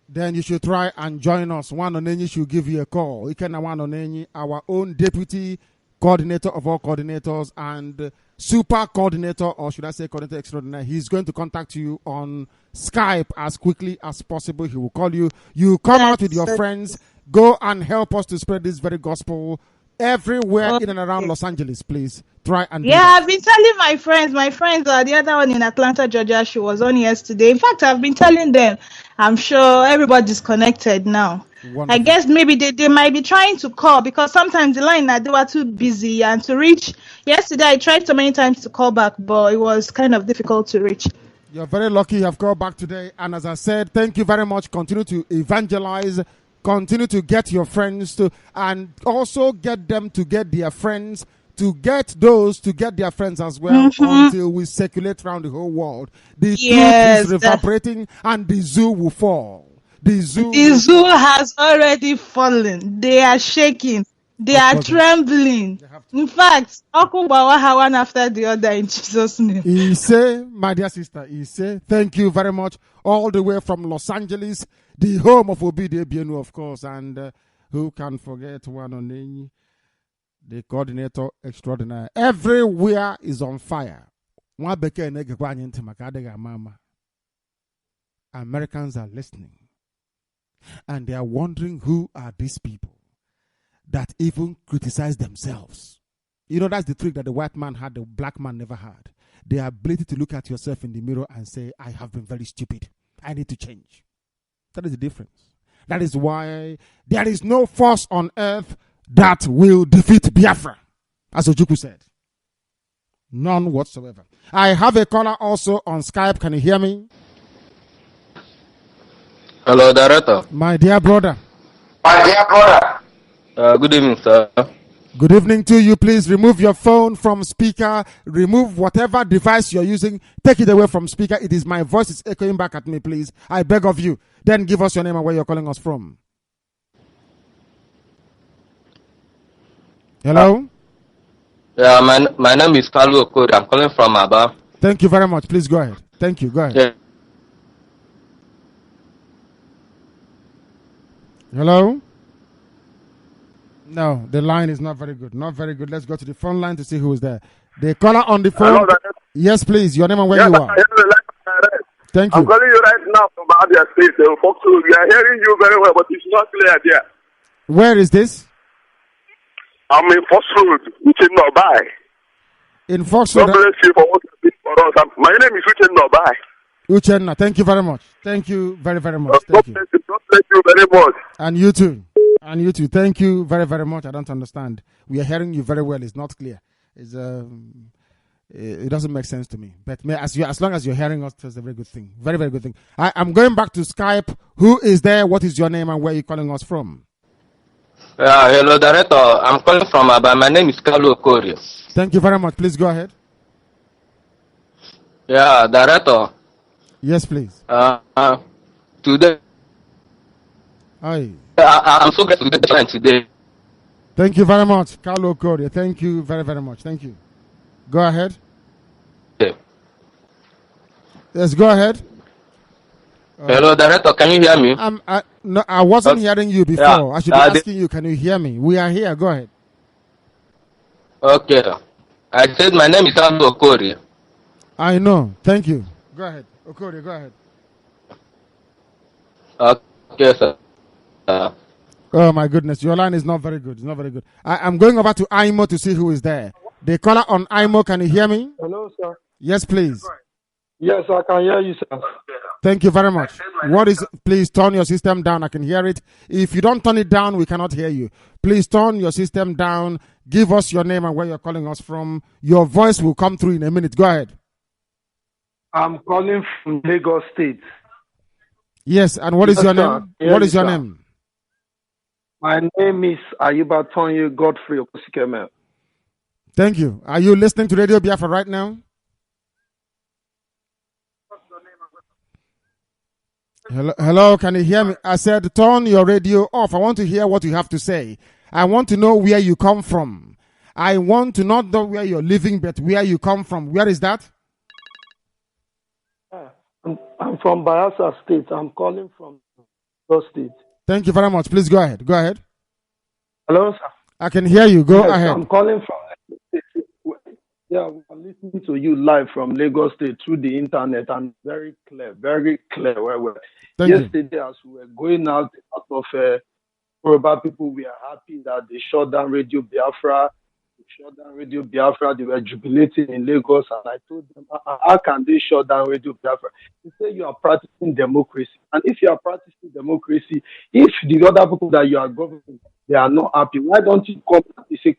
Then you should try and join us. One Onenyi should give you a call. One Onenyi, our own deputy coordinator of all coordinators and super coordinator, or should I say coordinator extraordinary. He's going to contact you on Skype as quickly as possible. He will call you. You come out with your friends. Go and help us to spread this very gospel everywhere in and around Los Angeles, please. Try and I've been telling my friends. My friends are the other one in Atlanta, Georgia. She was on yesterday. In fact, I've been telling them. I'm sure everybody's connected now. Wonderful. I guess maybe they might be trying to call because sometimes the line they were too busy and to reach. Yesterday, I tried so many times to call back, but it was kind of difficult to reach. You're very lucky you have called back today. And as I said, thank you very much. Continue to evangelize. Continue to get your friends to, and also get them to get their friends, to get those to get their friends as well, until we circulate around the whole world. The truth is reverberating and the zoo will fall. The zoo has already fallen. They are shaking. They are trembling. In fact, one after the other in Jesus' name. Ise, my dear sister, Ise, thank you very much. All the way from Los Angeles, the home of Obide Bienu, of course, and who can forget one Onenyi. the coordinator extraordinary. Everywhere is on fire. Americans are listening. And they are wondering who are these people that even criticize themselves. You know, that's the trick that the white man had, the black man never had. The ability to look at yourself in the mirror and say, I have been very stupid. I need to change. That is the difference. That is why there is no force on earth that will defeat Biafra, as Ojukwu said. None whatsoever. I have a caller also on Skype. Can you hear me? Hello, Director. My dear brother. Good evening, sir. Good evening to you. Please remove your phone from speaker. Remove whatever device you're using. Take it away from speaker. It is my voice. It's echoing back at me, please. I beg of you. Then give us your name and where you're calling us from. Hello? Yeah, my name is Kalu Okori. I'm calling from Aba. Thank you very much. Please go ahead. Thank you. Go ahead. Yeah. Hello? No, the line is not very good. Not very good. Let's go to the phone line to see who is there. The caller on the phone. Hello, yes, please. Your name and where you are. Thank you. I'm calling you right now from Abia State. We are hearing you very well, but it's not clear there. Where is this? I'm in Fox Road, Uche Nobai. In Fox Road. God bless you for what you did for us. My name is Uche Nobai. Uchenna, thank you very much. Thank you very, very much. Thank you. God bless you very much. And you too. And you too. Thank you very, very much. I don't understand. We are hearing you very well. It's not clear. It doesn't make sense to me. But as long as you're hearing us, it's a very good thing. Very, very good thing. I'm going back to Skype. Who is there? What is your name and where are you calling us from? Hello, Director. I'm calling from Aba. My name is Kalu Okori. Thank you very much. Please go ahead. Yeah, Director. Yes, please. Today. Hi. I'm so glad to be joined today. Thank you very much, Carlo Korea. Thank you very, very much. Thank you. Go ahead. Yeah. Yes, go ahead. Hello, Director. Can you hear me? No, I wasn't hearing you before. Yeah. I should be asking you, can you hear me? We are here. Go ahead. Okay. I said my name is Kalu Okori. I know. Thank you. Go ahead. Okori, go ahead. Okay, sir. Oh my goodness, your line is not very good. It's not very good. I'm going over to IMO to see who is there. The caller on IMO, can you hear me? Hello, sir. Yes, please. Yes, I can hear you, sir. Thank you very much. Please turn your system down. I can hear it. If you don't turn it down, we cannot hear you. Please turn your system down. Give us your name and where you're calling us from. Your voice will come through in a minute. Go ahead. I'm calling from Lagos State. Yes, and what is your name? What is your name? My name is Ayuba Tonye Godfrey Okusikeme. Thank you. Are you listening to Radio Biafra right now? Hello, can you hear me? I said turn your radio off. I want to hear what you have to say. I want to know where you come from. I want to not know where you're living, but where you come from. Where is that? I'm from Bayelsa State. I'm calling from Lagos State. Thank you very much. Please go ahead. Go ahead. Hello, sir. I can hear you. Go ahead. I'm calling from Lagos State. Yeah, I'm listening to you live from Lagos State through the internet and very clear. Yesterday, as we were going out of Yoruba people, we are happy that they shut down Radio Biafra. They were jubilating in Lagos, and I told them, how can they shut down Radio Biafra? They say you are practicing democracy. And if you are practicing democracy, if the other people that you are governing, they are not happy, why don't you come and say,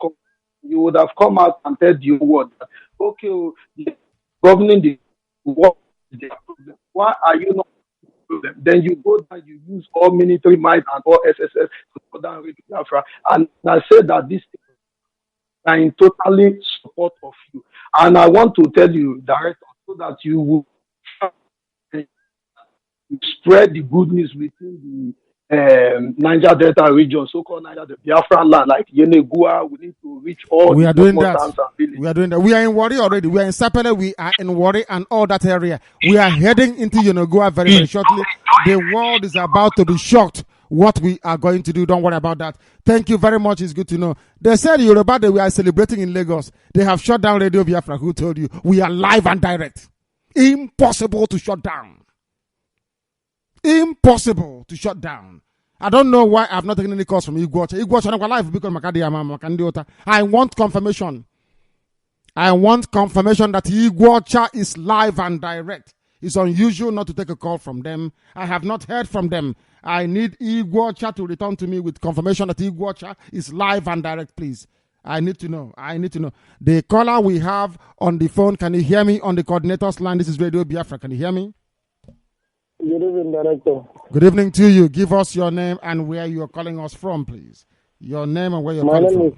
you would have come out and said the word that, okay, governing the world, why are you not? Then you go down, you use all military might and all SSS to shut down Radio Biafra. And I said that this are in totally support of you. And I want to tell you, Director, so that you will spread the good news within the Niger Delta region, so-called Niger Delta, Biafra land, like Yenegua. We need to reach all. We are doing that. We are doing that. We are in Warri already. We are in Sapele. We are in Warri and all that area. We are heading into Yenegua very, very shortly. The world is about to be shocked what we are going to do. Don't worry about that. Thank you very much. It's good to know. They said Yoruba Day we are celebrating in Lagos. They have shut down Radio Biafra. Who told you? We are live and direct. Impossible to shut down. Impossible to shut down. I don't know why I've not taken any calls from Igwocha. Igwocha, I'm live because I want confirmation. I want confirmation that Igwocha is live and direct. It's unusual not to take a call from them. I have not heard from them. I need Igwocha to return to me with confirmation that Igwocha is live and direct, please. I need to know. The caller we have on the phone, can you hear me on the coordinator's line? This is Radio Biafra. Can you hear me? Good evening, Director. Good evening to you. Give us your name and where you are calling us from, please. Your name and where you're calling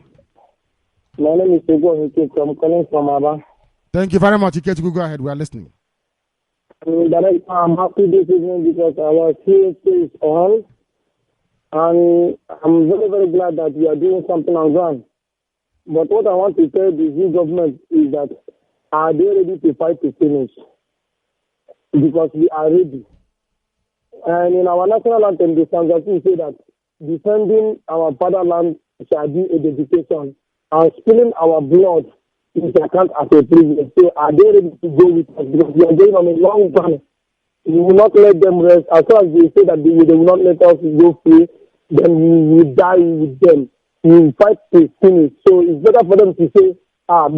from. My name is Ego Hikit. I'm calling from Aba. Thank you very much. Ikechukwu, go ahead. We are listening. Director, I'm happy this evening because our CSC is on. And I'm very, very glad that we are doing something on ground. But what I want to tell the new government is that are they ready to fight to finish? Because we are ready. And in our national anthem, the Sanjati say that defending our fatherland shall be a dedication, and spilling our blood is account as a privilege. So are they ready to go with us? Because we are going on a long journey. We will not let them rest. As long as they say that they will not let us go free, then we will die with them. We will fight to finish. So it's better for them to say,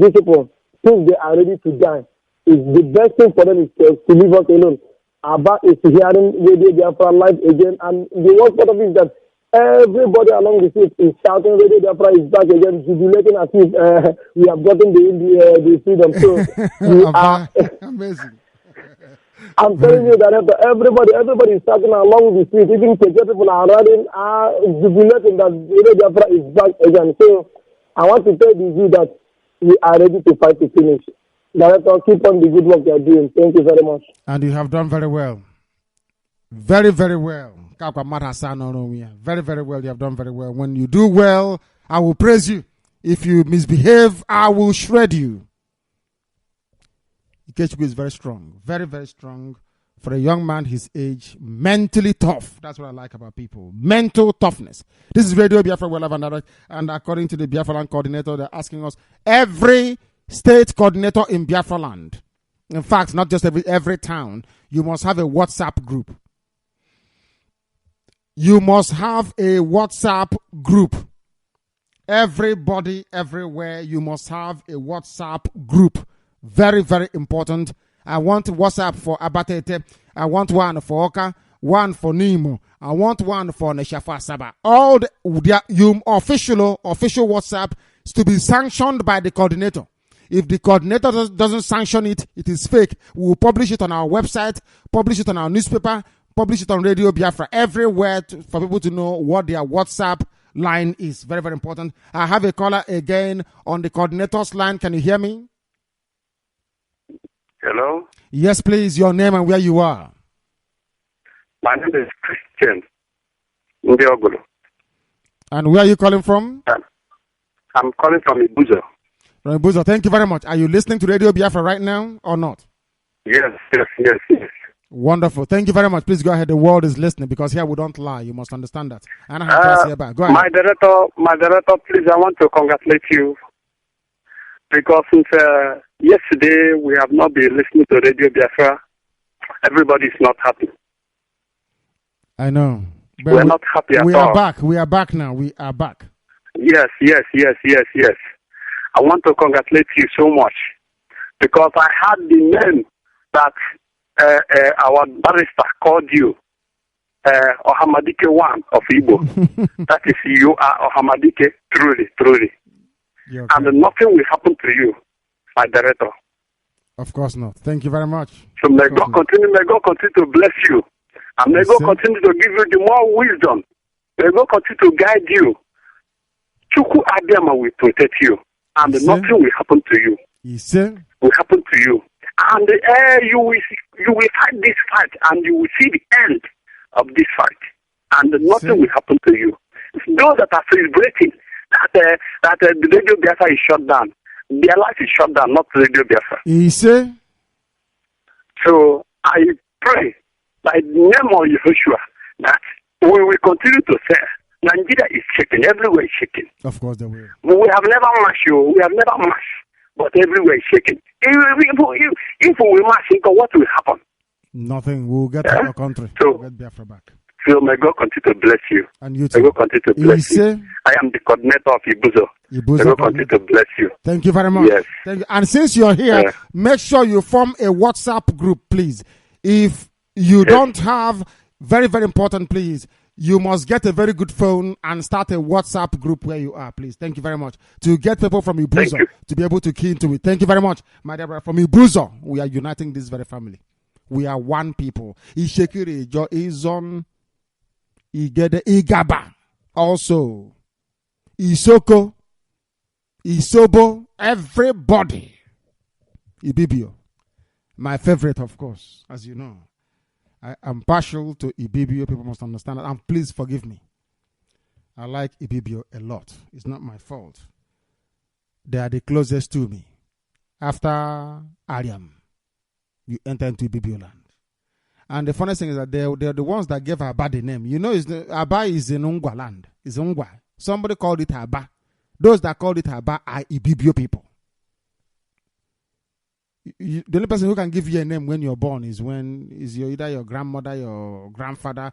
these people, since they are ready to die, it's the best thing for them is to leave us alone. Abba is hearing Radio Biafra live again, and the worst part of it is that everybody along the street is shouting Radio Biafra is back again, jubilating as if we have gotten the freedom. So we are amazing. I'm telling you that everybody is shouting along the street. Even people are running, jubilating that Radio Biafra is back again. So I want to tell you that we are ready to fight to finish. Director, keep on the good work you are doing. Thank you very much. And you have done very well. Very, very well. Very, very well. You have done very well. When you do well, I will praise you. If you misbehave, I will shred you. Ikechukwu is very strong. Very, very strong. For a young man his age, mentally tough. That's what I like about people. Mental toughness. This is Radio Biafra Well and Direct. And according to the Biafra Land coordinator, they're asking us every state coordinator in Biafra land. In fact, not just every town. You must have a WhatsApp group. You must have a WhatsApp group. Everybody, everywhere, you must have a WhatsApp group. Very, very important. I want WhatsApp for Abatete. I want one for Oka. One for Nimo. I want one for Neshafa Saba. All the official WhatsApp is to be sanctioned by the coordinator. If the coordinator doesn't sanction it, it is fake. We will publish it on our website, publish it on our newspaper, publish it on Radio Biafra, everywhere for people to know what their WhatsApp line is. Very, very important. I have a caller again on the coordinator's line. Can you hear me? Hello? Yes, please. Your name and where you are. My name is Christian Ndiogulu. And where are you calling from? I'm calling from Ibuzo. From Ibuzo. Thank you very much. Are you listening to Radio Biafra right now or not? Yes. Wonderful. Thank you very much. Please go ahead. The world is listening because here we don't lie. You must understand that. And I have to say about. Go ahead. My director, please, I want to congratulate you because since yesterday we have not been listening to Radio Biafra. Everybody is not happy. I know. But we're not happy at all. We are back. We are back now. We are back. Yes. I want to congratulate you so much because I had the name that our barrister called you Ohamadike 1 of Igbo. That is, you are Ohamadike truly. Okay. And nothing will happen to you, my director. Of course not. Thank you very much. So may God continue to bless you. And may God continue to give you the more wisdom. May God continue to guide you. Chukwu Abiyama will protect you. And nothing will happen to you. Will happen to you. And you will fight this fight, and you will see the end of this fight. And nothing will happen to you. Those that are celebrating that the Radio Biafra is shut down, their life is shut down, not Radio Biafra. So I pray by the name of Yehoshua that we will continue to say Nigeria is shaking, everywhere is shaking. Of course they will. We have never marched, we have never marched, but everywhere is shaking. If we march, what will happen? Nothing. We'll get our country. So, we'll get Biafra back. So may God continue to bless you. And you too. May God continue to bless you. I am the coordinator of Ibuzo. May God continue to bless you. Thank you very much. Yes. Thank you. And since you're here, make sure you form a WhatsApp group, please. If you don't have, very, very important, please, you must get a very good phone and start a WhatsApp group where you are, please. Thank you very much. To get people from Ibuzo to be able to key into it. Thank you very much, my dear brother. From Ibuzo, we are uniting this very family. We are one people. Ishekiri, Jo Izon, Igede, Igaba, also, Isoko, Isobo, everybody. Ibibio, my favorite, of course, as you know. I am partial to Ibibio. People must understand that. And please forgive me. I like Ibibio a lot. It's not my fault. They are the closest to me. After Ariam, you enter into Ibibio land. And the funny thing is that they're the ones that gave Aba the name. You know, Aba is in Ungwa land. It's Ungwa. Somebody called it Aba. Those that called it Aba are Ibibio people. The only person who can give you a name when you're born is either your grandmother, your grandfather,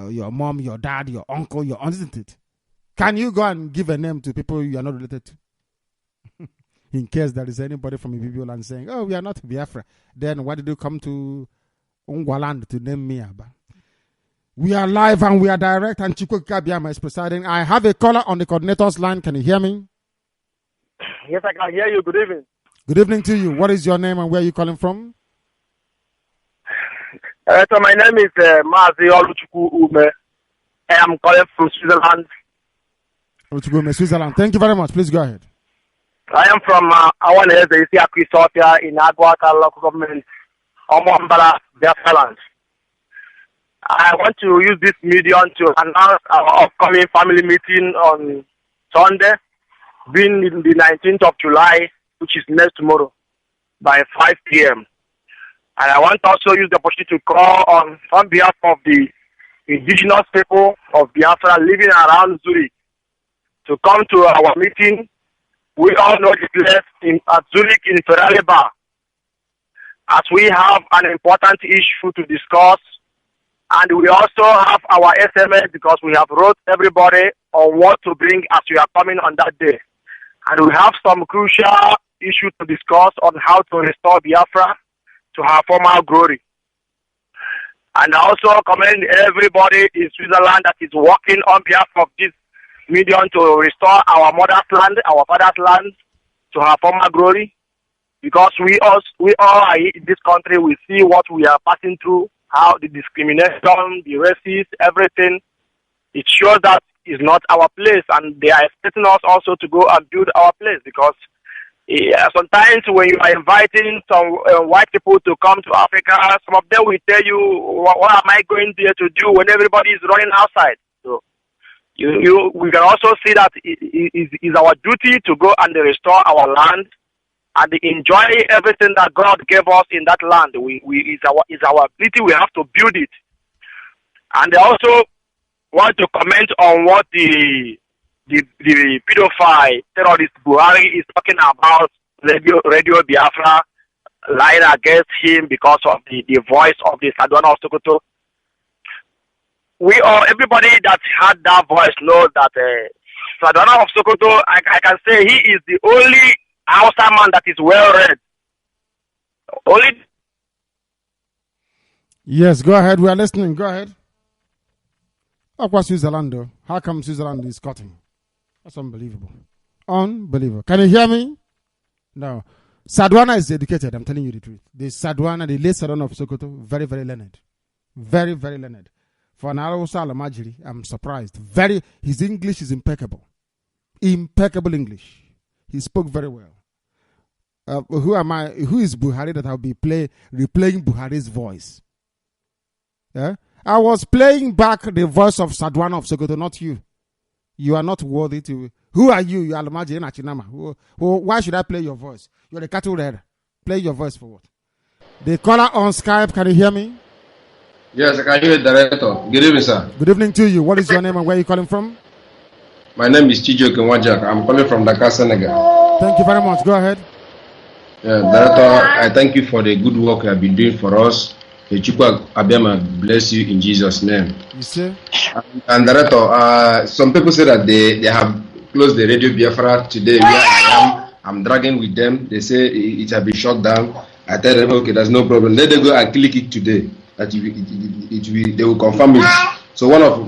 your mom, your dad, your uncle, your aunt, isn't it? Can you go and give a name to people you are not related to? In case there is anybody from Ibibio land saying, oh, we are not Biafra, then why did you come to Ungwaland to name me Aba? We are live and we are direct, and Chukwu Kabiama is presiding. I have a caller on the coordinator's line. Can you hear me? Yes, I can hear you. Good evening. Good evening to you. What is your name and where are you calling from? So my name is Mazi Nnamdi. I am calling from Switzerland. Switzerland. Thank you very much. Please go ahead. I am from Awanese, Sofia in Aguaka local government, Omombala, Biafra land. I want to use this medium to announce our upcoming family meeting on Sunday, being the 19th of July, which is next tomorrow, by 5 p.m. And I want to also use the opportunity to call on behalf of the indigenous people of Biafra living around Zurich to come to our meeting. We all know the place at Zurich in Ferrari Bar, as we have an important issue to discuss. And we also have our SMS because we have wrote everybody on what to bring as we are coming on that day. And we have some crucial issue to discuss on how to restore Biafra to her former glory. And I also commend everybody in Switzerland that is working on behalf of this medium to restore our mother's land, our father's land to her former glory. Because we all are in this country, we see what we are passing through, how the discrimination, the racism, everything. It shows that it's not our place, and they are expecting us also to go and build our place because sometimes when you are inviting some white people to come to Africa, some of them will tell you, what am I going there to do when everybody is running outside? So we can also see that it is our duty to go and restore our land and enjoy everything that God gave us in that land. It's our ability. We have to build it. And they also want to comment on what the pedophile terrorist Buhari is talking about Radio Biafra lying against him because of the voice of the Sadwana of Sokoto. Everybody that had that voice knows that Sadwana of Sokoto, I can say he is the only Hausa man that is well read. Yes, go ahead. We are listening. Go ahead. Of course, Switzerland, though. How come Switzerland is cutting? That's unbelievable. Unbelievable. Can you hear me? No. Sadwana is educated. I'm telling you the truth. The late Sadwana of Sokoto, very, very learned. Very, very learned. For an Hausa Alamajiri, I'm surprised. His English is impeccable. Impeccable English. He spoke very well. Who am I? Who is Buhari that I'll be replaying Buhari's voice? Yeah? I was playing back the voice of Sadwana of Sokoto, not you. You are not worthy to. Who are you? You are Almaji Nachinama. Why should I play your voice? You're the cattle reader. Play your voice for what? The caller on Skype, can you hear me? Yes, I can hear the director. Good evening, sir. Good evening to you. What is your name and where are you calling from? My name is Chijo Kenwajak. I'm calling from Dakar, Senegal. Thank you very much. Go ahead. Director, I thank you for the good work you have been doing for us. The Chukwu Abiyama bless you in Jesus' name. You see? And Director, some people say that they have closed the Radio Biafra today where I am. I'm dragging with them. They say it has been shut down. I tell them, okay, there's no problem. Let them go and click it today. That they will confirm it. So one of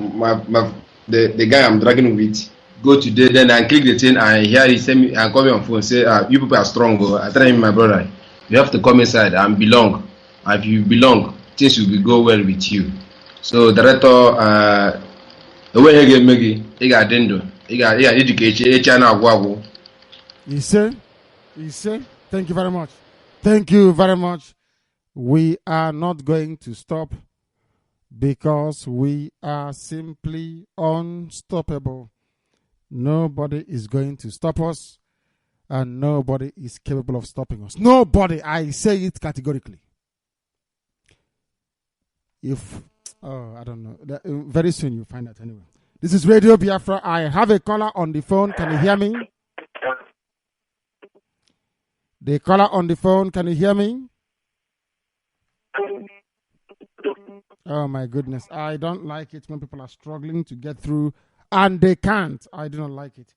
the guy I'm dragging with go today, then I click the thing and here he send me and call me on phone say, you people are strong. I tell him, my brother, you have to come inside and belong. And if you belong, things will go well with you. So Director, the way you get me, you got dendo, you got education, You say, thank you very much. Thank you very much. We are not going to stop because we are simply unstoppable. Nobody is going to stop us, and nobody is capable of stopping us. Nobody, I say it categorically. I don't know. Very soon you'll find out anyway. This is Radio Biafra. I have a caller on the phone. Can you hear me? The caller on the phone, can you hear me? Oh my goodness. I don't like it when people are struggling to get through and they can't. I do not like it.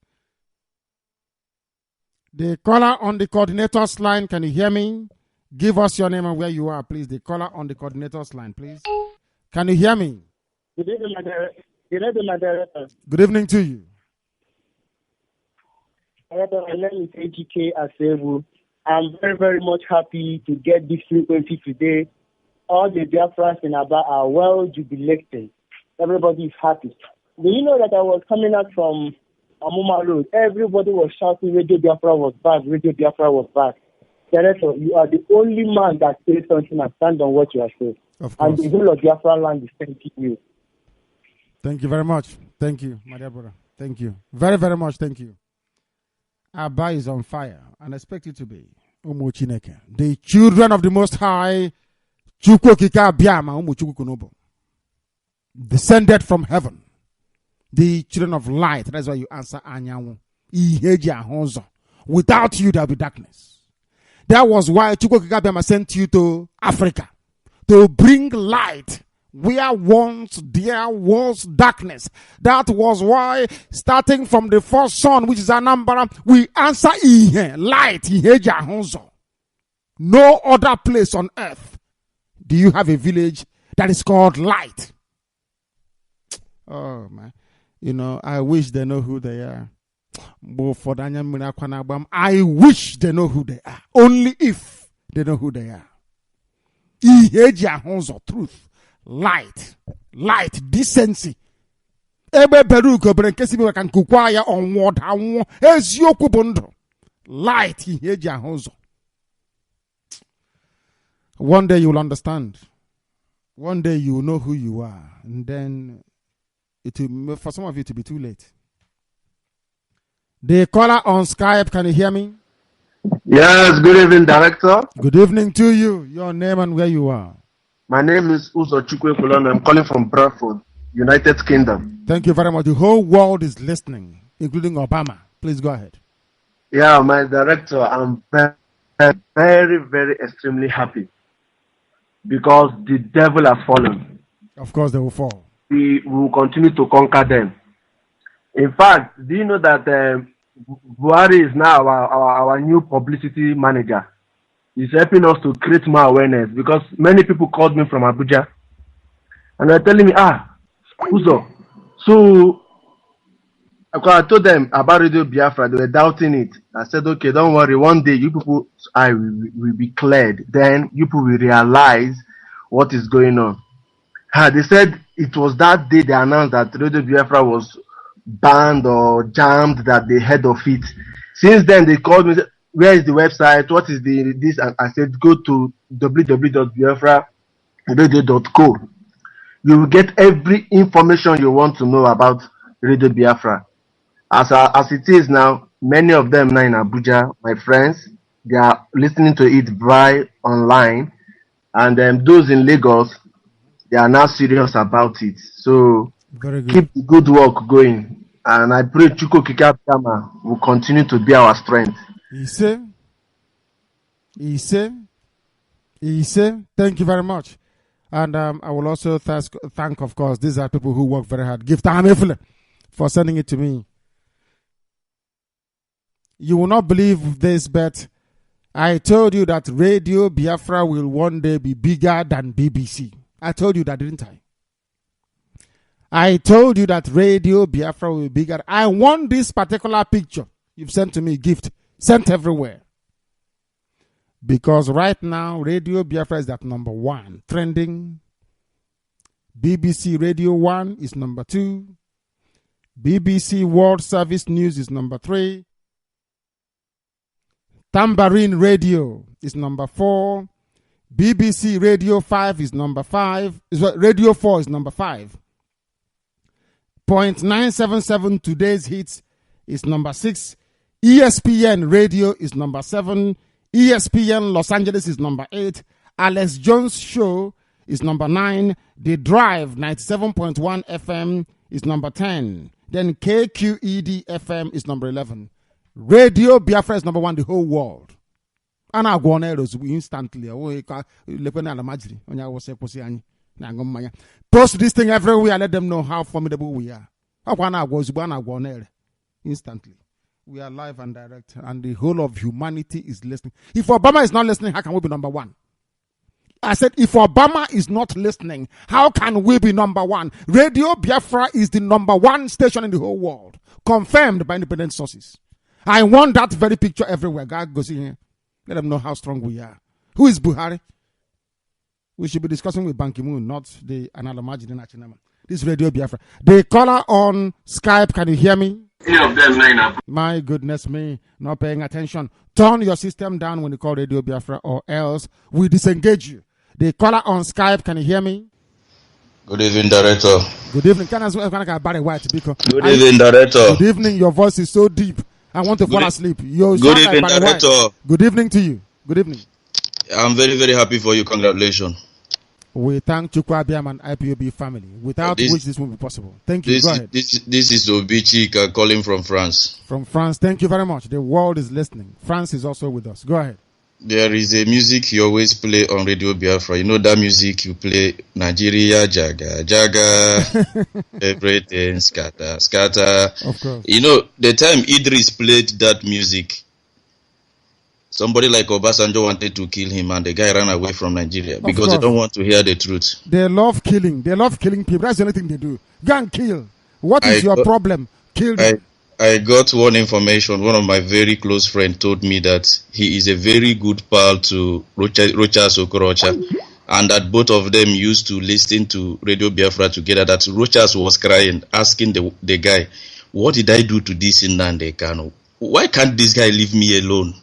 The caller on the coordinator's line, can you hear me? Give us your name and where you are, please. The caller on the coordinator's line, please. Can you hear me? Good evening, my director. Good evening to you. Director, my name is AGK Asebu. I'm very, very much happy to get this frequency today. All the Biafrans in Aba are well jubilating. Everybody is happy. Do you know that I was coming out from Amuma Road? Everybody was shouting, Radio Biafra was back, Radio Biafra was back. Director, you are the only man that says something and stand on what you are saying. Of course. And the whole of Biafra land is thanking you. Thank you very much. Thank you, my dear brother. Thank you. Very, very much. Thank you. Abba is on fire and expect it to be. The children of the Most High, descended from heaven. The children of light. That's why you answer Anyanwu. Without you, there will be darkness. That was why Chukwukika sent you to Africa to bring light where once there was darkness. That was why, starting from the first son, which is Anambra, we answer light. No other place on earth do you have a village that is called light. Oh man, you know, I wish they know who they are. I wish they know who they are. Only if they know who they are. Truth, light, decency. Ebe beruko brenkesi bi kan kukwaya onwod anwo eziokwu bụ ndụ. Light iheji ahụzọ. One day you will understand. One day you will know who you are, and then it will, for some of you to be too late. The caller on Skype, can you hear me? Yes, good evening, Director. Good evening to you. Your name and where you are. My name is Uzo Chukwu. I'm calling from Bradford, United Kingdom. Thank you very much. The whole world is listening, including Obama. Please go ahead. Yeah, my Director, I'm very, very extremely happy because the devil has fallen. Of course, they will fall. We will continue to conquer them. In fact, do you know that Buhari is now our new publicity manager? He's helping us to create more awareness because many people called me from Abuja and they're telling me, Uzo. So I told them about Radio Biafra. They were doubting it. I said, okay, don't worry. One day you people will be cleared. Then you people will realize what is going on. They said it was that day they announced that Radio Biafra was banned or jammed, that they heard of it. Since then, they called me, where is the website? What is this? And I said, go to www.biafraradio.co. You will get every information you want to know about Radio Biafra. As it is now, many of them now in Abuja, my friends, they are listening to it by online. And those in Lagos, they are now serious about it. So Very good. keep the good work going. And I pray Chuko Kikapama will continue to be our strength. Ise. Thank you very much. And I will also thank, of course, these are people who work very hard. Give time for sending it to me. You will not believe this, but I told you that Radio Biafra will one day be bigger than BBC. I told you that, didn't I? I told you that Radio Biafra will be bigger. I want this particular picture you've sent to me, gift, sent everywhere. Because right now, Radio Biafra is at number 1, trending. BBC Radio 1 is number 2. BBC World Service News is number 3. Tambourine Radio is number 4. BBC Radio 5 is number 5. Radio 4 is number 5. .977 Today's Hits is number 6. ESPN Radio is number 7. ESPN Los Angeles is number 8. Alex Jones Show is number 9. The Drive 97.1 FM is number 10. Then KQED FM is number 11. Radio Biafra is number 1 the whole world. And I go on instantly. Post this thing everywhere. Let them know how formidable we are. Instantly. We are live and direct, and the whole of humanity is listening. If Obama is not listening, how can we be number 1? I said, if Obama is not listening, how can we be number 1? Radio Biafra is the number 1 station in the whole world, confirmed by independent sources. I want that very picture everywhere. God goes in here. Let them know how strong we are. Who is Buhari? We should be discussing with Ban Ki-moon, not the Analamaji Nachinama. This Radio Biafra. The caller on Skype, can you hear me? My goodness me, not paying attention. Turn your system down when you call Radio Biafra, or else we disengage you. The caller on Skype, can you hear me? Good evening, Director. Good evening. Good evening, Director. Good evening. Your voice is so deep. I want to fall asleep. Good evening, Director. Good evening to you. Good evening. I'm very, very happy for you. Congratulations. We thank Chukwu Abiam and IPOB family, without which this won't be possible. Thank you. Go ahead. This is Obichika calling from France. From France. Thank you very much. The world is listening. France is also with us. Go ahead. There is a music you always play on Radio Biafra. You know that music you play, Nigeria, Jaga, Jaga, everything, scatter, scatter. Of course. You know, the time Idris played that music, somebody like Obasanjo wanted to kill him, and the guy ran away from Nigeria because they don't want to hear the truth. They love killing. They love killing people. That's the only thing they do. Go and kill. What is your problem? Kill them. I got one information. One of my very close friends told me that he is a very good pal to Rocha Sokorocha, and that both of them used to listen to Radio Biafra together. That Rochas was crying, asking the guy, "What did I do to this Nnamdi Kanu? Why can't this guy leave me alone?"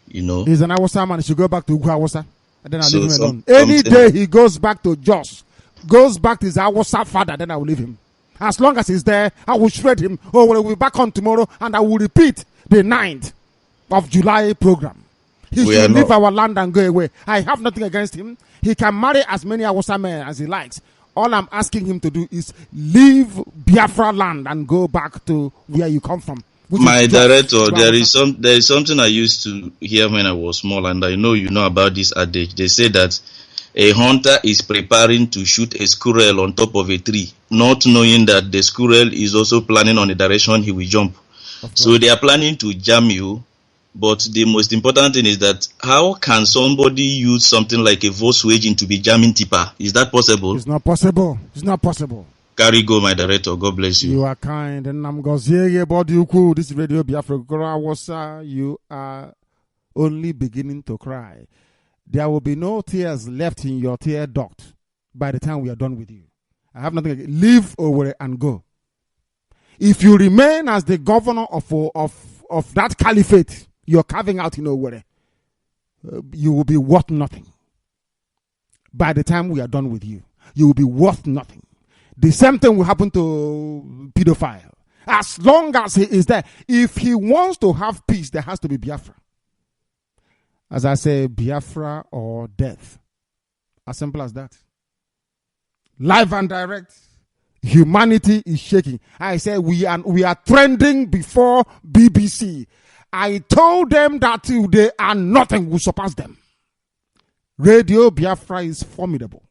You know, he's an Awasa man. He should go back to Awasa, and then I'll leave him alone. Any day he goes back to Jos, goes back to his Awasa father, then I will leave him. As long as he's there, I will shred him. Oh, we'll be back on tomorrow, and I will repeat the 9th of July program. He should leave our land and go away. I have nothing against him. He can marry as many Awasa men as he likes. All I'm asking him to do is leave Biafra land and go back to where you come from. My director, there is something I used to hear when I was small, and I know you know about this adage. They say that a hunter is preparing to shoot a squirrel on top of a tree, not knowing that the squirrel is also planning on the direction he will jump. So they are planning to jam you, but the most important thing is that how can somebody use something like a Volkswagen to be jamming tipper? Is that possible? It's not possible. It's not possible. Carry go, my director. God bless you. You are kind. And I'm going to this Radio Biafra. You are only beginning to cry. There will be no tears left in your tear duct by the time we are done with you. I have nothing against. Leave Owerri and go. If you remain as the governor of that caliphate you're carving out in Owerri, you will be worth nothing. By the time we are done with you, you will be worth nothing. The same thing will happen to pedophile. As long as he is there, if he wants to have peace, there has to be Biafra. As I say, Biafra or death. As simple as that. Live and direct. Humanity is shaking. I said we are trending before BBC. I told them that they are nothing will surpass them. Radio Biafra is formidable.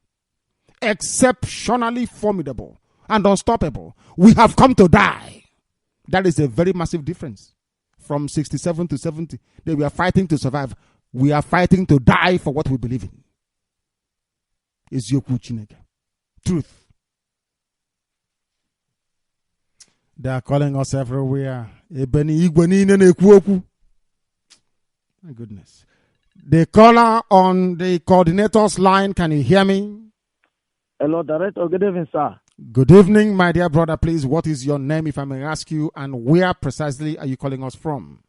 Exceptionally formidable and unstoppable. We have come to die. That is a very massive difference. From 67 to 70, they were fighting to survive. We are fighting to die for what we believe in. Is Yoku Chineke. Truth. They are calling us everywhere. My goodness. The caller on the coordinator's line, can you hear me? Hello, Director. Good evening, sir. Good evening, my dear brother. Please, what is your name, if I may ask you, and where precisely are you calling us from?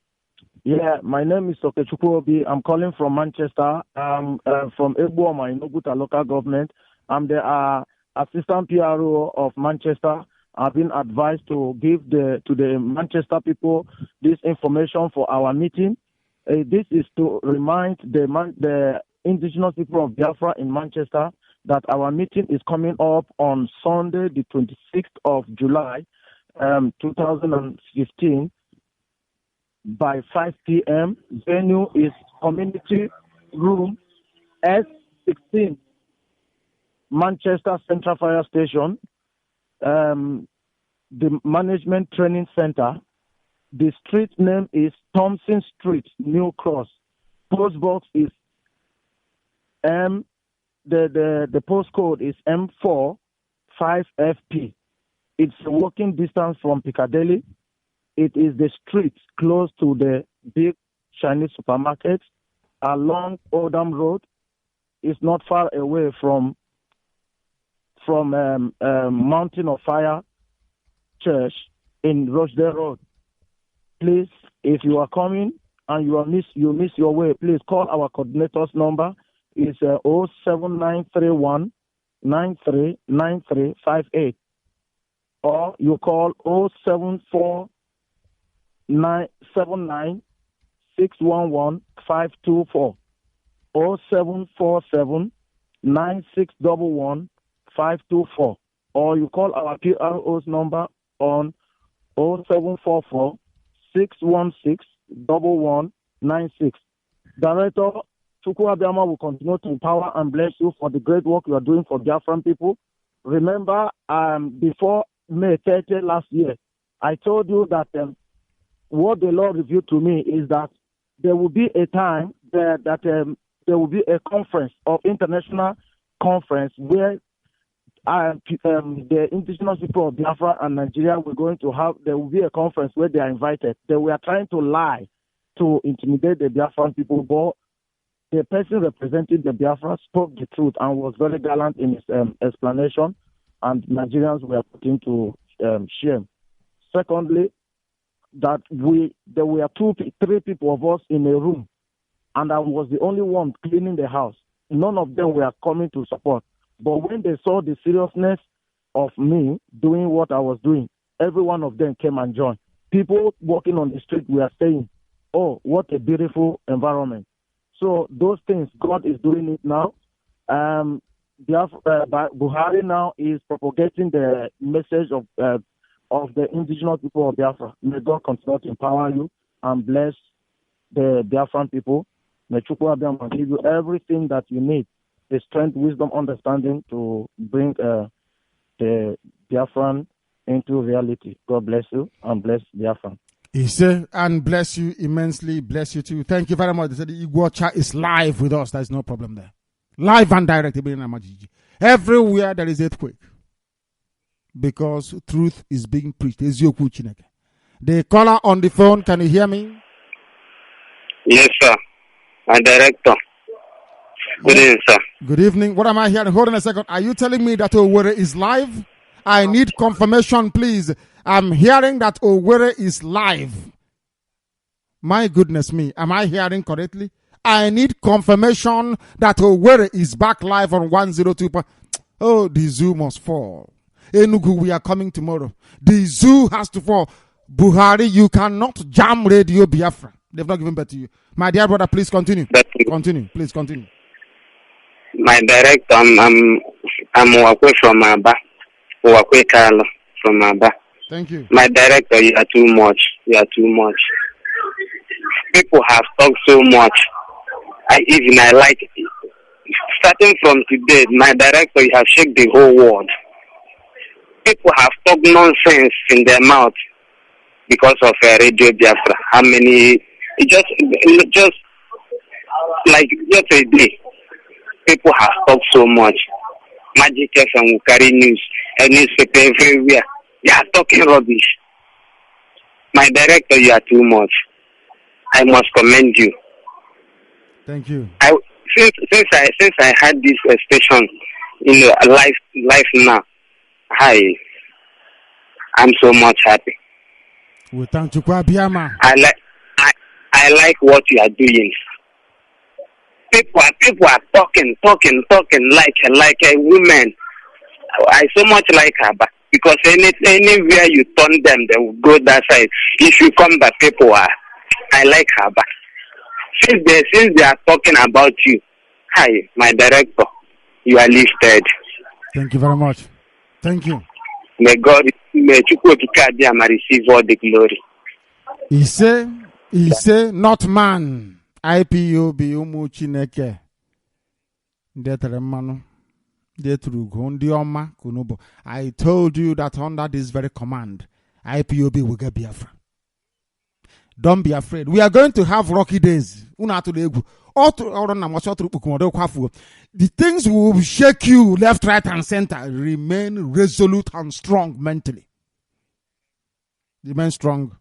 Yeah, my name is Okechukwu. I'm calling from Manchester. I'm from Egbuoma in Oguta local government. I'm the assistant PRO of Manchester. I've been advised to give to the Manchester people this information for our meeting. This is to remind the indigenous people of Biafra in Manchester that our meeting is coming up on Sunday, the 26th of July, 2015, by 5 p.m. Venue is Community Room S16, Manchester Central Fire Station, the Management Training Center. The street name is Thompson Street, New Cross. Postbox is the postcode is M4 5FP. It's a walking distance from Piccadilly. It is the street close to the big Chinese supermarket along Oldham Road. It's not far away from Mountain of Fire Church in Rochdale Road. Please, if you are coming and you miss your way, please call our coordinator's number. It's 07931 939358, or you call 07479 611 524, 0747 9611 524, or you call our PRO's number on 0744 616 1196. Director Chukwu Abiyama will continue to empower and bless you for the great work you are doing for Biafran people. Remember, before May 30 last year, I told you that what the Lord revealed to me is that there will be a time that there will be a conference of international conference where the indigenous people of Biafra and Nigeria were going to have. There will be a conference where they are invited. They were trying to lie to intimidate the Biafran people, but the person representing the Biafra spoke the truth and was very gallant in his explanation, and Nigerians were put into shame. Secondly, that there were three people of us in a room, and I was the only one cleaning the house. None of them were coming to support. But when they saw the seriousness of me doing what I was doing, every one of them came and joined. People walking on the street were saying, "Oh, what a beautiful environment." So those things, God is doing it now. Buhari now is propagating the message of the indigenous people of Biafra. May God continue to empower you and bless the Biafran people. May Chukwu Abiyama give you everything that you need, the strength, wisdom, understanding to bring the Biafran into reality. God bless you and bless Biafran. He said, and bless you immensely, bless you too. Thank you very much. They said the Igbo is live with us. There's no problem there. Live and direct. Everywhere there is earthquake. Because truth is being preached. The caller on the phone, can you hear me? Yes, sir. My director. Good evening, sir. Good evening. What am I hearing? Hold on a second. Are you telling me that Owerri is live? I need confirmation, please. I'm hearing that Owerri is live. My goodness me. Am I hearing correctly? I need confirmation that Owerri is back live on 102. Oh, the zoo must fall. Enugu, we are coming tomorrow. The zoo has to fall. Buhari, you cannot jam Radio Biafra. They've not given back to you. My dear brother, please continue. Continue. Please continue. My director, I'm Wakwe from Aba. Wakwe Carlo from Aba. Thank you. My director, you are too much. You are too much. People have talked so much. I like it. Starting from today, my director, you have shaken the whole world. People have talked nonsense in their mouth because of Radio Biafra. How many? Just a day, people have talked so much. Magic FM will carry news and newspaper everywhere. They are talking rubbish. My director, you are too much. I must commend you. Thank you. Since I had this station in life now, I'm so much happy. We thank you, Biama. I like what you are doing. People are talking like a woman. I so much like her, but because anywhere you turn them, they will go that side. If you come back, people are. I like her, but since they are talking about you, hi, my director, you are lifted. Thank you very much. Thank you. May Chukwuokike receive all the glory. He say, not man. IPOB umu Chineke. I told you that under this very command, IPOB will get Biafra. Don't be afraid. We are going to have rocky days. The things will shake you left, right, and center. Remain resolute and strong mentally. Remain strong.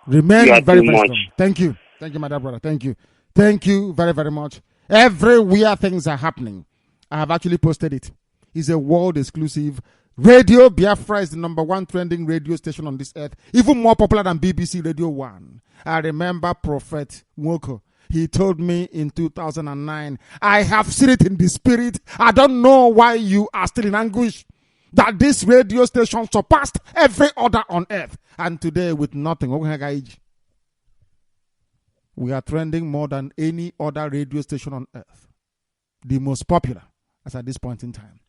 Remain very, very strong. Thank you. Thank you, my dear brother. Thank you. Thank you very, very much. Everywhere things are happening. I have actually posted it. It's a world exclusive. Radio Biafra is the #1 trending radio station on this earth, even more popular than BBC Radio 1. I remember Prophet Nwoko. He told me in 2009, I have seen it in the spirit. I don't know why you are still in anguish. That this radio station surpassed every other on earth. And today with nothing. We are trending more than any other radio station on earth. The most popular as at this point in time.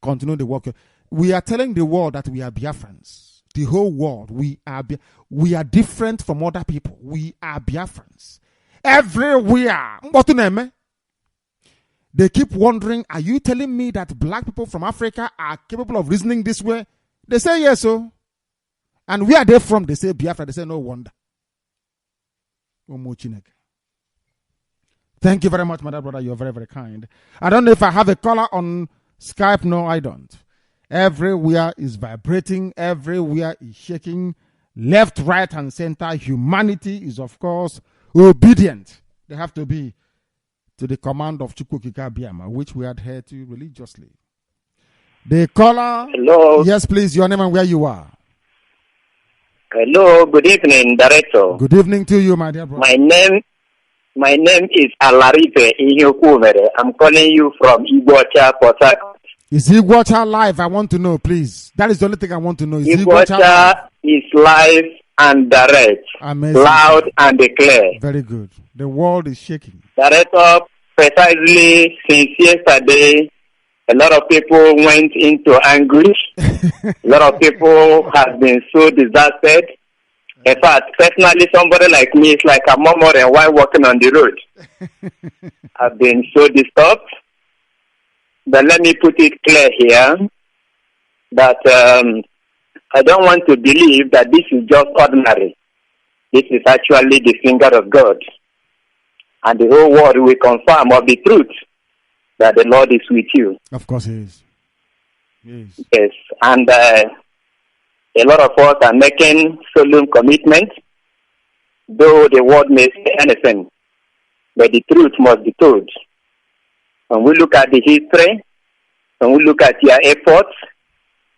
Continue the work. We are telling the world that we are Biafrans. The whole world, we are different from other people. We are Biafrans. Everywhere. They keep wondering, are you telling me that black people from Africa are capable of reasoning this way? They say yes, so. And where are they from? They say Biafra. They say no wonder. Thank you very much, my brother. You're very, very kind. I don't know if I have a caller on Skype. No, I don't. Everywhere is vibrating. Everywhere is shaking. Left, right, and center. Humanity is, of course, obedient. They have to be to the command of Chukwuokike Biama, which we adhere to religiously. The caller. Hello. Yes, please. Your name and where you are. Hello. Good evening, Director. Good evening to you, my dear brother. My name is Alarife Inyokumere. I'm calling you from Iguacha, Port Harcourt. Is Iguacha live? I want to know, please. That is the only thing I want to know. Is Iguacha is live and direct. Amazing. Loud and clear. Very good. The world is shaking. Director, precisely since yesterday, a lot of people went into anguish. A lot of people have been so disastered. In fact, personally, somebody like me is like a murmuring while walking on the road. I've been so disturbed. But let me put it clear here that I don't want to believe that this is just ordinary. This is actually the finger of God. And the whole world will confirm of the truth that the Lord is with you. Of course he is. Yes. And a lot of us are making solemn commitments, though the world may say anything, but the truth must be told. When we look at the history, when we look at your efforts,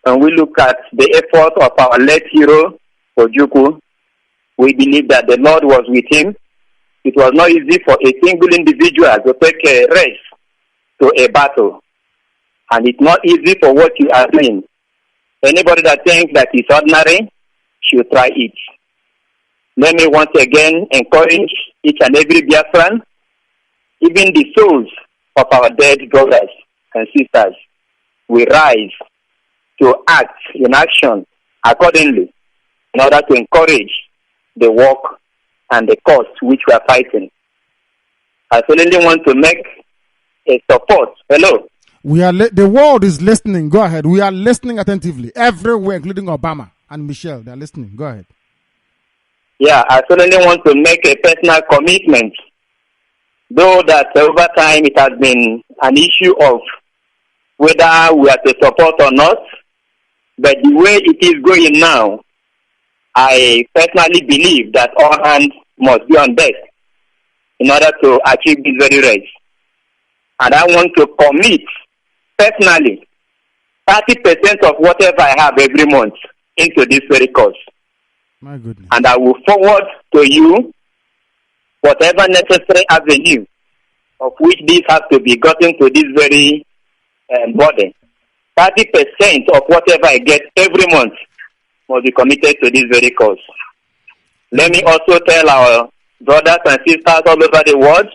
when we look at the effort of our late hero, Ojukwu, we believe that the Lord was with him. It was not easy for a single individual to take a race to a battle. And it's not easy for what you are doing. Anybody that thinks that is ordinary should try it. Let me once again encourage each and every Biafran, even the souls of our dead brothers and sisters, we rise to act in action accordingly in order to encourage the work and the cause which we are fighting. I certainly want to make a support. Hello? The world is listening. Go ahead. We are listening attentively. Everywhere, including Obama and Michelle. They are listening. Go ahead. Yeah, I certainly want to make a personal commitment, though that over time it has been an issue of whether we are to support or not. But the way it is going now, I personally believe that all hands must be on deck in order to achieve this very race. And I want to commit personally 30% of whatever I have every month into this very cause. My goodness. And I will forward to you whatever necessary avenue of which this has to be gotten to this very body. 30% of whatever I get every month must be committed to this very cause. Let me also tell our brothers and sisters all over the world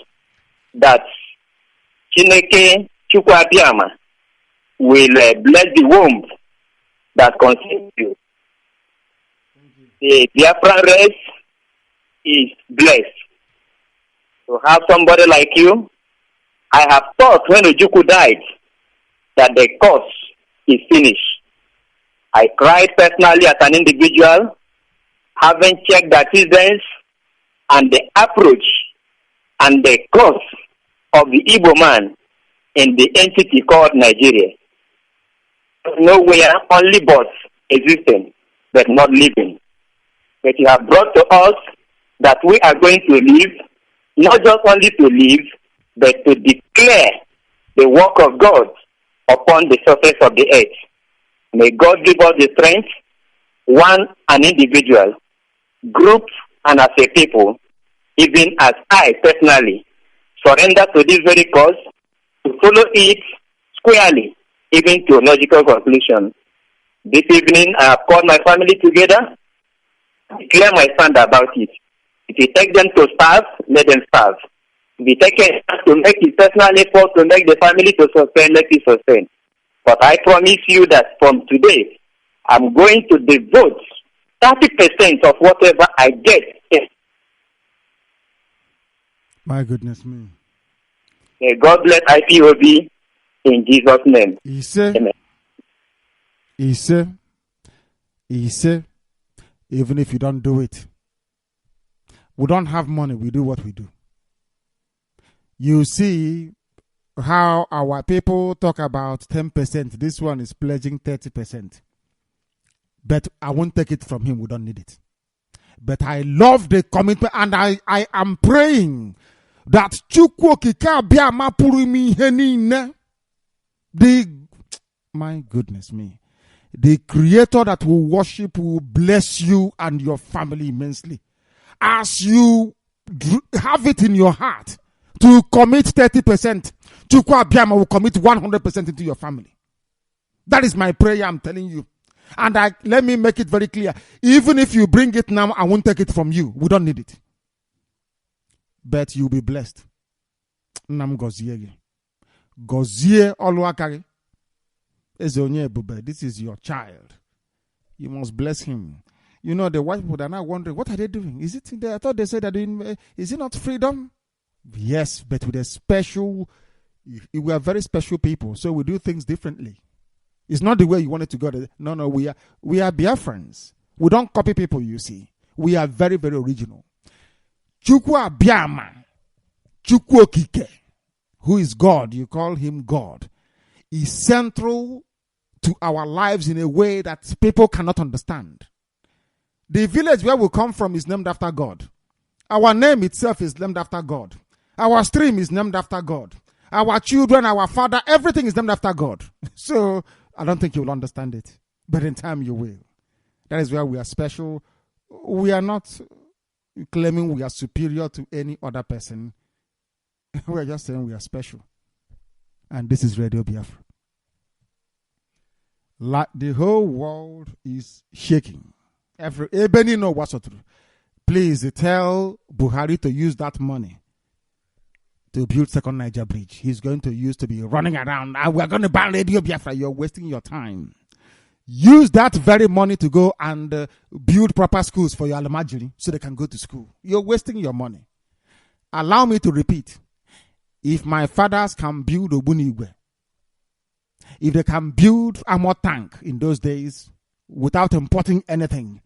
that Chineke Chukwuabiama will bless the womb that conceives you. The Biafra race is blessed. To have somebody like you, I have thought when Ojukwu died that the cause is finished. I cried personally as an individual, having checked the antecedents and the approach and the cause of the Igbo man in the entity called Nigeria. Nowhere, only but existing, but not living. But you have brought to us that we are going to live, not just only to live, but to declare the work of God upon the surface of the earth. May God give us the strength, one, an individual, group, and as a people, even as I personally surrender to this very cause, to follow it squarely, even to a logical conclusion. This evening, I have called my family together, declare my stand about it. If you take them to starve, let them starve. If you take a to make it personal effort to make the family to sustain, let it sustain. But I promise you that from today, I'm going to devote 30% of whatever I get. My goodness me. May God bless IPOB in Jesus' name. Amen. He said, even if you don't do it, we don't have money, we do what we do. You see how our people talk about 10%. This one is pledging 30%. But I won't take it from him. We don't need it. But I love the commitment, and I am praying that my goodness me, the creator that will worship will bless you and your family immensely. As you have it in your heart to commit 30%, Chukwu Abiyama will commit 100% into your family. That is my prayer, I'm telling you. And let me make it very clear. Even if you bring it now, I won't take it from you. We don't need it. But you'll be blessed. Nam Gozie. Gozie Oluwakari. This is your child. You must bless him. You know, the white people are now wondering, what are they doing? Is it there? I thought they said that is it not freedom? Yes, but with a special, we are very special people, so we do things differently. It's not the way you want it to go. No, we are Biafrans. We don't copy people, you see. We are very, very original. Chukwu Abiyama, Chukwu Okike, who is God, you call him God, is central to our lives in a way that people cannot understand. The village where we come from is named after God. Our name itself is named after God. Our stream is named after God. Our children, our father, everything is named after God. So I don't think you will understand it. But in time you will. That is where we are special. We are not claiming we are superior to any other person. We are just saying we are special. And this is Radio Biafra. Like the whole world is shaking. Everybody know what's true. Please tell Buhari to use that money to build second Niger bridge. He's going to use to be running around. And we're going to ban Radio Biafra. You're wasting your time. Use that very money to go and build proper schools for your almajiri so they can go to school. You're wasting your money. Allow me to repeat. If my fathers can build Ogbunigwe, if they can build armor tank in those days without importing anything,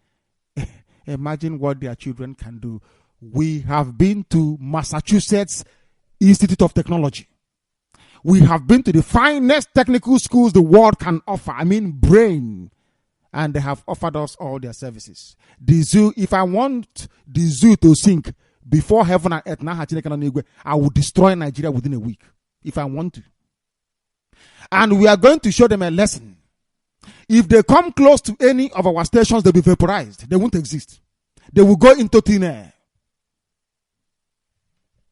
imagine what their children can do. We have been to Massachusetts Institute of Technology. We have been to the finest technical schools the world can offer. I mean, brain. And they have offered us all their services. The zoo, if I want the zoo to sink before heaven and earth, I will destroy Nigeria within a week. If I want to. And we are going to show them a lesson. If they come close to any of our stations, they'll be vaporized. They won't exist. They will go into thin air.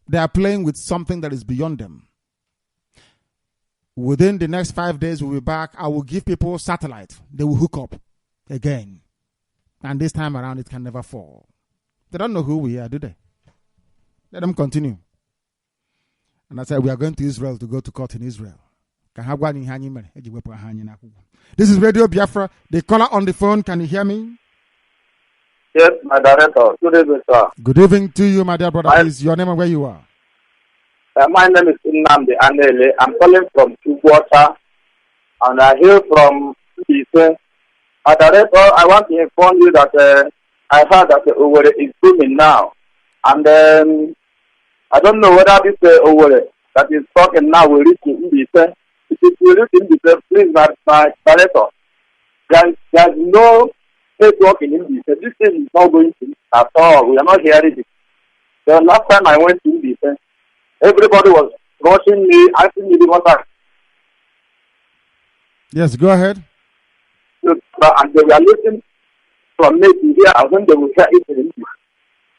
They are playing with something that is beyond them. Within the next 5 days, we'll be back. I will give people satellite. They will hook up again. And this time around, it can never fall. They don't know who we are, do they? Let them continue. And I said, we are going to Israel to go to court in Israel. This is Radio Biafra. The caller on the phone, can you hear me? Yes, my director. Good evening, sir. Good evening to you, my dear brother. Please, your name and where you are. My name is Nnamdi Kanu. I'm calling from Water, and I hear from Ise. Director, I want to inform you that I heard that the Owerri is booming now. And I don't know whether this Owerri that is talking now will reach Ise. If it will reach Ise, please, my director. There's no network in Ise. This thing is not going to at all. We are not hearing it. The last time I went to Ise, everybody was rushing me, asking me what I. Yes, go ahead. And they were listening from me to hear, and when they will hear it in English.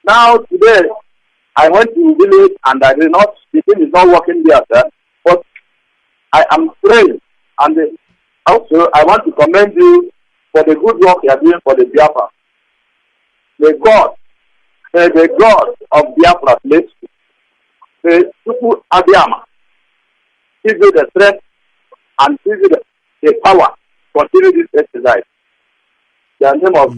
Now, today, I went to the village and the thing is not working there, sir. But I am praying, and also I want to commend you for the good work you are doing for the Biafra. The God of Biafra, bless you. The Chukwu Abiyama, give you the strength and give you the power to continue this exercise. The name of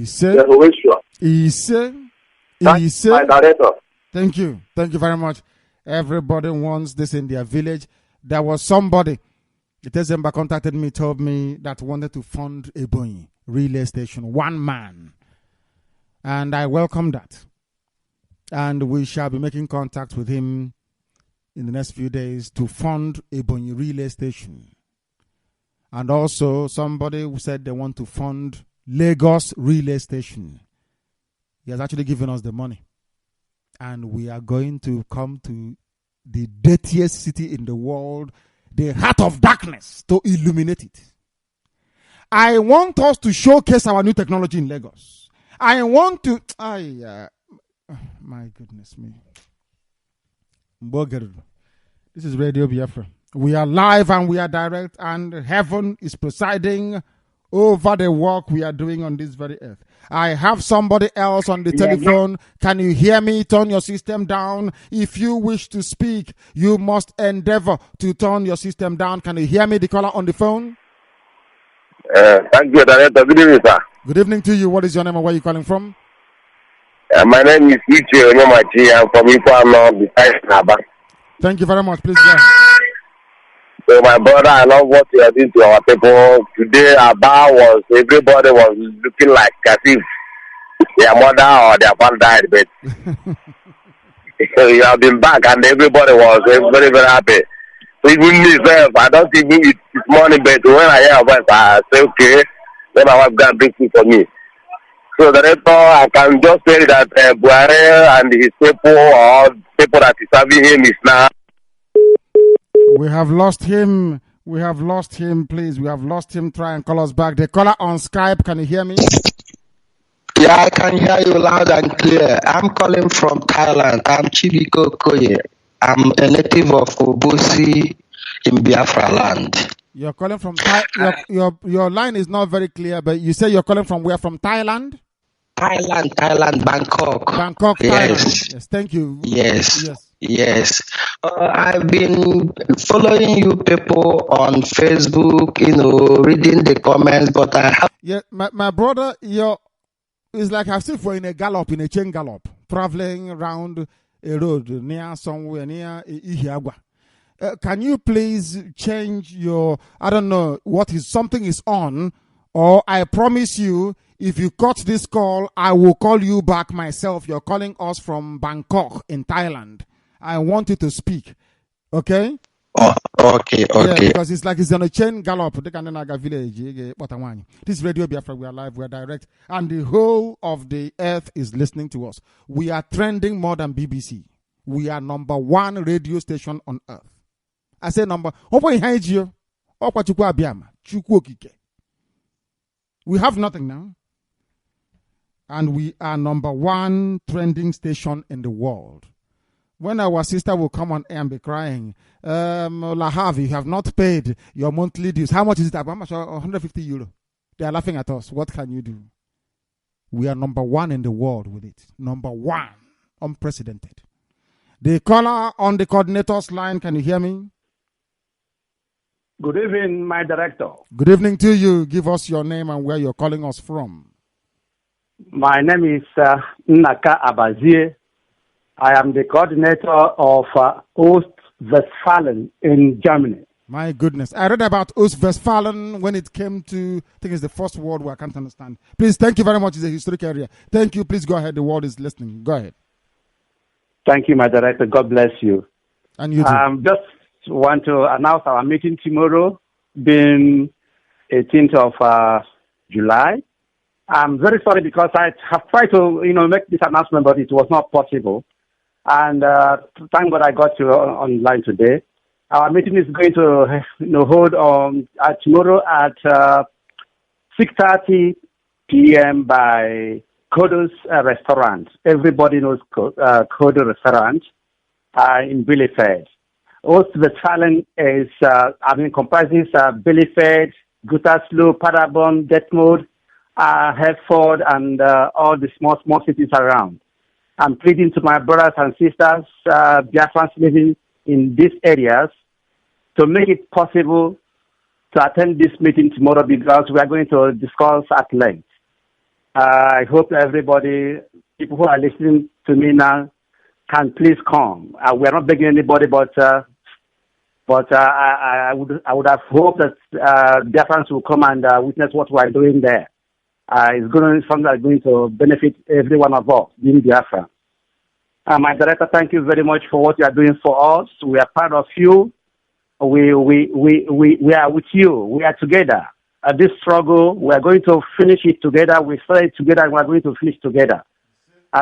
Jehovah. My director. Thank you. Thank you very much. Everybody wants this in their village. There was somebody, the December contacted me, told me that wanted to fund a Ebonyi relay station, one man. And I welcome that. And we shall be making contact with him in the next few days to fund a Ebonyi relay station. And also somebody who said they want to fund Lagos relay station. He has actually given us the money. And we are going to come to the dirtiest city in the world, the heart of darkness, to illuminate it. I want us to showcase our new technology in Lagos. I want to... my goodness me. This is Radio Biafra. We are live and we are direct, and heaven is presiding over the work we are doing on this very earth. I have somebody else on the telephone. Can you hear me? Turn your system down. If you wish to speak, you must endeavor to turn your system down. Can you hear me, the caller on the phone? Thank you, Director. Good evening, sir. Good evening to you. What is your name and where are you calling from? My name is Ichi Onyomachi. I'm from IPOB, beside Naba. Thank you very much. Please go ahead. So, my brother, I love what you are doing to our people. Today, everybody was looking like as if their mother or their father died, but so you have been back, and everybody was very, very happy. So even myself, I don't even eat this morning, but when I hear about it, I say, okay, then my wife got big food for me. So therefore, I can just say that Buhari and his people, or people that is serving him, is now. We have lost him. We have lost him. Please, we have lost him. Try and call us back. The caller on Skype, can you hear me? Yeah, I can hear you loud and clear. I'm calling from Thailand. I'm Chibiko Koye. I'm a native of Obosi in Biafra land. You're calling from your line is not very clear, but you say you're calling from where? From Thailand? Thailand, Bangkok. Bangkok, yes. Thailand. Yes, thank you. Yes. Yes. Yes, I've been following you people on Facebook, reading the comments, but I have. Yeah, my brother, it's like as if we're in a chain gallop, traveling around a road near somewhere near Ihiagwa. Can you please change I don't know, something is on, or I promise you, if you cut this call, I will call you back myself. You're calling us from Bangkok in Thailand. I want you to speak. Okay? Okay. Yeah, because it's like it's on a chain gallop. This is Radio Biafra. We are live, we are direct, and the whole of the earth is listening to us. We are trending more than BBC. We are number 1 radio station on earth. I say number. We have nothing now. And we are number 1 trending station in the world. When our sister will come on air and be crying, Lahav, you have not paid your monthly dues. How much is it? How much? 150 euro. They are laughing at us. What can you do? We are number 1 in the world with it. Number 1. Unprecedented. The caller on the coordinator's line, can you hear me? Good evening, my director. Good evening to you. Give us your name and where you're calling us from. My name is Nnaka Abazie. I am the coordinator of Ostwestfalen in Germany. My goodness. I read about Ostwestfalen when it came to, I think it's the First World War. I can't understand. Please, thank you very much. It's a historic area. Thank you. Please go ahead. The world is listening. Go ahead. Thank you, my director. God bless you. And you too. Just want to announce our meeting tomorrow, being 18th of July. I'm very sorry because I have tried to, make this announcement, but it was not possible. And thank God I got you online today. Our meeting is going to hold on tomorrow at 6:30 p.m. by Kodo's restaurant. Everybody knows Kodo restaurant in Bielefeld. Ostwestfalen comprises Bielefeld, Gütersloh, Paderborn, Detmold, Herford, and all the small cities around. I'm pleading to my brothers and sisters, Biafrans living in these areas, to make it possible to attend this meeting tomorrow because we are going to discuss at length. I hope everybody, people who are listening to me now, can please come. We are not begging anybody, but I would have hoped that Biafrans will come and witness what we are doing there. It's going to be something that's going to benefit every one of us in Biafra. My director, thank you very much for what you are doing for us. We are part of you. We are with you. We are together. This struggle, we are going to finish it together. We started together and we are going to finish together.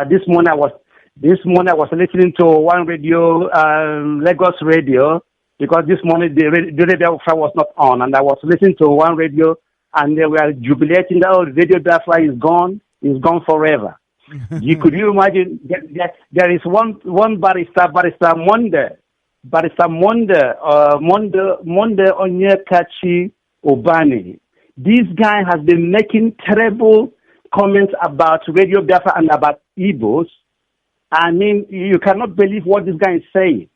This morning I was listening to one radio, Lagos radio, because this morning the radio was not on, and I was listening to one radio, and they were jubilating that Radio Biafra is gone forever. Could you imagine? There is one barrister Monde Onyekachi Obani. This guy has been making terrible comments about Radio Biafra and about Igbos. I mean, you cannot believe what this guy is saying.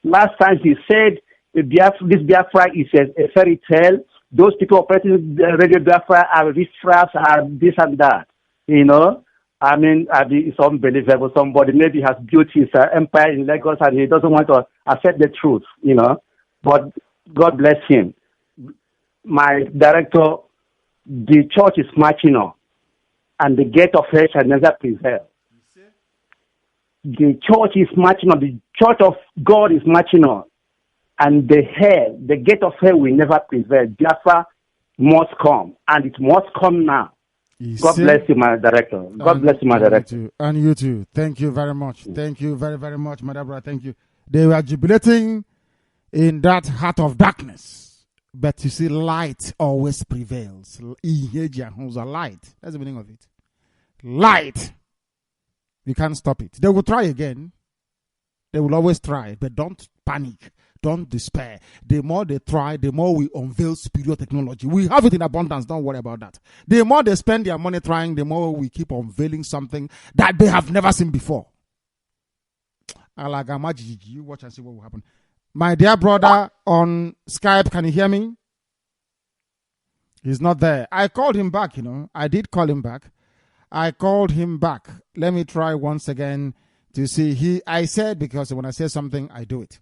Last time he said this Biafra is a fairy tale. Those people operating Radio Biafra are riffraffs, are this and that. I mean, it's unbelievable. Somebody maybe has built his empire in Lagos and he doesn't want to accept the truth, But God bless him. My director, the church is marching on, and the gate of hell shall never prevail. The church is marching on. The church of God is marching on, and the gate of hell will never prevail. Biafra must come, and it must come now. God bless you, my director. God bless you, my director. And you too. Thank you very much. Thank you very, very much, my brother. Thank you. They were jubilating in that heart of darkness. But you see, light always prevails. Light. That's the meaning of it. Light. You can't stop it. They will try again. They will always try. But don't panic. Don't despair. The more they try, the more we unveil superior technology. We have it in abundance. Don't worry about that. The more they spend their money trying, the more we keep unveiling something that they have never seen before. You watch and see what will happen. My dear brother on Skype, can you hear me? He's not there. I called him back, I did call him back. I called him back. Let me try once again to see. I said, because when I say something, I do it.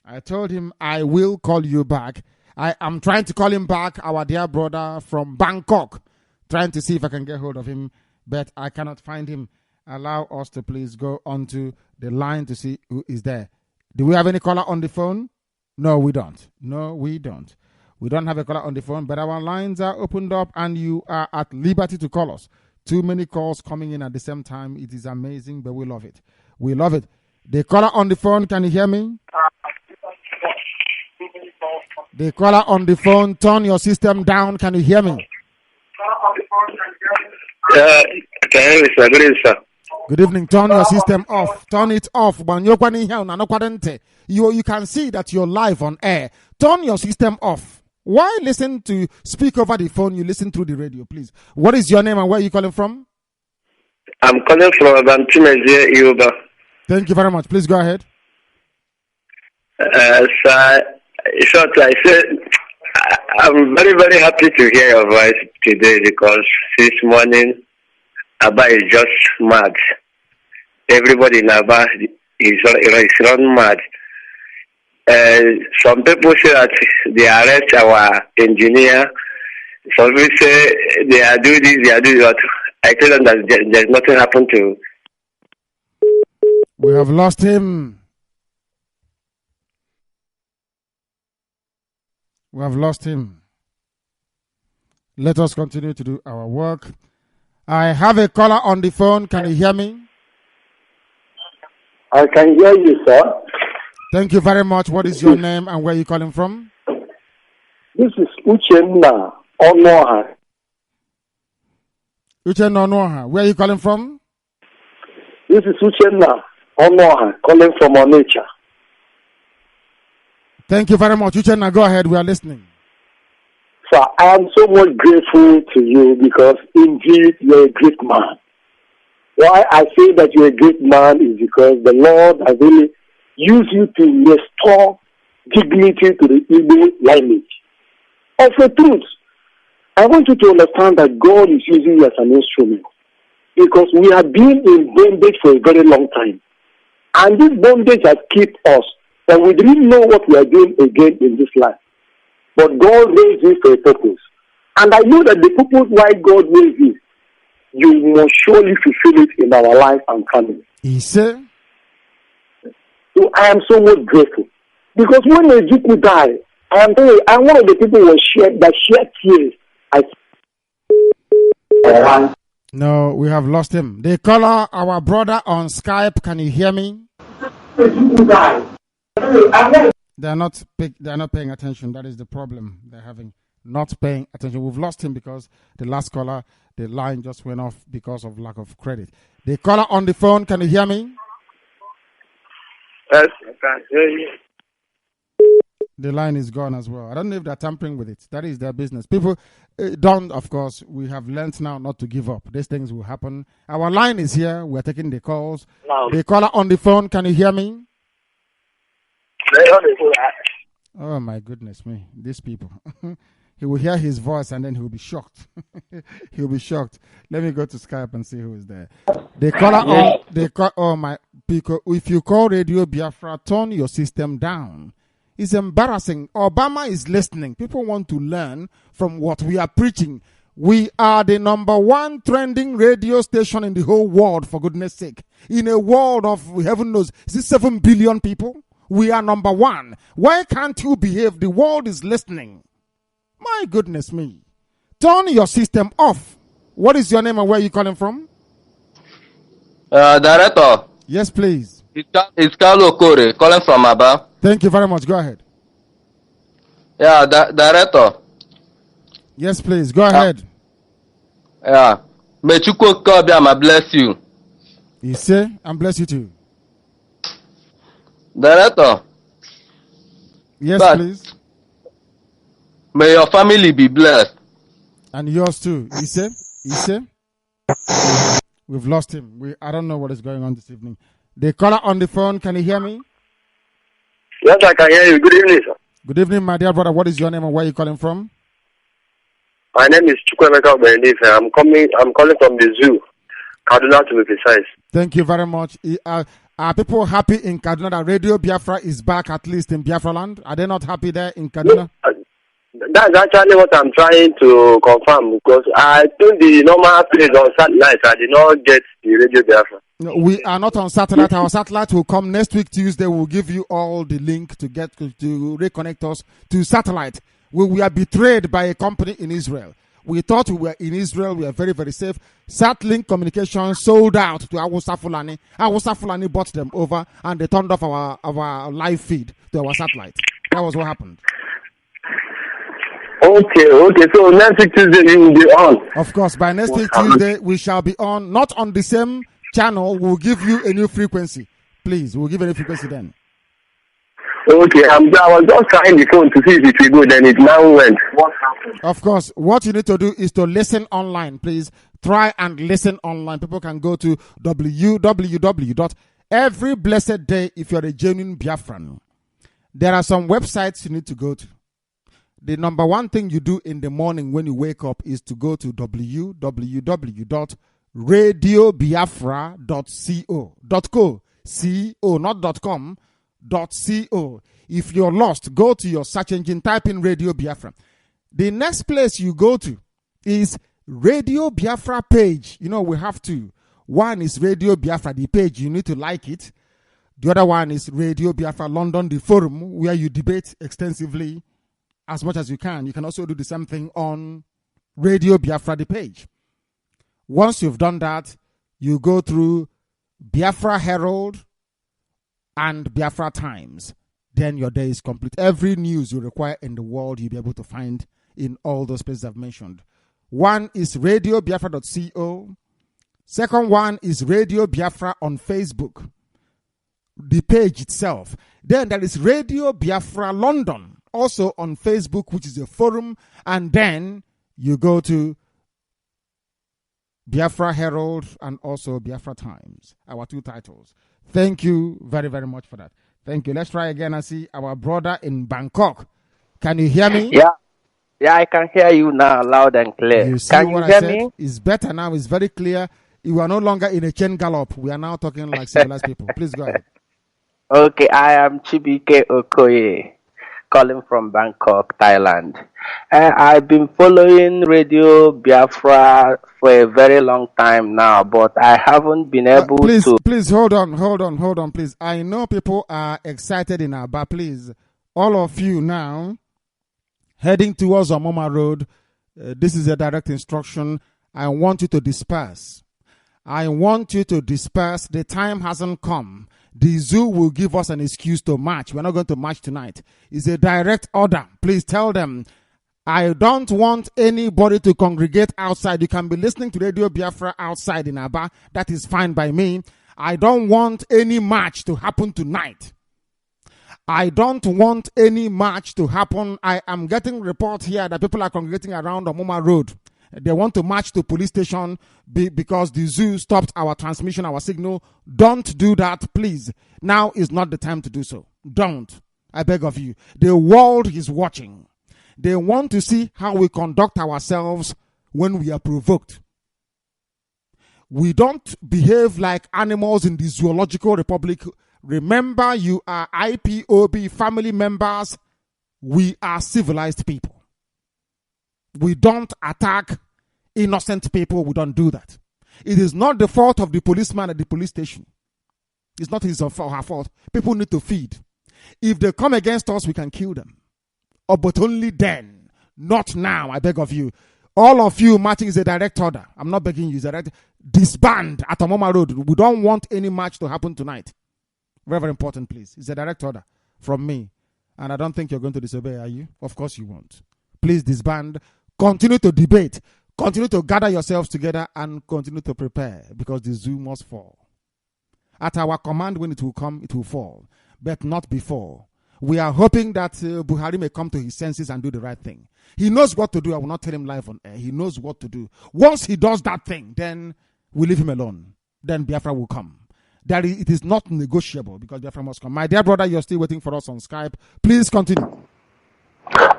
I told him I will call you back. I am trying to call him back, our dear brother from Bangkok. Trying to see if I can get hold of him, but I cannot find him. Allow us to please go onto the line to see who is there. Do we have any caller on the phone? No, we don't. We don't have a caller on the phone, but our lines are opened up and you are at liberty to call us. Too many calls coming in at the same time. It is amazing, but we love it. We love it. The caller on the phone, can you hear me? The caller on the phone, turn your system down. Can you hear me? Good evening. Turn your system off. Turn it off. You can see that you're live on air. Turn your system off. Why listen to speak over the phone? You listen through the radio, please. What is your name and where are you calling from? I'm calling from Bantumezie, Yoruba. Thank you very much. Please go ahead. I said I'm very, very happy to hear your voice today because this morning Abba is just mad. Everybody in Abba is run mad. Some people say that they arrest our engineer. Some people say they are doing this, they are doing that. I tell them that there's nothing happened to. We have lost him. We have lost him. Let us continue to do our work. I have a caller on the phone. Can you hear me? I can hear you, sir. Thank you very much. What is your name and where are you calling from? This is Uchenna Onoha. Uchenna Onoha. Where are you calling from? This is Uchenna Onoha, calling from Onitsha. Thank you very much. Uchenna, go ahead. We are listening. Sir, I am so much grateful to you because indeed you're a great man. Why I say that you're a great man is because the Lord has really used you to restore dignity to the Igbo lineage. Of the truth, I want you to understand that God is using you as an instrument because we have been in bondage for a very long time. And this bondage has kept us, that we didn't know what we are doing again in this life. But God raised you for a purpose. And I know that the purpose why God raised you, you must surely fulfill it in our life and family. He said. So I am so much grateful. Because when Ezekiel died, I'm one of the people who shed tears. No, we have lost him. The caller, our brother on Skype, can you hear me? They are not paying attention. That is the problem they're having. Not paying attention. We've lost him because the last caller, the line just went off because of lack of credit. The caller on the phone, can you hear me? Yes, I can hear you. The line is gone as well. I don't know if they're tampering with it. That is their business. People don't, of course. We have learned now not to give up. These things will happen. Our line is here. We're taking the calls. No. The caller on the phone, can you hear me? Oh, my goodness me. These people. He will hear his voice and then he will be shocked. He'll be shocked. Let me go to Skype and see who is there. The caller on oh my people, if you call Radio Biafra, turn your system down. It's embarrassing. Obama is listening. People want to learn from what we are preaching. We are the #1 trending radio station in the whole world, for goodness sake. In a world of, heaven knows, is it 7 billion people? We are #1. Why can't you behave? The world is listening. My goodness me. Turn your system off. What is your name and where are you calling from? Director. Yes, please. It's Carlo Kore, calling from Aba. Thank you very much. Go ahead. Yeah, Director. Yes, please. Go ahead. Yeah. May Chukwu Obiama bless you. He say, and bless you too. Director. Yes, please. May your family be blessed. And yours too. He say. We've lost him. I don't know what is going on this evening. The caller on the phone, can you hear me? Yes, I can hear you. Good evening, sir. Good evening, my dear brother. What is your name and where are you calling from? My name is Chukwemeka Benedict. I'm calling from the zoo, Kaduna to be precise. Thank you very much. Are people happy in Kaduna that Radio Biafra is back at least in Biafra land? Are they not happy there in Kaduna? That's actually what I'm trying to confirm, because I think the normal place on satellite, I did not get the Radio Biafra. No, we are not on satellite. Our satellite will come next week Tuesday. We'll give you all the link to get to reconnect us to satellite. We are betrayed by a company in Israel. We thought we were in Israel. We are very, very safe. Satlink Communications sold out to Awusa Fulani. Awusa Fulani bought them over and they turned off our live feed to our satellite. That was what happened. Okay. So next week Tuesday you will be on. Of course, by next week Tuesday we shall be on. Not on the same channel. We'll give you a new frequency. Please, we'll give you a new frequency then. Okay, I was just trying the phone to see if it will go, then it now went. What happened? Of course, what you need to do is to listen online. Please try and listen online. People can go to www.everyblessedday if you're a genuine Biafran. There are some websites you need to go to. The number one thing you do in the morning when you wake up is to go to www.radiobiafra.co. C-O, not .com. .co. If you're lost, go to your search engine, type in Radio Biafra. The next place you go to is Radio Biafra page. You know, we have two. One is Radio Biafra, the page. You need to like it. The other one is Radio Biafra London, the forum, where you debate extensively as much as you can. You can also do the same thing on Radio Biafra, the page. Once you've done that, you go through Biafra Herald and Biafra Times. Then your day is complete. Every news you require in the world, you'll be able to find in all those places I've mentioned. One is radiobiafra.co. Second one is Radio Biafra on Facebook, the page itself. Then there is Radio Biafra London, also on Facebook, which is a forum. And then you go to Biafra Herald and also Biafra Times, our two titles. Thank you very, very much for that. Thank you. Let's try again and see our brother in Bangkok. Can you hear me? Yeah, I can hear you now loud and clear. You see can what you hear I said? me? It's better now. It's very clear. You are no longer in a chain gallop. We are now talking like civilized people. Please go ahead. Okay, I am Chibike Okoye, calling from Bangkok, Thailand. I've been following Radio Biafra for a very long time now, but I haven't been able to... Please, hold on, please. I know people are excited in Aba. Please, all of you now, heading towards Omoma Road, this is a direct instruction. I want you to disperse. The time hasn't come. The zoo will give us an excuse to march. We're not going to march tonight. It's a direct order. Please tell them, I don't want anybody to congregate outside. You can be listening to Radio Biafra outside in Aba. That is fine by me. I don't want any march to happen tonight. I don't want any march to happen. I am getting reports here that people are congregating around Omoma Road. They want to march to police station because the zoo stopped our transmission, our signal. Don't do that, please. Now is not the time to do so. Don't. I beg of you. The world is watching. They want to see how we conduct ourselves when we are provoked. We don't behave like animals in the zoological republic. Remember, you are IPOB family members. We are civilized people. We don't attack innocent people. We don't do that. It is not the fault of the policeman at the police station. It's not his or her fault. People need to feed. If they come against us, we can kill them. Oh, but only then. Not now, I beg of you. All of you marching is a direct order. I'm not begging you. It's a direct. Disband at Omoma Road. We don't want any march to happen tonight. Very, very important, please. It's a direct order from me. And I don't think you're going to disobey, are you? Of course you won't. Please disband. Continue to debate. Continue to gather yourselves together and continue to prepare because the zoo must fall. At our command, when it will come, it will fall. But not before. We are hoping that Buhari may come to his senses and do the right thing. He knows what to do. I will not tell him live on air. He knows what to do. Once he does that thing, then we leave him alone. Then Biafra will come. it is not negotiable because Biafra must come. My dear brother, you're still waiting for us on Skype. Please continue.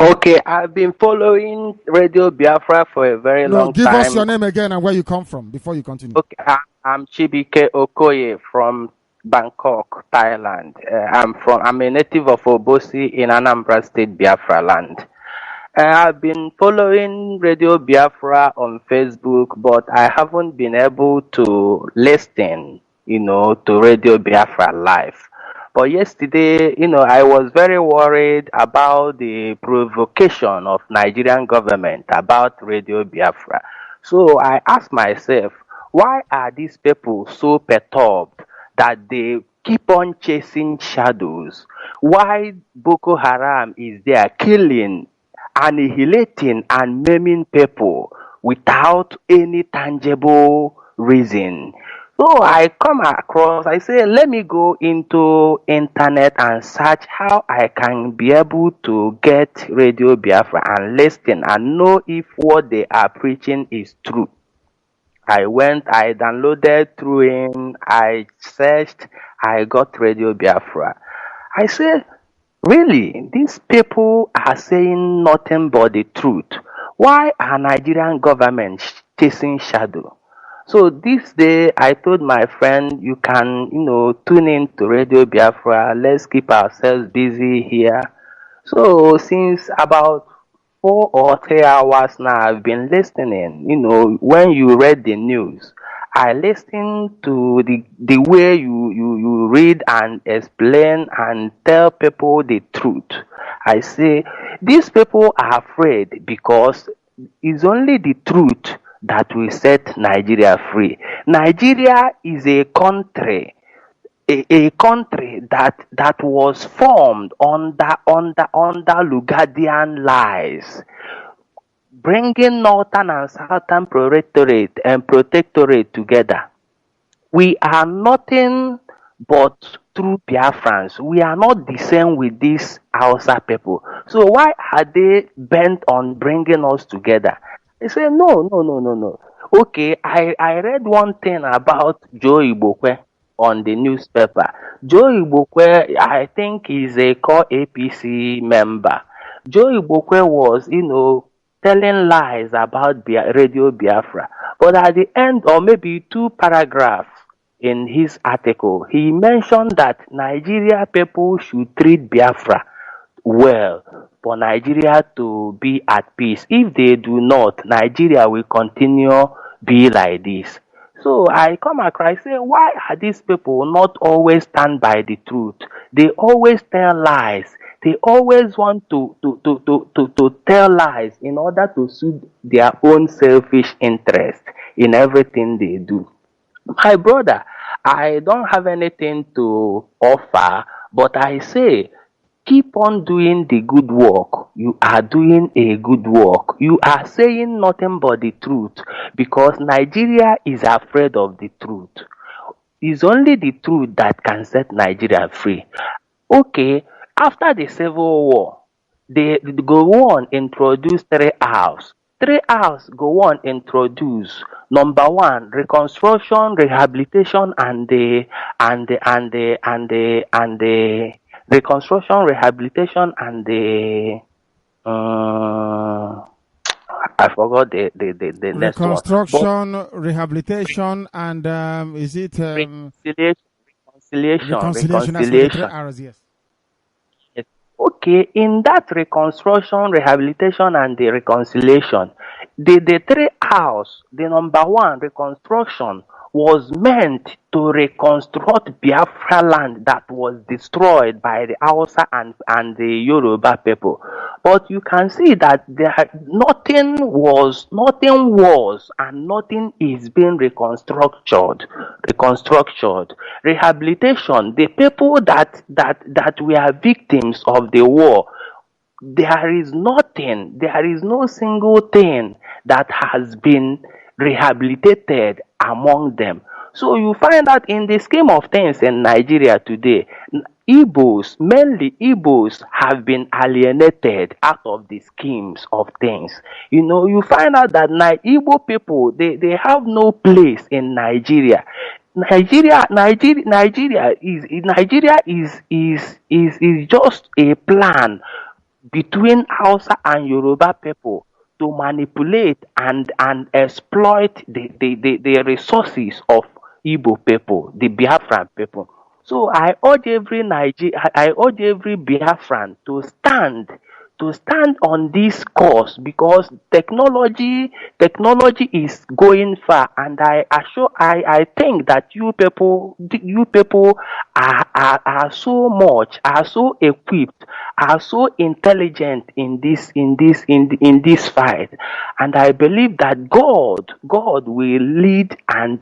Okay, I've been following Radio Biafra for a very long Give time. us your name again and where you come from before you continue. Okay, I'm Chibike Okoye from Bangkok, Thailand. I'm a native of Obosi in Anambra State, Biafra land. I've been following Radio Biafra on Facebook, but I haven't been able to listen, to Radio Biafra live. But yesterday, I was very worried about the provocation of Nigerian government about Radio Biafra. So I asked myself, why are these people so perturbed that they keep on chasing shadows? Why Boko Haram is there killing, annihilating and maiming people without any tangible reason? So I come across, I say, let me go into internet and search how I can be able to get Radio Biafra and listen and know if what they are preaching is true. I went, I downloaded through in, I searched, I got Radio Biafra. I said, really, these people are saying nothing but the truth. Why are Nigerian government chasing shadow? So this day, I told my friend, you can, tune in to Radio Biafra. Let's keep ourselves busy here. So since about 4 or 3 hours now, I've been listening. When you read the news, I listen to the way you read and explain and tell people the truth. I say, these people are afraid because it's only the truth that will set Nigeria free. Nigeria is a country, a country that was formed under Lugadian lies, bringing northern and southern protectorate together. We are nothing but true Biafrans. We are not the same with these Hausa people. So why are they bent on bringing us together? They say, no. Okay, I read one thing about Joe Ibokwe on the newspaper. Joe Ibokwe, I think, is a core APC member. Joe Ibokwe was, telling lies about Radio Biafra. But at the end, or maybe 2 paragraphs in his article, he mentioned that Nigeria people should treat Biafra well for Nigeria to be at peace. If they do not, Nigeria will continue be like this. So I come across, I say, why are these people not always stand by the truth? They always tell lies. They always want to tell lies in order to suit their own selfish interest in everything they do. My brother, I don't have anything to offer, but I say, keep on doing the good work. You are doing a good work. You are saying nothing but the truth because Nigeria is afraid of the truth. It's only the truth that can set Nigeria free. Okay, after the Civil War, they go on introduce 3 R's. 3 R's go on introduce. Number 1, reconstruction, rehabilitation, and the reconstruction, rehabilitation, and the I forgot the next one. Reconstruction, rehabilitation, and is it reconciliation? That's the 3 R's, yes. Okay, in that reconstruction, rehabilitation, and the reconciliation, the 3 R's, the number 1, reconstruction, was meant to reconstruct Biafra land that was destroyed by the Hausa and the Yoruba people. But you can see that nothing was and nothing is being reconstructed. Rehabilitation, the people that were victims of the war, there is no single thing that has been rehabilitated among them. So you find that in the scheme of things in Nigeria today, mainly Igbos have been alienated out of the schemes of things. You find out that Igbo people, they have no place in Nigeria. Nigeria is just a plan between Hausa and Yoruba people to manipulate and exploit the resources of Igbo people, the Biafran people. So I urge every Biafran to stand on this course, because technology is going far, and I think that you people are so equipped, are so intelligent in this fight, and I believe that God will lead and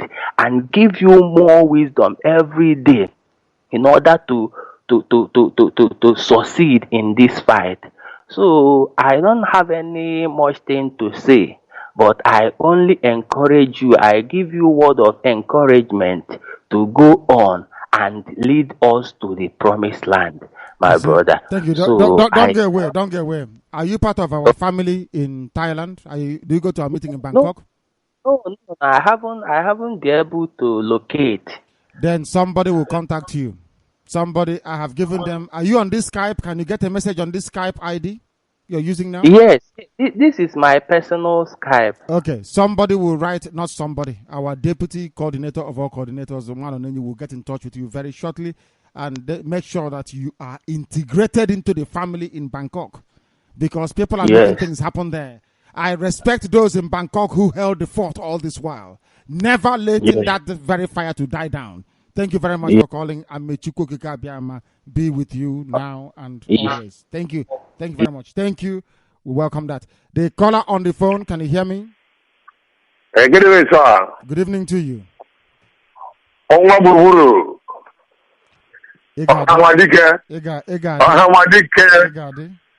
give you more wisdom every day in order to succeed in this fight. So I don't have any much thing to say, but I only encourage you, I give you word of encouragement to go on and lead us to the promised land, my brother. Thank you. So Don't get away. Don't get away. Are you part of our family in Thailand? Do you go to our meeting in Bangkok? No, I haven't been able to locate. Then somebody will contact you. Somebody, I have given them. Are you on this Skype? Can you get a message on this Skype ID you're using now? Yes, this is my personal Skype. Okay, somebody will write, not somebody, our deputy coordinator of all coordinators, the one on you, will get in touch with you very shortly and make sure that you are integrated into the family in Bangkok, because people are making things happen there. I respect those in Bangkok who held the fort all this while, never letting that very fire to die down. Thank you very much for calling. And may Chukwuka be with you now and always. Thank you. Thank you very much. Thank you. We welcome that. The caller on the phone, can you hear me? Good evening, sir. Good evening to you.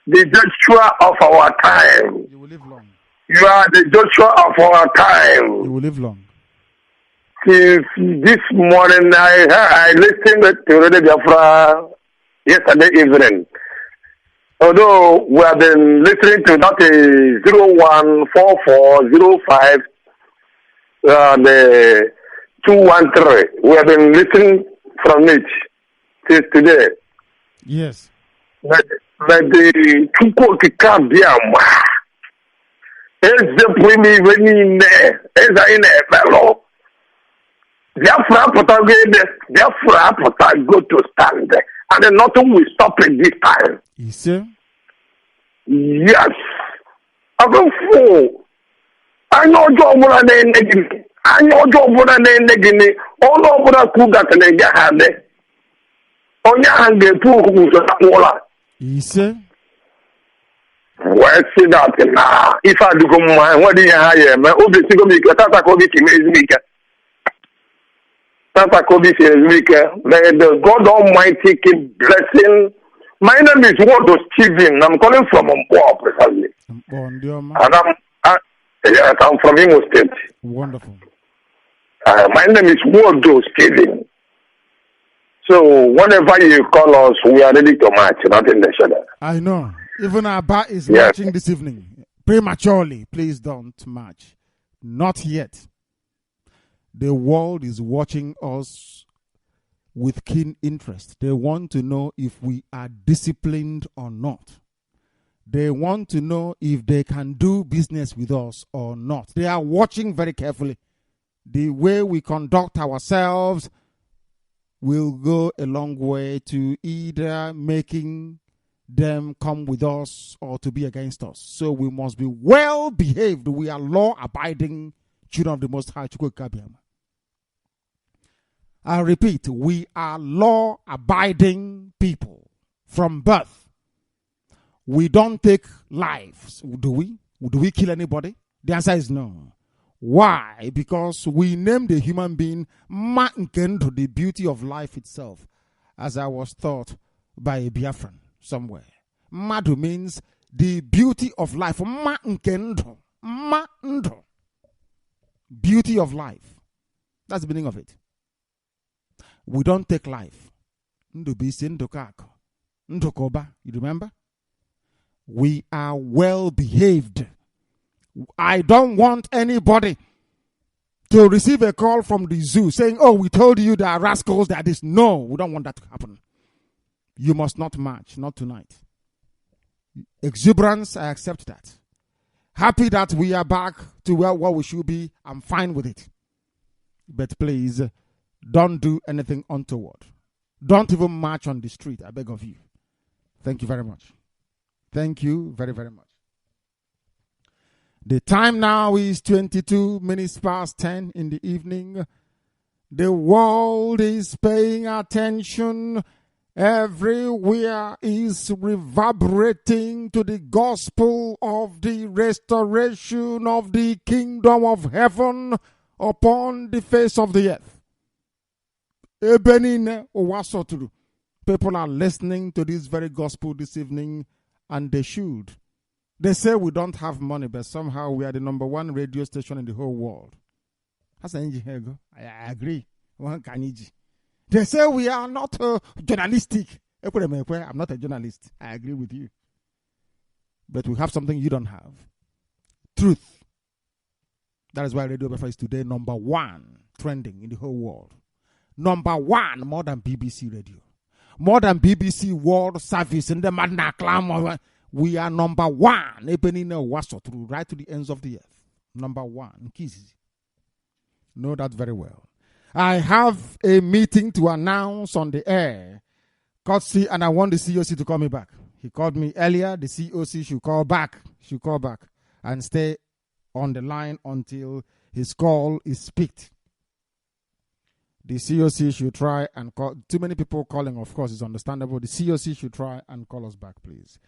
The Joshua of our time. You will live long. You are the Joshua of our time. You will live long. Since this morning, I listened to Radio Biafra yesterday evening. Although we have been listening to that 014405, the 213. We have been listening from it since today. Yes. But the Chukwuka Biama is the premier when in a fellow. Therefore, go to stand, and then nothing will stop it this time. You see? Yes. I go for. I know job on the negini. I know job on the negini. All over the kuga to the gahade. Onya and the poor who's you see? Well, see that now. If I do come, what do you hire? My obviously go make a tata kobi kimezmika. Tata kobi kimezmika. May the God Almighty keep blessing. My name is Ward Steven. I'm calling from Umbo, precisely. And I'm from Imo State. Wonderful. My name is Ward Steven. So whenever you call us, we are ready to match, not in the shadow. I know. Even Abba is matching this evening. Prematurely, please don't match. Not yet. The world is watching us with keen interest. They want to know if we are disciplined or not. They want to know if they can do business with us or not. They are watching very carefully. The way we conduct ourselves will go a long way to either making them come with us or to be against us. So we must be well behaved. We are law-abiding children of the Most High. I repeat, we are law-abiding people from birth. We don't take lives, do we? Do we kill anybody? The answer is no. Why? Because we name the human being Ma'nkendo, the beauty of life itself, as I was taught by a Biafran somewhere. Madu means the beauty of life. Ma'nkendo. Ma'ndo. Beauty of life. That's the meaning of it. We don't take life. Ndubisi ndokako. Ndokoba. You remember? We are well behaved. I don't want anybody to receive a call from the zoo saying, oh, we told you there are rascals, there are this. No, we don't want that to happen. You must not march, not tonight. Exuberance, I accept that. Happy that we are back to where we should be. I'm fine with it. But please, don't do anything untoward. Don't even march on the street, I beg of you. Thank you very much. Thank you very, very much. The time now is 22 minutes past 10 in the evening. The world is paying attention. Everywhere is reverberating to the gospel of the restoration of the kingdom of heaven upon the face of the earth. People are listening to this very gospel this evening, and they should. They say we don't have money, but somehow we are the number one radio station in the whole world. I agree. They say we are not journalistic. I'm not a journalist. I agree with you. But we have something you don't have. Truth. That is why Radio Biafra is today number one trending in the whole world. Number one, more than BBC Radio. More than BBC World Service in the Madna Clam. We are number one. Right to the ends of the earth. Number one. Know that very well. I have a meeting to announce on the air. Courtesy, and I want the COC to call me back. He called me earlier. The COC should call back. And stay on the line until his call is picked. The COC should try and call. Too many people calling, of course, is understandable. The COC should try and call us back, please.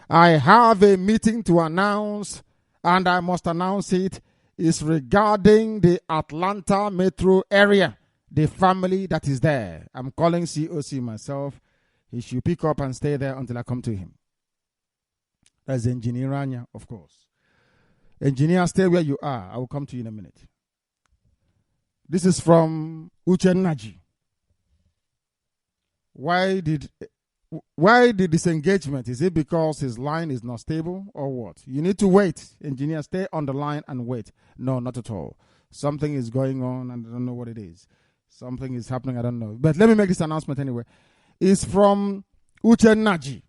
I have a meeting to announce, and I must announce it. Is regarding the Atlanta metro area, the family that is there. I'm calling COC myself. He should pick up and stay there until I come to him. That's Engineer Anya, of course. Engineer, stay where you are. I will come to you in a minute. This is from Uchennaji. Why the disengagement? Is it because his line is not stable or what? You need to wait. Engineer, stay on the line and wait. No, not at all. Something is going on and I don't know what it is. Something is happening, I don't know. But let me make this announcement anyway. It's from Uchennaji.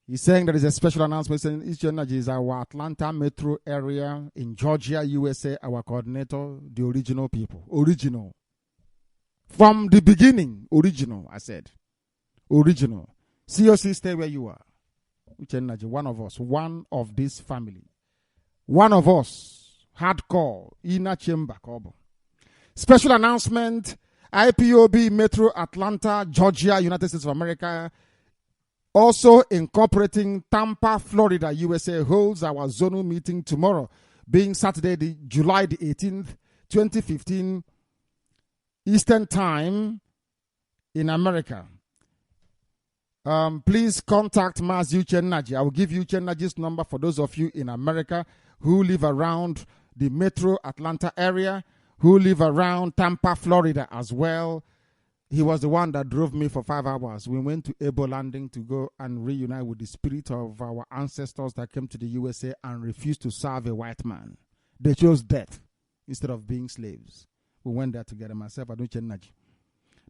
He's saying there is a special announcement saying Uchennaji is our Atlanta metro area in Georgia, USA, our coordinator, the original people. Original. From the beginning, original, I said. Original. COC, stay where you are. Uchennaji, one of us, one of this family. One of us, hardcore, inner chamber, Kobo. Special announcement, IPOB Metro Atlanta, Georgia, United States of America, also incorporating Tampa, Florida, USA, holds our zonal meeting tomorrow, being Saturday, July the 18th, 2015, Eastern Time in America. Please contact Mazi Nnamdi. I will give you Uchennaji's number for those of you in America who live around the metro Atlanta area, who live around Tampa, Florida as well. He was the one that drove me for 5 hours. We went to Ebo Landing to go and reunite with the spirit of our ancestors that came to the USA and refused to serve a white man. They chose death instead of being slaves. We went there together, myself and Uchennaji.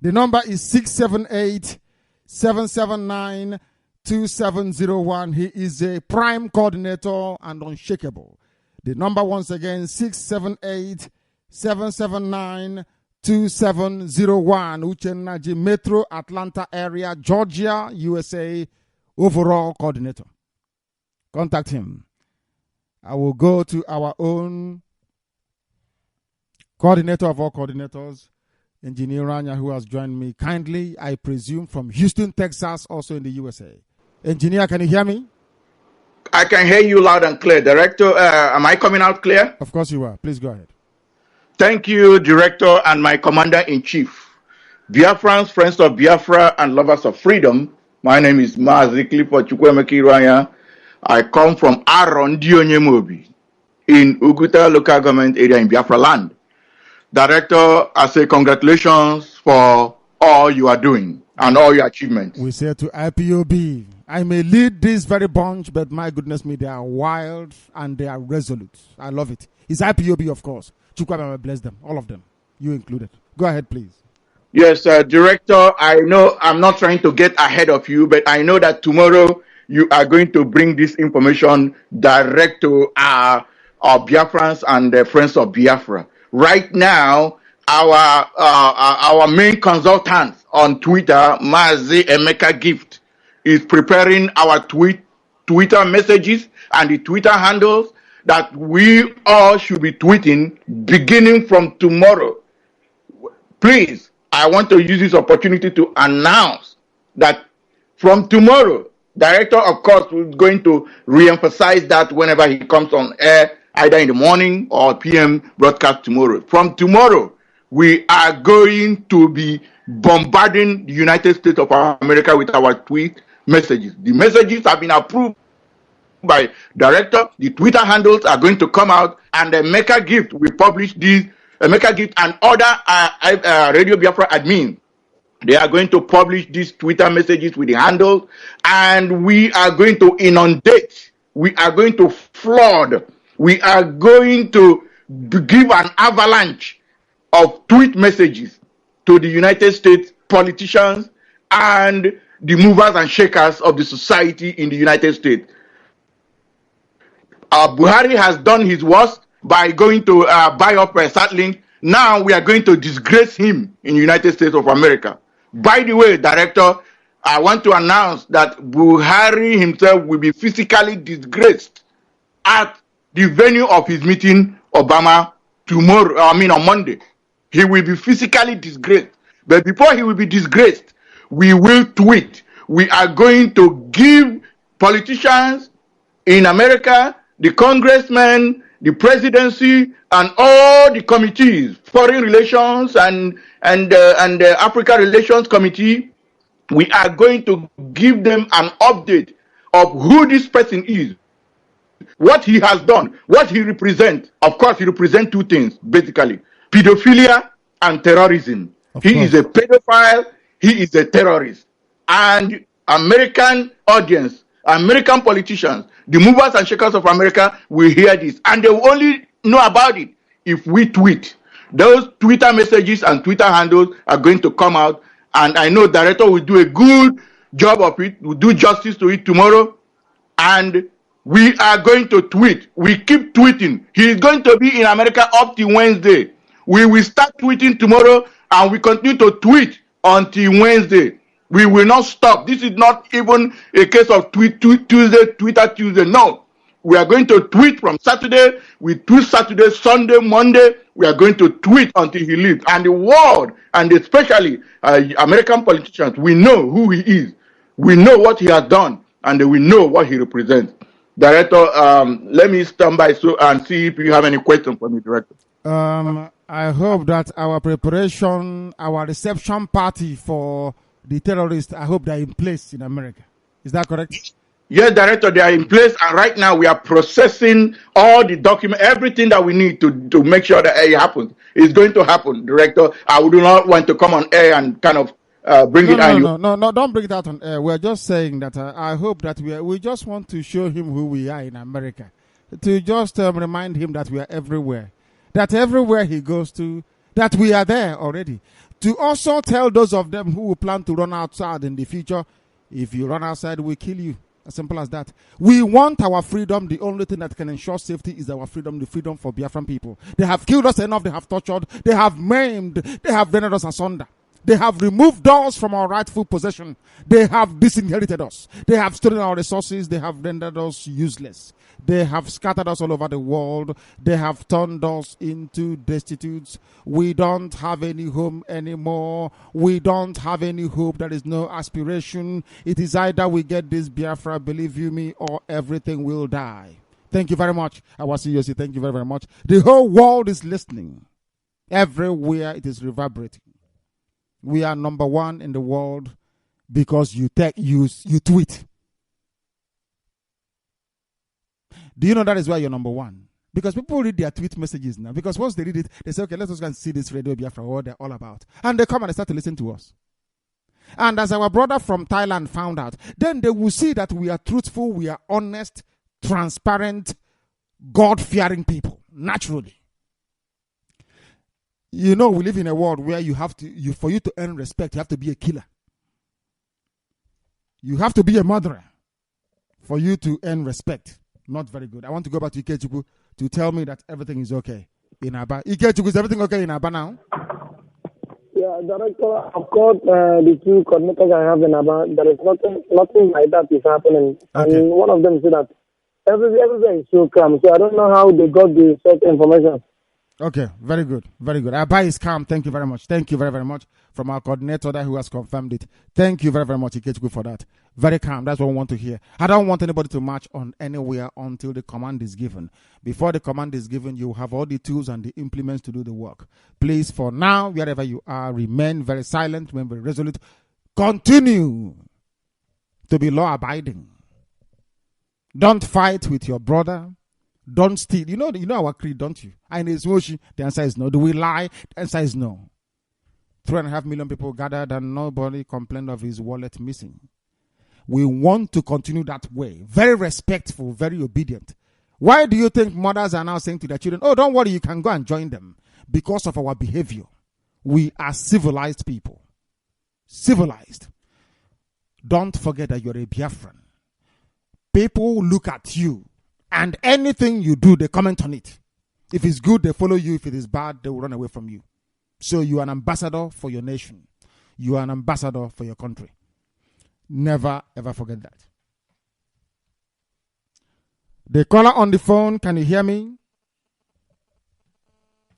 The number is 678-779-2701. He is a prime coordinator and unshakable. The number once again, 678-779-2701. Uchennaji, Metro Atlanta area, Georgia, USA, overall coordinator. Contact him. I will go to our own coordinator of all coordinators, Engineer Rania, who has joined me kindly, I presume, from Houston, Texas, also in the USA. Engineer, can you hear me? I can hear you loud and clear. Director, am I coming out clear? Of course you are. Please go ahead. Thank you, Director and my Commander-in-Chief. Biafrans, friends of Biafra, and lovers of freedom. My name is Mazi Nnamdi. I come from Aron Dionyemobi in Uguta local government area in Biafra land. Director, I say congratulations for all you are doing and all your achievements. We say to IPOB, I may lead this very bunch, but my goodness me, they are wild and they are resolute. I love it. It's IPOB, of course. Chukwuemeka will bless them, all of them, you included. Go ahead, please. Yes, Director, I know I'm not trying to get ahead of you, but I know that tomorrow you are going to bring this information direct to our Biafrans and the friends of Biafra. Right now, our main consultant on Twitter, Mazi Emeka Gift, is preparing our Twitter messages and the Twitter handles that we all should be tweeting beginning from tomorrow. Please, I want to use this opportunity to announce that from tomorrow, Director, of course, is going to re-emphasize that whenever he comes on air, either in the morning or PM broadcast tomorrow. From tomorrow, we are going to be bombarding the United States of America with our tweet messages. The messages have been approved by Director. The Twitter handles are going to come out, and the Maker Gift will publish these. Maker Gift and other Radio Biafra admin, they are going to publish these Twitter messages with the handle, and we are going to inundate, we are going to flood, we are going to give an avalanche of tweet messages to the United States politicians and the movers and shakers of the society in the United States. Buhari has done his worst by going to buy up Satlink. Now we are going to disgrace him in the United States of America. By the way, Director, I want to announce that Buhari himself will be physically disgraced at the venue of his meeting, Obama, on Monday. He will be physically disgraced. But before he will be disgraced, we will tweet. We are going to give politicians in America, the congressmen, the presidency, and all the committees, foreign relations and the Africa Relations Committee, we are going to give them an update of who this person is, what he has done, what he represents. Of course, he represents two things, basically, pedophilia and terrorism. He is a pedophile, he is a terrorist. And American audience, American politicians, the movers and shakers of America will hear this, and they will only know about it if we tweet. Those Twitter messages and Twitter handles are going to come out, and I know Director will do a good job of it, will do justice to it tomorrow, and we are going to tweet. We keep tweeting. He is going to be in America up to Wednesday. We will start tweeting tomorrow, and we continue to tweet until Wednesday. We will not stop. This is not even a case of Twitter Tuesday. No. We are going to tweet from Saturday. We tweet Saturday, Sunday, Monday. We are going to tweet until he leaves. And the world, and especially American politicians, we know who he is. We know what he has done, and we know what he represents. Director, let me stand by and see if you have any questions for me, Director. I hope that our preparation, our reception party for the terrorists, I hope they're in place in America. Is that correct? Yes, Director, they are in place, and right now we are processing all the documents, everything that we need to make sure that it happens. It's going to happen, Director. I do not want to come on air and kind of bring it out. No, don't bring it out on air. We're just saying that I hope that we just want to show him who we are in America, to just remind him that we are everywhere, that everywhere he goes to, that we are there already. To also tell those of them who plan to run outside in the future, if you run outside, we kill you. As simple as that. We want our freedom. The only thing that can ensure safety is our freedom, the freedom for Biafran people. They have killed us enough. They have tortured. They have maimed. They have rendered us asunder. They have removed us from our rightful possession. They have disinherited us. They have stolen our resources. They have rendered us useless. They have scattered us all over the world. They have turned us into destitutes. We don't have any home anymore. We don't have any hope. There is no aspiration. It is either we get this Biafra, believe you me, or everything will die. Thank you very much. Our CEOC, thank you very, very much. The whole world is listening. Everywhere it is reverberating. We are number one in the world because you tweet. Do you know that is why you're number one? Because people read their tweet messages now. Because once they read it, they say, okay, let's just go and see this Radio Biafra, what they're all about. And they come and they start to listen to us. And as our brother from Thailand found out, then they will see that we are truthful, we are honest, transparent, God-fearing people, naturally. You know, we live in a world where for you to earn respect, you have to be a killer. You have to be a murderer for you to earn respect. Not very good. I want to go back to Ikechukwu to tell me that everything is okay in Aba. Ikechukwu, is everything okay in Aba now? Yeah, Director, I've got the two coordinators I have in Aba. There is nothing like that is happening. Okay. And one of them said that everywhere is so calm. So I don't know how they got the such information. Okay, very good, very good. Aba is calm. Thank you very much. Thank you very, very much from our coordinator who has confirmed it. Thank you very, very much, Ikechukwu, for that. Very calm. That's what we want to hear. I don't want anybody to march on anywhere until the command is given. Before the command is given, you have all the tools and the implements to do the work. Please, for now, wherever you are, remain very silent, remain very resolute. Continue to be law-abiding. Don't fight with your brother. Don't steal. You know our creed, don't you? And it's Moshi. The answer is no. Do we lie? The answer is no. 3.5 million people gathered and nobody complained of his wallet missing. We want to continue that way. Very respectful, very obedient. Why do you think mothers are now saying to their children, oh, don't worry, you can go and join them? Because of our behavior. We are civilized people. Civilized. Don't forget that you're a Biafran. People look at you. And anything you do, they comment on it. If it's good, they follow you. If it is bad, they will run away from you. So you are an ambassador for your nation. You are an ambassador for your country. Never, ever forget that. The caller on the phone, can you hear me?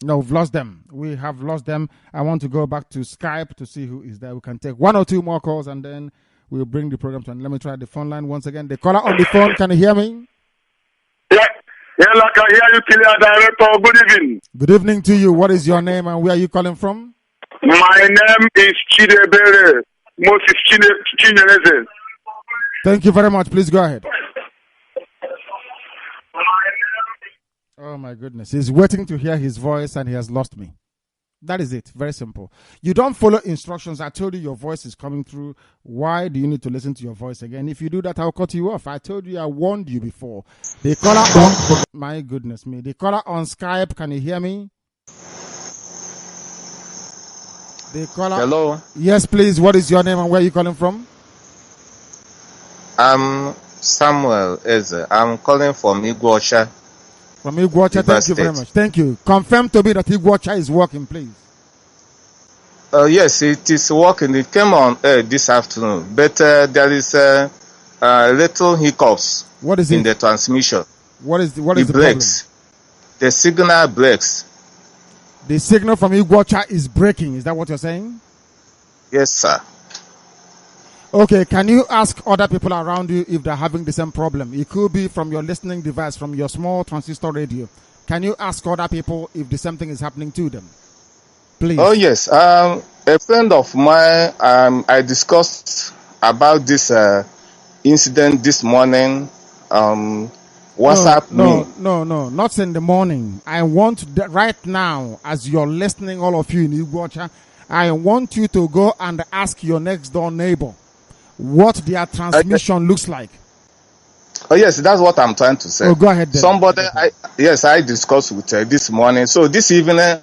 No, we've lost them. We have lost them. I want to go back to Skype to see who is there. We can take 1 or 2 more calls and then we'll bring the program to an end. Let me try the phone line once again. The caller on the phone, can you hear me? Yeah, I can hear you clear, Director. Good evening. Good evening to you. What is your name and where are you calling from? My name is Chidebere. Moses Chinyereze. Thank you very much. Please go ahead. Oh my goodness. He's waiting to hear his voice and he has lost me. That is it. Very simple. You don't follow instructions. I told you your voice is coming through. Why do you need to listen to your voice again? If you do that, I'll cut you off. I told you, I warned you before. The caller on, my goodness me. The caller on Skype, can you hear me? The caller. Hello. Yes, please. What is your name and where are you calling from? I'm Samuel Eze. I'm calling from Iguacha. From Iguacha, thank you very much. Thank you. Confirm to me that Iguacha is working, please. Yes, it is working. It came on air this afternoon, but there is little hiccups. What is in the transmission? What is the breaks. Problem? The signal breaks. The signal from Iguacha is breaking. Is that what you're saying? Yes, sir. Okay, can you ask other people around you if they're having the same problem? It could be from your listening device, from your small transistor radio. Can you ask other people if the same thing is happening to them? Please. Oh, yes. A friend of mine, I discussed about this incident this morning. WhatsApp me. No, not in the morning. I want right now, as you're listening, all of you in Iguacha, I want you to go and ask your next door neighbor what their transmission looks like. Oh, yes, that's what I'm trying to say. Oh, go ahead then. Somebody, I discussed with this morning. So this evening,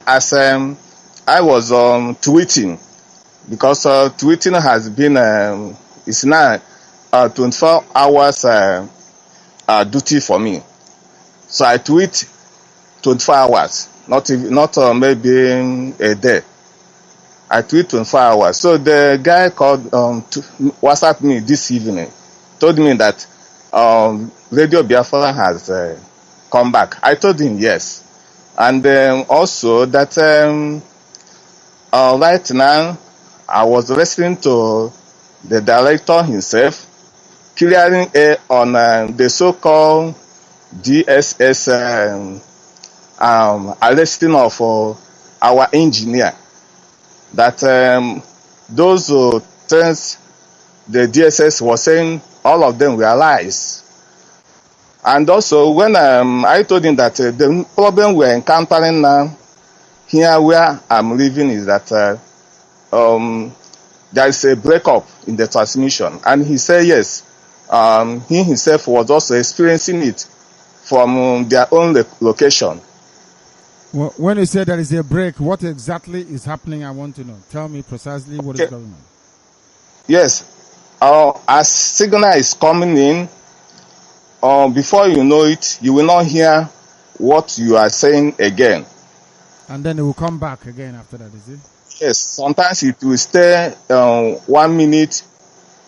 as I was tweeting, because tweeting has been, it's now 24 hours duty for me. So I tweet 24 hours, not maybe a day. I tweet 24 hours. So the guy called WhatsApp me this evening, told me that Radio Biafra has come back. I told him yes. And also that right now I was listening to the director himself clearing air on the so-called DSS arresting of our engineer. That those things the DSS was saying, all of them were lies. And also, when I told him that the problem we're encountering now, here where I'm living, is that there is a breakup in the transmission. And he said yes. He himself was also experiencing it from their own location. Well, when you say there is a break, what exactly is happening? I want to know. Tell me precisely what is going on. Yes. As signal is coming in, before you know it, you will not hear what you are saying again. And then it will come back again after that, is it? Yes. Sometimes it will stay 1 minute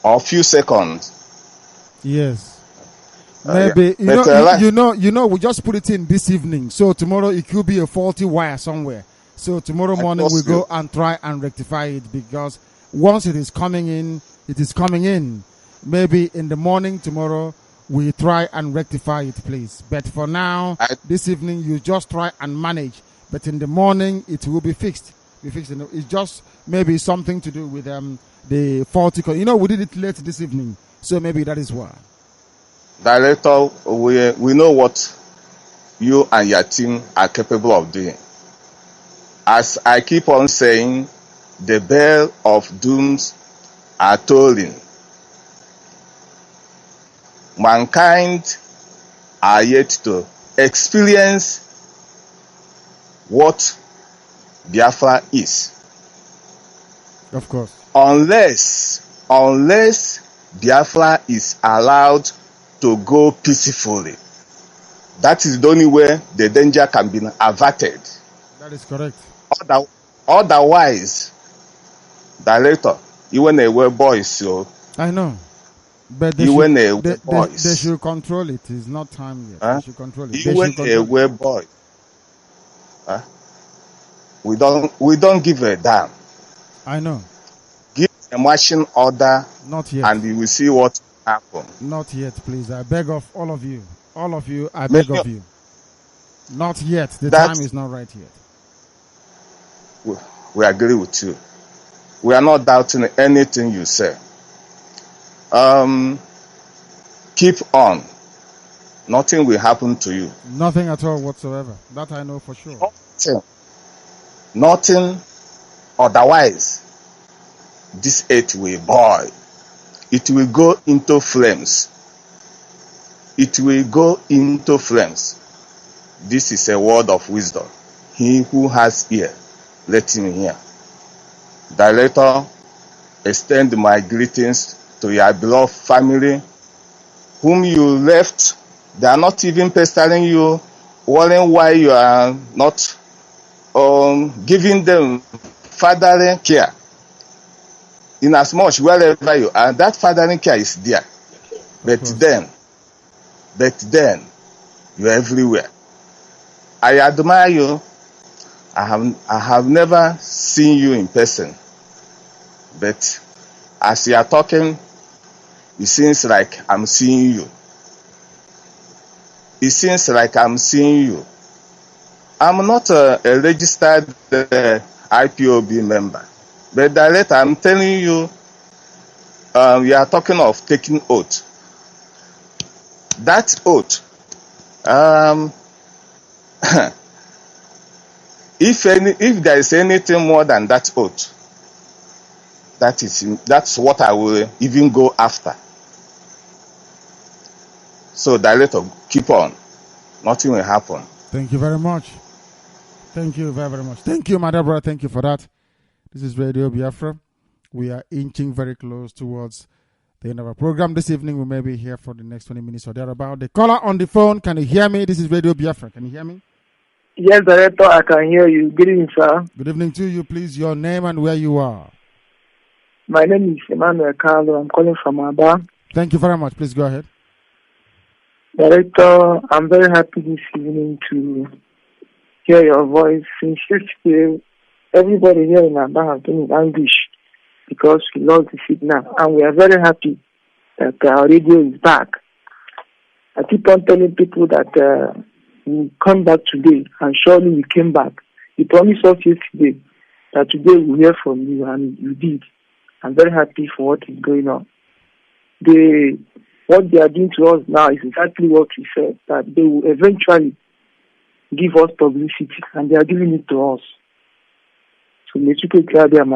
or few seconds. Yes. Maybe you know we just put it in this evening, so tomorrow it could be a faulty wire somewhere. So tomorrow morning we go and try and rectify it, because once it is coming in, it is coming in. Maybe in the morning tomorrow we try and rectify it, please. But for now, this evening you just try and manage. But in the morning it will be fixed. It's just maybe something to do with the faulty. You know, we did it late this evening, so maybe that is why. Director, we know what you and your team are capable of doing. As I keep on saying, the bell of dooms are tolling. Mankind are yet to experience what Biafra is. Of course. Unless Biafra is allowed to go peacefully. That is the only way the danger can be averted. That is correct. Otherwise, Director, even a boys, so I know. But they should control it. It's not time yet. They should control it. Even a boy. We don't give a damn. I know. Give a marching order. Not yet. And you will see what happens. Not yet, please. I beg of all of you. All of you, I beg of you. Not yet. The time is not right yet. We agree with you. We are not doubting anything you say. Keep on. Nothing will happen to you. Nothing at all whatsoever. That I know for sure. Nothing. Otherwise, this earth will boil. It will go into flames. It will go into flames. This is a word of wisdom. He who has ear, let him hear. Director, extend my greetings to your beloved family, whom you left. They are not even pestering you, wondering why you are not giving them fathering care. In as much wherever you are, that fathering care is there. But then, you are everywhere. I admire you. I have never seen you in person. But as you are talking, it seems like I'm seeing you. It seems like I'm seeing you. I'm not a registered IPOB member. But Director, I'm telling you, we are talking of taking oath. That oath, if there is anything more than that oath, that's what I will even go after. So Director, keep on. Nothing will happen. Thank you very much. Thank you very, very much. Thank you, my dear brother. Thank you for that. This is Radio Biafra. We are inching very close towards the end of our program. This evening, we may be here for the next 20 minutes or thereabout. The caller on the phone, can you hear me? This is Radio Biafra. Can you hear me? Yes, Director, I can hear you. Good evening, sir. Good evening to you. Please, your name and where you are. My name is Emmanuel Kanu. I'm calling from Aba. Thank you very much. Please go ahead. Director, I'm very happy this evening to hear your voice. Since yesterday, everybody here in Aba has been in anguish because we lost the signal, and we are very happy that our radio is back. I keep on telling people that we come back today, and surely we came back. You promised us yesterday that today we'll hear from you, and you did. I'm very happy for what is going on. What they are doing to us now is exactly what we said, that they will eventually give us publicity, and they are giving it to us. So may you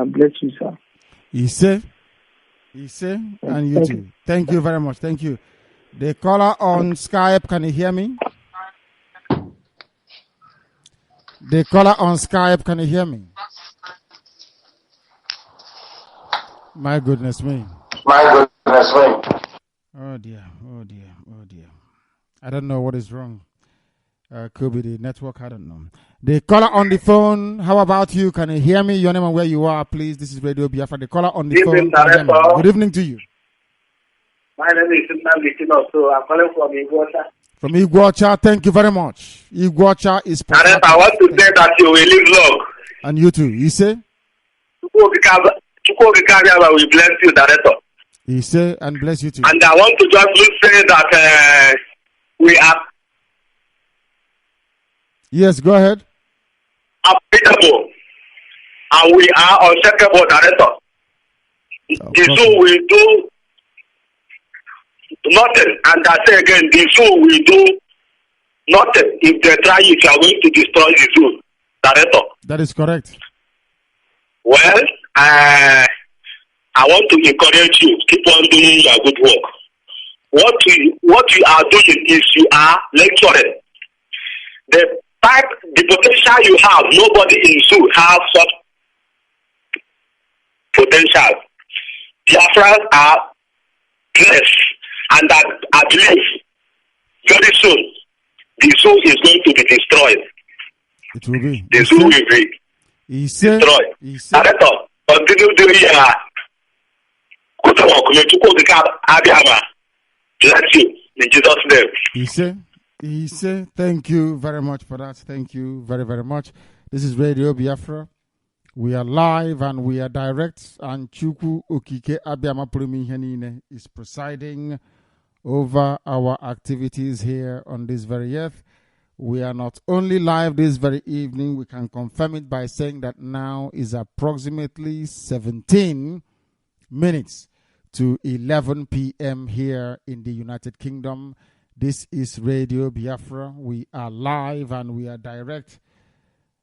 bless you, sir. Ise, and you too. Thank you very much. Thank you. The caller on Skype, can you hear me? The caller on Skype, can you hear me? My goodness me. My goodness me. Oh dear. I don't know what is wrong. Could be the network, I don't know. The caller on the phone, how about you? Can you hear me? Your name and where you are, please. This is Radio Biafra. The caller on the phone. Good evening to you. My name is Nnamdi Kanu, so I'm calling from Iguacha. From Iguacha, thank you very much. Iguacha is... I want to say that you will live long. And you too. You say? will bless you, Director. He say, and bless you too. And I want to just say that we are... Yes, go ahead. Unbeatable. And we are unshakable, Director. The zoo will do nothing. And I say again, the zoo will do nothing if they try if you are going to destroy the zoo, Director. That is correct. Well, I want to encourage you. Keep on doing your good work. What you are doing is you are lecturing. The potential you have, nobody in zoo has such potential. Biafrans are blessed, and that I believe very soon the zoo is going to be destroyed. It will be. The zoo will be destroyed. Director, continue doing your good work. Bless you in Jesus' name. He say, thank you very much for that. Thank you very, very much. This is Radio Biafra. We are live and we are direct. And Chukwu Okike Abiyama Henine is presiding over our activities here on this very earth. We are not only live this very evening, we can confirm it by saying that now is approximately 17 minutes to 11 p.m. here in the United Kingdom. This is Radio Biafra. We are live and we are direct,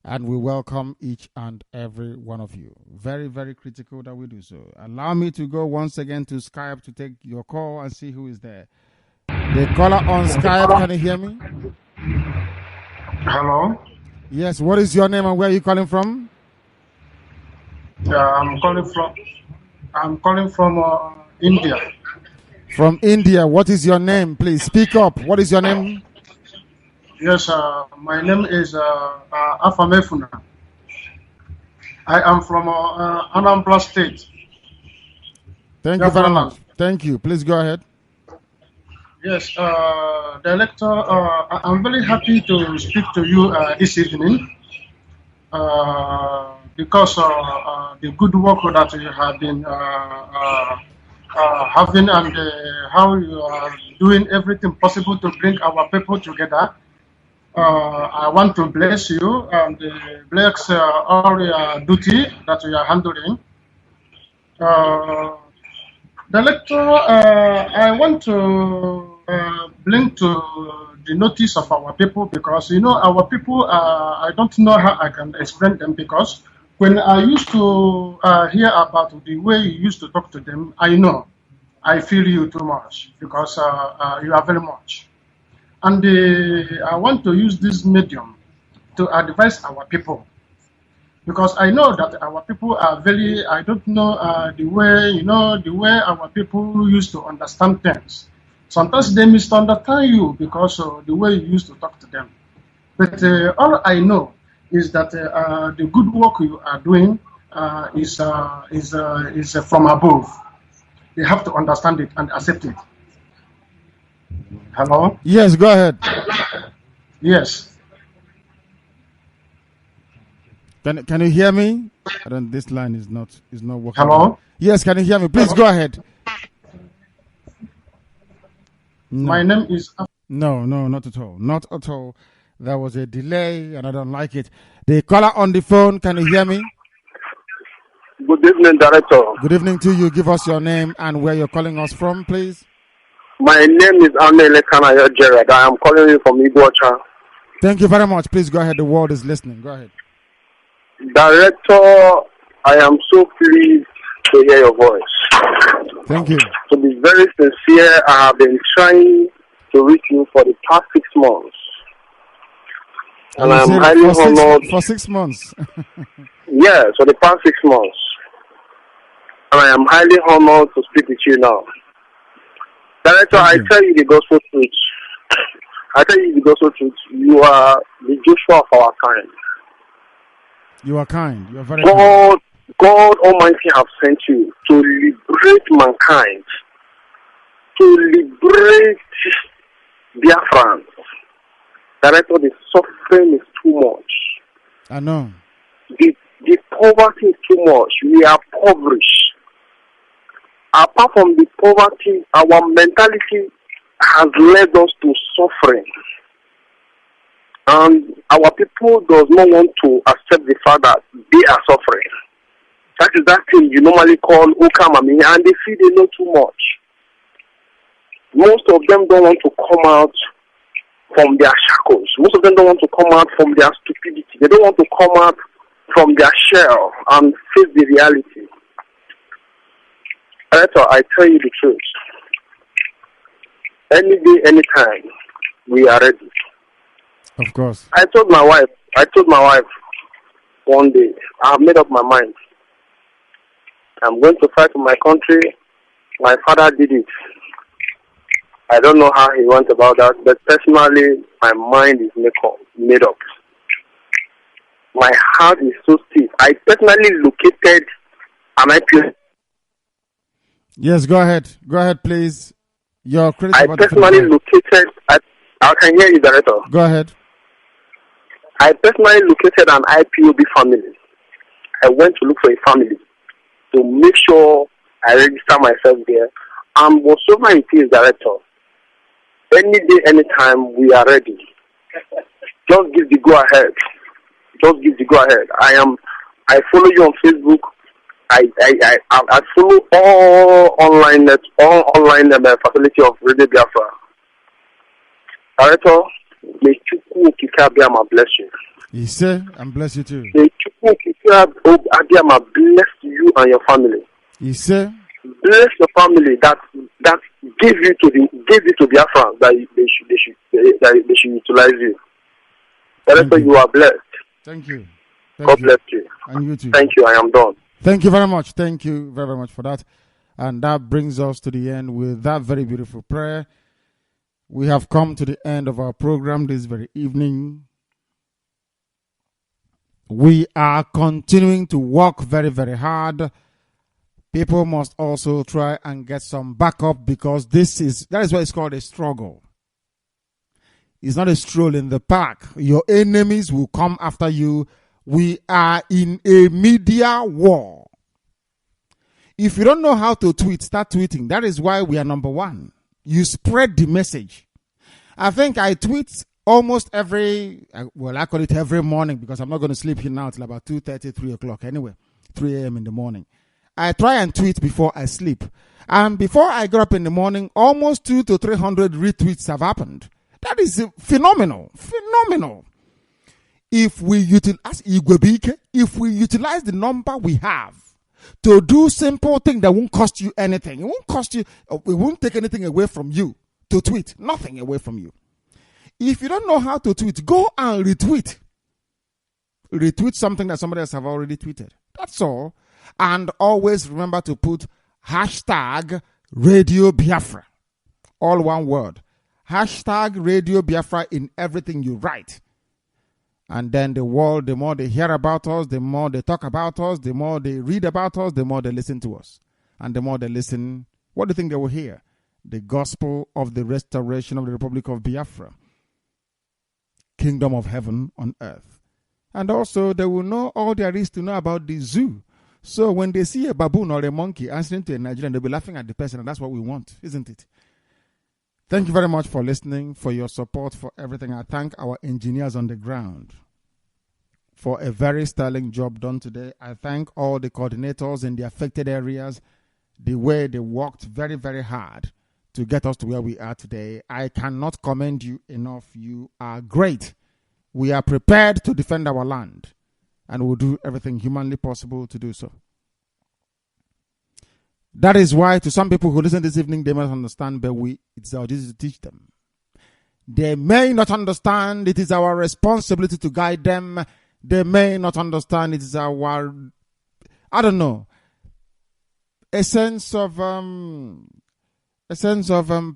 and we welcome each and every one of you. Very, very critical that we do so. Allow me to go once again to Skype to take your call and see who is there. The caller on Skype, can you hear me? Hello? Yes, what is your name and where are you calling from? I'm calling from India. From India. What is your name? Please speak up. What is your name? Yes, my name is Afamefuna. I am from Anambra State. Thank you very much. Thank you. Please go ahead. Yes, Director, I'm very happy to speak to you this evening because the good work that you have been having and how you are doing everything possible to bring our people together. I want to bless you and bless all your duty that you are handling. Director, I want to bring to the notice of our people because, you know, our people, I don't know how I can explain them because when I used to hear about the way you used to talk to them, I know. I feel you too much because you are very much. And I want to use this medium to advise our people because I know that our people are very, I don't know the way, you know, the way our people used to understand things. Sometimes they misunderstand you because of the way you used to talk to them. But all I know is that the good work you are doing is from above. They have to understand it and accept it. Hello? Yes, go ahead. Yes. Can you hear me? This line is not working. Hello? Yes, can you hear me? Please go ahead. No. My name is... No, not at all. Not at all. There was a delay and I don't like it. The caller on the phone, can you hear me? Good evening, Director. Good evening to you. Give us your name and where you're calling us from, please. My name is Kanu, Gerard. I am calling you from Iguacha. Thank you very much. Please go ahead. The world is listening. Go ahead. Director, I am so pleased to hear your voice. Thank you. To be very sincere, I have been trying to reach you for the past 6 months. And I'm highly honored. For 6 months. Yes, for the past 6 months. And I am highly honored to speak with you now. Director, I tell you the gospel truth. I tell you the gospel truth. You are the Joshua of our kind. You are kind. You are very kind. God Almighty have sent you to liberate mankind, to liberate Biafra. Director, the suffering is too much. I know. The poverty is too much. We are impoverished. Apart from the poverty, our mentality has led us to suffering. And our people does not want to accept the fact that they are suffering. That is that thing you normally call Ukamami, and they feel they know too much. Most of them don't want to come out from their shackles. Most of them don't want to come out from their stupidity. They don't want to come out from their shell and face the reality. Director, I tell you the truth. Any day, anytime, we are ready. Of course. I told my wife one day, I have made up my mind. I'm going to fight for my country. My father did it. I don't know how he went about that, but personally, my mind is made up. My heart is so stiff. I personally located an IPOB. Yes, go ahead. Go ahead, please. Your credit. I personally located. I can hear you, Director. Go ahead. I personally located an IPOB family. I went to look for a family to make sure I register myself there. And whatsoever it is, Director, any day, anytime, we are ready. Just give the go ahead. Just give the go ahead. I follow you on Facebook. I follow all online facility of Radio Biafra. Director, may Chukwu Kikabiyama bless you. He said, and bless you too. May Chukwu Kikabiyama bless you and your family. He said, bless your family that give you to Biafra that they should utilize you. Director, you are blessed. Thank you. God bless you. And you too. Thank you. I am done. Thank you very much. Thank you very, very much for that. And that brings us to the end with that very beautiful prayer. We have come to the end of our program this very evening. We are continuing to work very, very hard. People must also try and get some backup because that is why it's called a struggle. It's not a stroll in the park. Your enemies will come after you. We are in a media war. If you don't know how to tweet, start tweeting. That is why we are number one. You spread the message. I think I tweet almost I call it every morning because I'm not going to sleep here now till about 2:30, 3 o'clock anyway, 3 a.m. in the morning. I try and tweet before I sleep. And before I get up in the morning, almost 200 to 300 retweets have happened. That is phenomenal. Phenomenal. If we utilize the number we have to do simple things that won't cost you anything, it won't take anything away from you to tweet, nothing away from you. If you don't know how to tweet, go and retweet. Retweet something that somebody else have already tweeted. That's all. And always remember to put hashtag Radio Biafra. All one word. Hashtag Radio Biafra in everything you write. And then the world, the more they hear about us, the more they talk about us, the more they read about us, the more they listen to us. And the more they listen, what do you think they will hear? The gospel of the restoration of the Republic of Biafra. Kingdom of heaven on earth. And also they will know all there is to know about the zoo. So when they see a baboon or a monkey answering to a Nigerian, they'll be laughing at the person, and that's what we want, isn't it? Thank you very much for listening, for your support, for everything. I thank our engineers on the ground for a very sterling job done today. I thank all the coordinators in the affected areas, the way they worked very, very hard to get us to where we are today. I cannot commend you enough. You are great. We are prepared to defend our land, and we'll do everything humanly possible to do so. That is why, to some people who listen this evening, they must understand, but it's our duty to teach them. They may not understand. It is our responsibility to guide them. They may not understand. It is our, I don't know, a sense of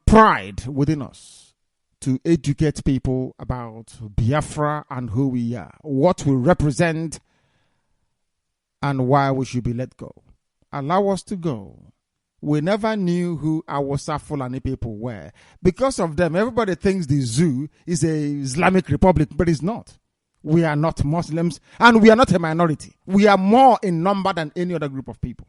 pride within us to educate people about Biafra and who we are, what we represent, and why we should be let go. Allow us to go. We never knew who our Fulani people were. Because of them, everybody thinks the zoo is an Islamic republic, but it's not. We are not Muslims, and we are not a minority. We are more in number than any other group of people.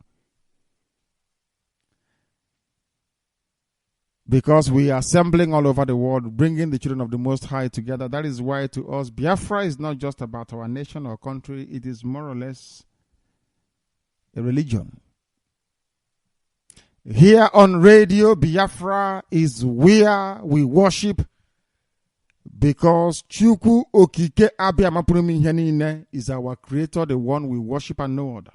Because we are assembling all over the world, bringing the children of the Most High together. That is why to us, Biafra is not just about our nation or country. It is more or less a religion. Here on radio, Biafra is where we worship, because Chukwu Okike Abia Mapurumi is our creator, the one we worship and no other.